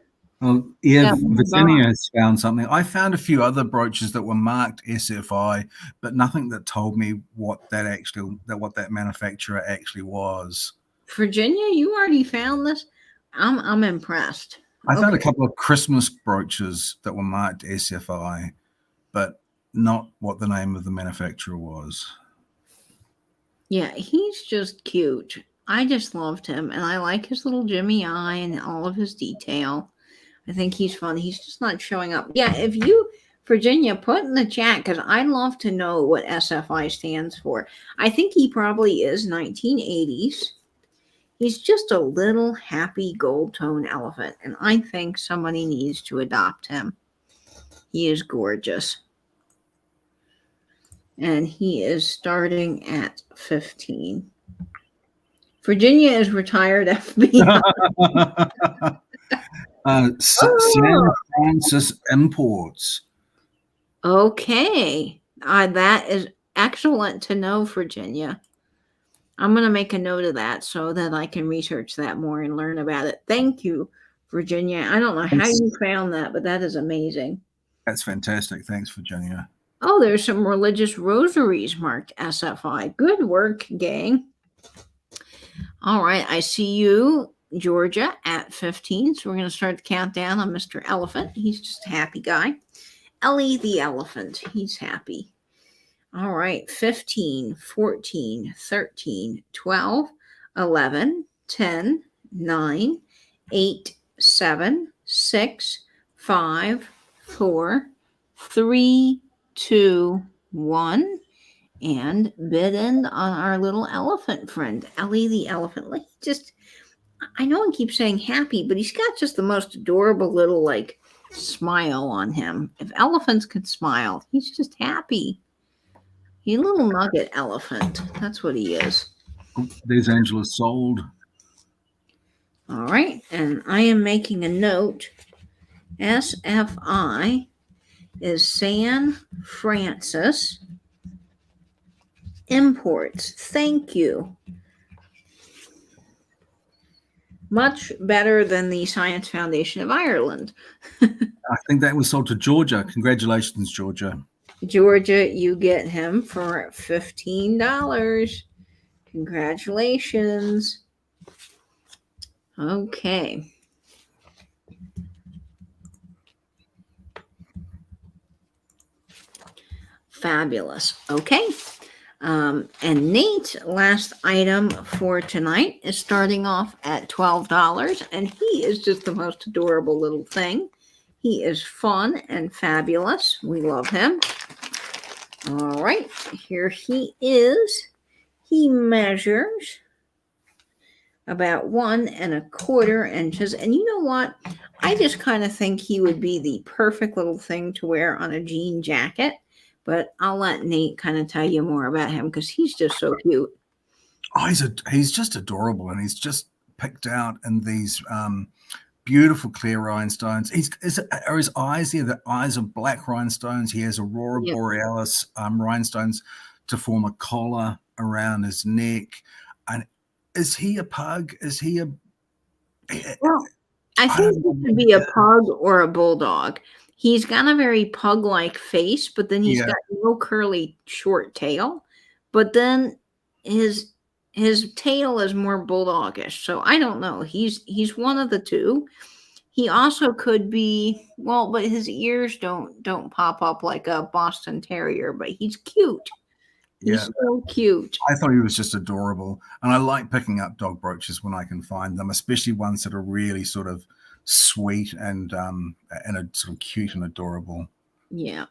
Well, yeah, Virginia has found something. I found a few other brooches that were marked SFI, but nothing that told me what that manufacturer actually was. Virginia, you already found this? I'm impressed. I found a couple of Christmas brooches that were marked SFI, but not what the name of the manufacturer was. Yeah, he's just cute. I just loved him, and I like his little Jimmy eye and all of his detail. I think he's fun. He's just not showing up. Yeah, if you, Virginia, put in the chat, because I'd love to know what SFI stands for. I think he probably is 1980s. He's just a little happy gold tone elephant, and I think somebody needs to adopt him. He is gorgeous. And he is starting at 15. Virginia is retired FBI. San Francis Imports. Okay. That is excellent to know, Virginia. I'm going to make a note of that so that I can research that more and learn about it. Thank you, Virginia. I don't know how you found that, but that is amazing. That's fantastic. Thanks, Virginia. Oh, there's some religious rosaries marked SFI. Good work, gang. All right, I see you, Georgia, at 15. So we're going to start the countdown on Mr. Elephant. He's just a happy guy. Ellie the elephant. He's happy. All right, 15, 14, 13, 12, 11, 10, 9, 8, 7, 6, 5, 4, 3, 2, 1. And bid in on our little elephant friend, Ellie the elephant. Like, just, I know I keep saying happy, but he's got just the most adorable little, like, smile on him. If elephants could smile, he's just happy. He's a little nugget elephant. That's what he is. There's Angela sold. All right. And I am making a note. SFI is San Francis Imports. Thank you. Much better than the Science Foundation of Ireland. I think that was sold to Georgia. Congratulations, Georgia. Georgia, you get him for $15. Congratulations. Okay. Fabulous. Okay. And Nate's last item for tonight is starting off at $12, and he is just the most adorable little thing. He is fun and fabulous. We love him. All right, here he is. He measures about 1 1/4 inches. And you know what? I just kind of think he would be the perfect little thing to wear on a jean jacket. But I'll let Nate kind of tell you more about him because he's just so cute. Oh, he's just adorable, and he's just picked out in these beautiful clear rhinestones. Are his eyes here? The eyes of black rhinestones. He has aurora borealis rhinestones to form a collar around his neck. And is he a pug? Is he a? Well, I think he could be a pug or a bulldog. He's got a very pug-like face, but then he's got no curly short tail. But then his tail is more bulldogish. So I don't know. He's one of the two. He also could be, well, but his ears don't pop up like a Boston Terrier, but he's cute. He's so cute. I thought he was just adorable. And I like picking up dog brooches when I can find them, especially ones that are really sort of sweet and a sort of cute and adorable. Yeah.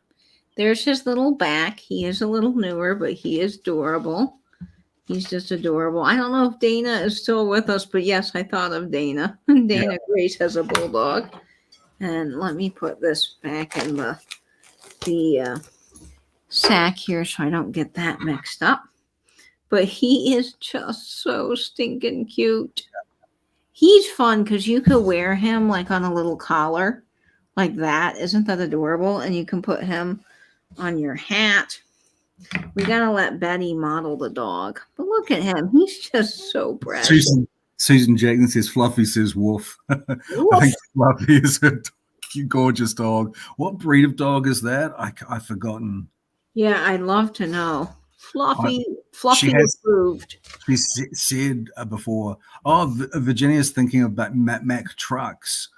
There's his little back. He is a little newer, but he is adorable. He's just adorable. I don't know if Dana is still with us, but yes, I thought of Dana. Dana Grace has a bulldog. And let me put this back in the sack here so I don't get that mixed up. But he is just so stinking cute. He's fun because you could wear him like on a little collar like that. Isn't that adorable? And you can put him on your hat. We got to let Betty model the dog. But look at him. He's just so precious. Susan Jackson says Fluffy says Woof. I think Fluffy is a gorgeous dog. What breed of dog is that? I've forgotten. Yeah, I'd love to know. Fluffy approved. She said before, Virginia's thinking about Mack trucks.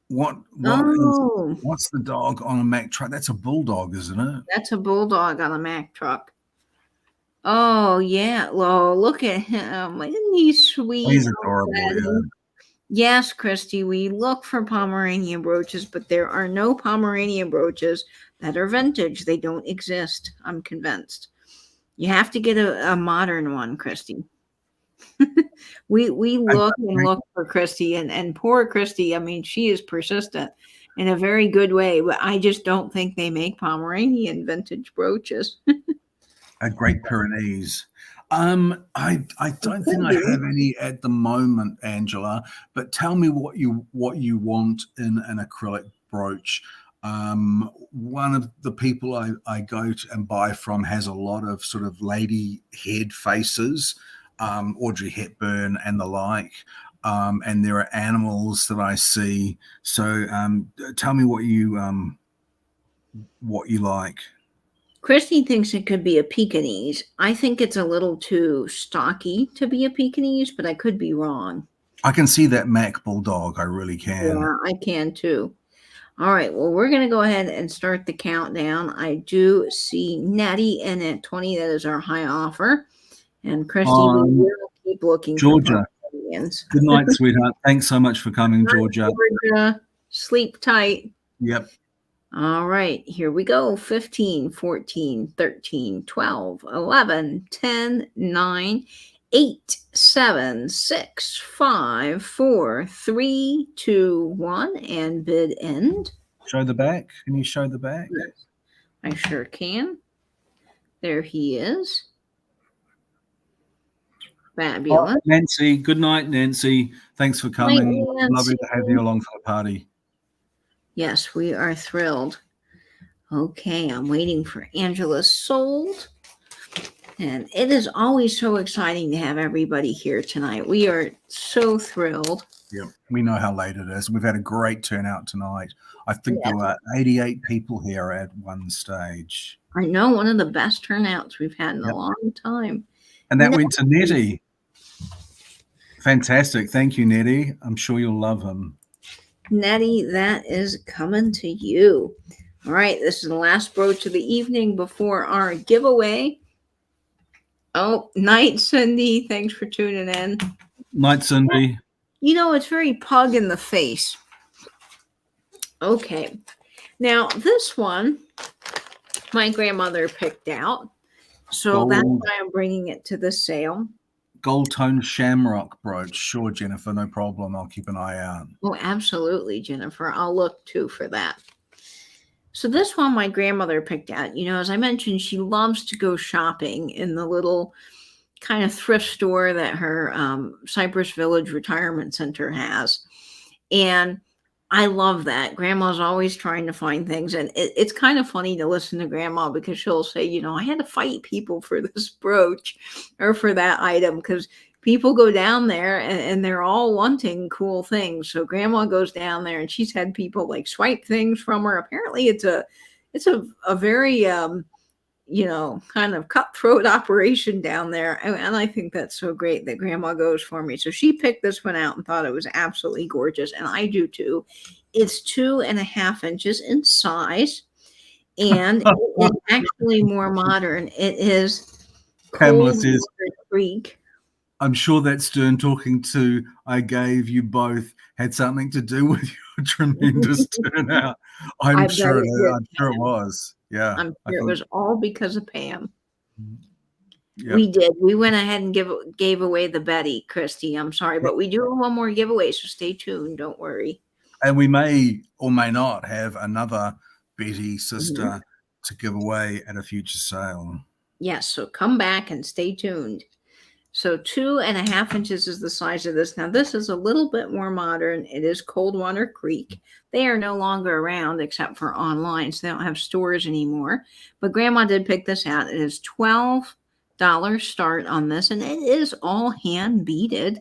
What's the dog on a Mack truck? That's a bulldog, isn't it? That's a bulldog on a Mack truck. Oh, yeah. Well, look at him. Isn't he sweet? He's adorable. Yeah. Yes, Christy, we look for Pomeranian brooches, but there are no Pomeranian brooches that are vintage. They don't exist. I'm convinced. You have to get a modern one, Christy. we look and look for Christy, and poor Christy, I mean, she is persistent in a very good way, but I just don't think they make Pomeranian vintage brooches. A Great Pyrenees. I don't think I have any at the moment, Angela, but tell me what you want in an acrylic brooch. One of the people I go to and buy from has a lot of sort of lady head faces, Audrey Hepburn and the like. And there are animals that I see. So tell me what you like. Christy thinks it could be a Pekingese. I think it's a little too stocky to be a Pekingese, but I could be wrong. I can see that Mac Bulldog. I really can. Yeah, I can too. All right, well, we're going to go ahead and start the countdown. I do see Nettie in at 20. That is our high offer. And Christy, we will keep looking Georgia. for Barbarians. Good night, sweetheart. Thanks so much for coming, Georgia. Georgia. Sleep tight. Yep. All right, here we go. 15, 14, 13, 12, 11, 10, 9, 8, 7, 6, 5, 4, 3, 2, 1, and bid end. Show the back. Can you show the back? Yes, I sure can. There he is. Fabulous. Oh, Nancy, good night, Nancy. Thanks for coming. Lovely to have you along for the party. Yes, we are thrilled. Okay, I'm waiting for Angela sold. And it is always so exciting to have everybody here tonight. We are so thrilled. Yeah, we know how late it is. We've had a great turnout tonight. I think there were 88 people here at one stage. I know, one of the best turnouts we've had in a long time. And that went to Nettie. Fantastic. Thank you, Nettie. I'm sure you'll love him. Nettie, that is coming to you. All right, this is the last brooch of the evening before our giveaway. Oh, night, Cindy. Thanks for tuning in. Night, Cindy. You know, it's very pug in the face. Okay. Now, this one, my grandmother picked out. So that's why I'm bringing it to the sale. Gold tone shamrock brooch. Sure, Jennifer, no problem. I'll keep an eye out. Oh, absolutely, Jennifer. I'll look too for that. So this one my grandmother picked out. You know, as I mentioned, she loves to go shopping in the little kind of thrift store that her Cypress Village Retirement Center has. And I love that. Grandma's always trying to find things. And it's kind of funny to listen to Grandma because she'll say, you know, I had to fight people for this brooch or for that item because people go down there and they're all wanting cool things. So Grandma goes down there and she's had people like swipe things from her. Apparently it's a very, you know, kind of cutthroat operation down there. And I think that's so great that Grandma goes for me. So she picked this one out and thought it was absolutely gorgeous. And I do too. It's 2.5 inches in size. And it's actually more modern. It is Coldwater Creek. I'm sure that stern talking to I gave you both had something to do with your tremendous turnout. I'm sure it was. Yeah. I'm sure it was all because of Pam. Yep. We did. We went ahead and gave away the Betty, Christy. I'm sorry, but we do have one more giveaway, so stay tuned. Don't worry. And we may or may not have another Betty sister to give away at a future sale. Yes, so come back and stay tuned. So 2.5 inches is the size of this. Now, this is a little bit more modern. It is Coldwater Creek. They are no longer around except for online, so they don't have stores anymore. But Grandma did pick this out. It is $12 start on this, and it is all hand beaded.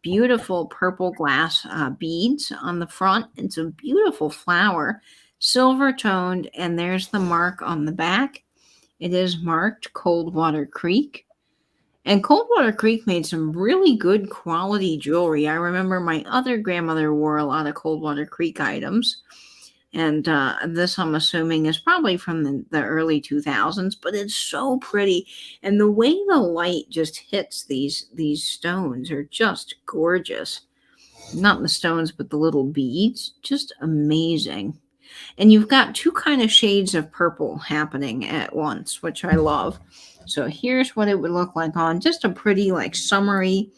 Beautiful purple glass beads on the front. It's a beautiful flower, silver toned, and there's the mark on the back. It is marked Coldwater Creek. And Coldwater Creek made some really good quality jewelry. I remember my other grandmother wore a lot of Coldwater Creek items. And this, I'm assuming, is probably from the early 2000s, but it's so pretty. And the way the light just hits these stones are just gorgeous. Not the stones, but the little beads. Just amazing. And you've got two kind of shades of purple happening at once, which I love. So here's what it would look like on just a pretty like summery,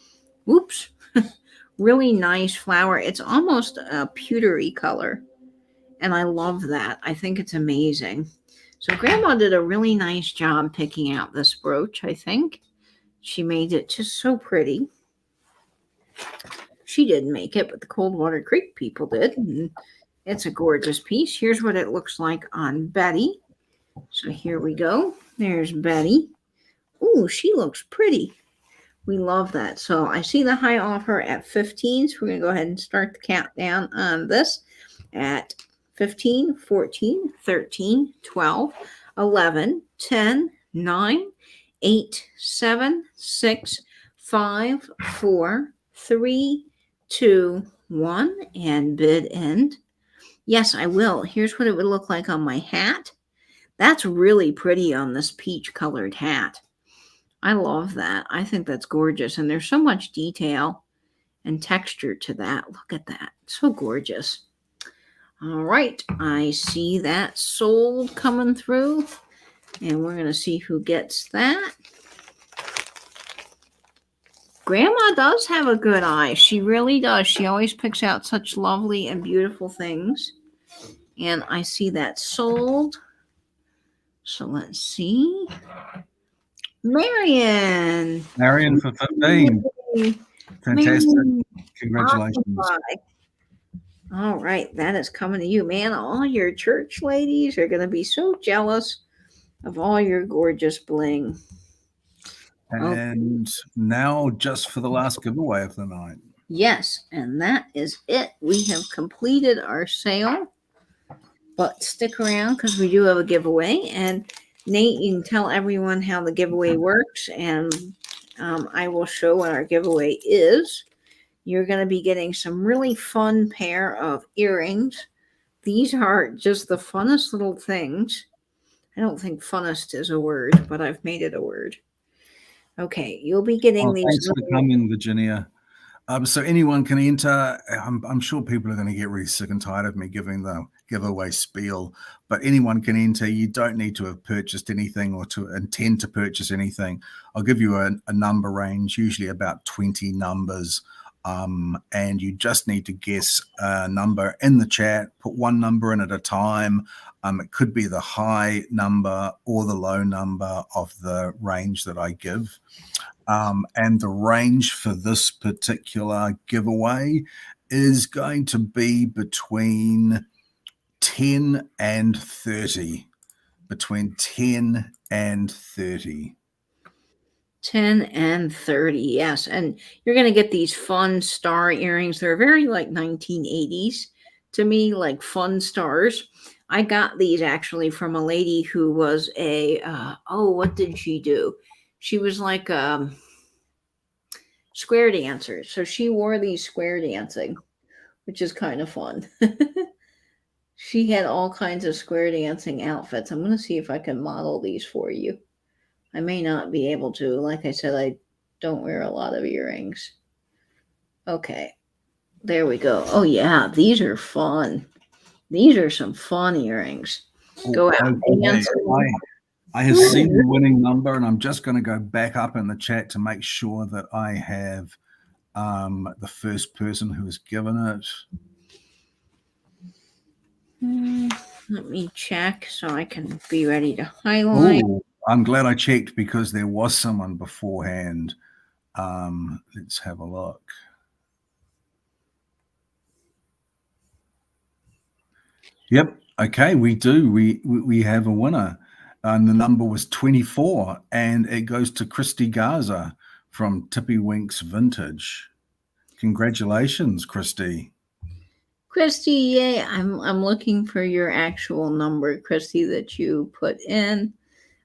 really nice flower. It's almost a pewtery color. And I love that. I think it's amazing. So Grandma did a really nice job picking out this brooch, I think. She made it just so pretty. She didn't make it, but the Coldwater Creek people did. And It's a gorgeous piece. Here's what it looks like on Betty. So here we go. There's Betty. Ooh, she looks pretty. We love that. So I see the high offer at 15. So we're going to go ahead and start the countdown on this at 15, 14, 13, 12, 11, 10, 9, 8, 7, 6, 5, 4, 3, 2, 1, and bid end. Yes, I will. Here's what it would look like on my hat. That's really pretty on this peach colored hat. I love that. I think that's gorgeous. And there's so much detail and texture to that. Look at that. So gorgeous. All right. I see that sold coming through. And we're going to see who gets that. Grandma does have a good eye. She really does. She always picks out such lovely and beautiful things. And I see that sold. So let's see. Marion For 15. Fantastic. Marion. Congratulations. All right, that is coming to you, man. All your church ladies are going to be so jealous of all your gorgeous bling. And now just for the last giveaway of the night. Yes, and that is it. We have completed our sale, but stick around because we do have a giveaway. And Nate, you can tell everyone how the giveaway works, and I will show what our giveaway is. You're going to be getting some really fun pair of earrings. These are just the funnest little things. I don't think funnest is a word, but I've made it a word. Okay, you'll be getting these. Thanks for coming, Virginia. So anyone can enter. I'm sure people are going to get really sick and tired of me giving the giveaway spiel, but anyone can enter. You don't need to have purchased anything or to intend to purchase anything. I'll give you a number range, usually about 20 numbers. And you just need to guess a number in the chat, put one number in at a time. It could be the high number or the low number of the range that I give. And the range for this particular giveaway is going to be between 10 and 30. Between 10 and 30. 10 and 30, yes. And you're going to get these fun star earrings. They're very like 1980s to me, like fun stars. I got these actually from a lady who was a, what did she do? She was like a square dancer. So she wore these square dancing, which is kind of fun. She had all kinds of square dancing outfits. I'm going to see if I can model these for you. I may not be able to. Like I said, I don't wear a lot of earrings. Okay. There we go. Oh, yeah. These are fun. These are some fun earrings. Go out. I have seen the winning number, and I'm just going to go back up in the chat to make sure that I have the first person who has given it. Let me check so I can be ready to highlight. Ooh. I'm glad I checked because there was someone beforehand. Let's have a look. Yep. Okay, we do. We have a winner. And the number was 24, and it goes to Christy Garza from Tippy Winks Vintage. Congratulations, Christy. Christy, yay. I'm looking for your actual number, Christy, that you put in.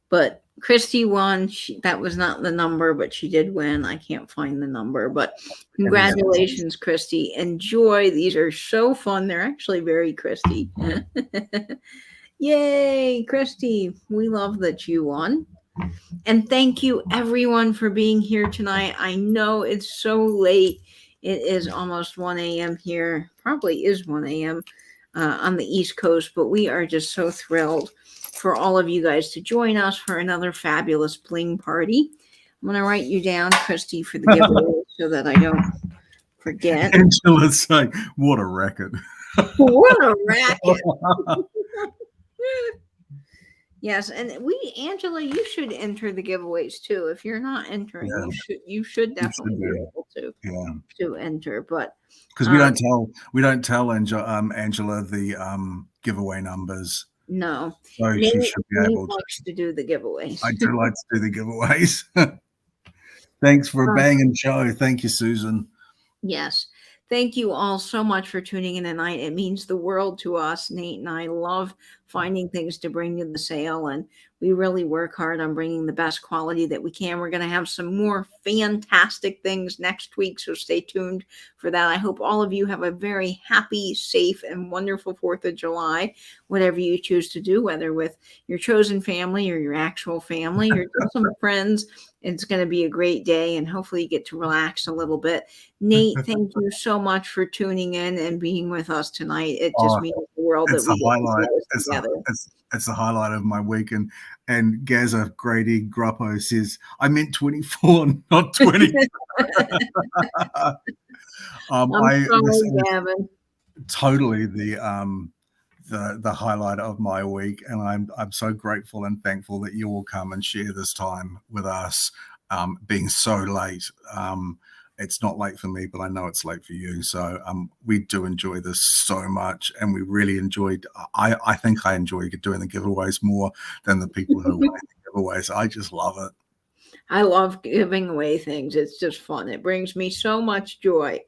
But Christy won. That was not the number, but she did win. I can't find the number. But congratulations, Christy. Enjoy. These are so fun. They're actually very Christy. Yay, Christy. We love that you won. And thank you, everyone, for being here tonight. I know it's so late. It is almost 1 a.m. here. Probably is 1 a.m. On the East Coast. But we are just so thrilled for all of you guys to join us for another fabulous bling party. I'm going to write you down, Christy, for the giveaway so that I don't forget. Angela's saying, what a racket. What a racket. Yes, and Angela, you should enter the giveaways too. If you're not entering, Yeah, you should you should definitely be do. able Yeah, to enter. But because we don't tell Angela the giveaway numbers, no, so Nate, she should be Nate able to. likes to do the giveaways. I do like to do the giveaways. Thanks for a banging show. Thank you, Susan. Yes. Thank you all so much for tuning in tonight. It means the world to us. Nate and I love finding things to bring to the sale, and we really work hard on bringing the best quality that we can. We're going to have some more fantastic things next week, so stay tuned for that. I hope all of you have a very happy, safe, and wonderful 4th of July, whatever you choose to do, whether with your chosen family or your actual family or just some friends. It's going to be a great day, and hopefully you get to relax a little bit. Nate, thank you so much for tuning in and being with us tonight. It just means the world that It's we a get to highlight. do this It's together. it's the highlight of my week. And Gaza Grady Gruppo says, I meant 24, not 20. I'm This sorry, is Gavin. totally the highlight of my week, and I'm so grateful and thankful that you all come and share this time with us, being so late. It's not late for me, but I know it's late for you. So we do enjoy this so much, and we really enjoyed. I think I enjoy doing the giveaways more than the people who win the giveaways. I just love it. I love giving away things. It's just fun. It brings me so much joy.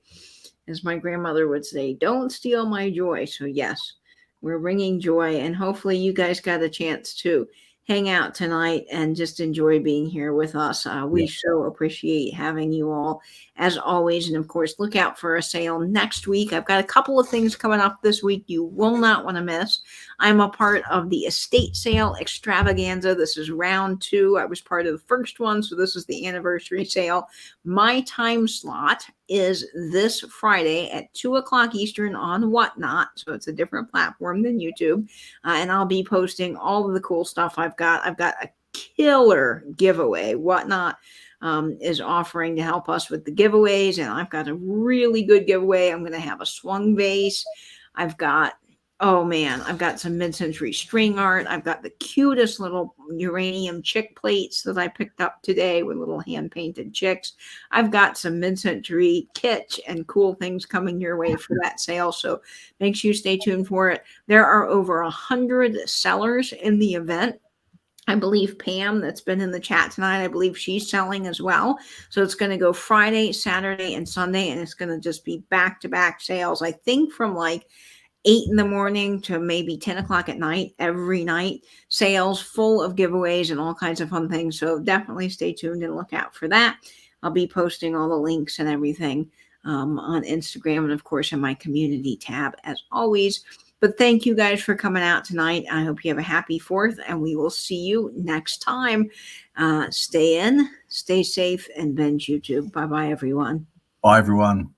As my grandmother would say, don't steal my joy. So, yes, we're bringing joy, and hopefully, you guys got a chance to hang out tonight and just enjoy being here with us. We so appreciate having you all, as always. And of course, look out for a sale next week. I've got a couple of things coming up this week you will not want to miss. I'm a part of the estate sale extravaganza. This is round 2. I was part of the first one, so this is the anniversary sale. My time slot is this Friday at 2 o'clock Eastern on Whatnot. So it's a different platform than YouTube. And I'll be posting all of the cool stuff I've got. I've got a killer giveaway. Whatnot is offering to help us with the giveaways. And I've got a really good giveaway. I'm going to have a swung vase. I've got some mid-century string art. I've got the cutest little uranium chick plates that I picked up today with little hand-painted chicks. I've got some mid-century kitsch and cool things coming your way for that sale, so make sure you stay tuned for it. There are over 100 sellers in the event. I believe Pam, that's been in the chat tonight, I believe she's selling as well. So it's going to go Friday, Saturday, and Sunday, and it's going to just be back-to-back sales, I think from like 8 in the morning to maybe 10 o'clock at night, every night. Sales full of giveaways and all kinds of fun things. So definitely stay tuned and look out for that. I'll be posting all the links and everything on Instagram and, of course, in my community tab as always. But thank you guys for coming out tonight. I hope you have a happy 4th, and we will see you next time. Stay in, stay safe, and binge YouTube. Bye-bye, everyone. Bye, everyone.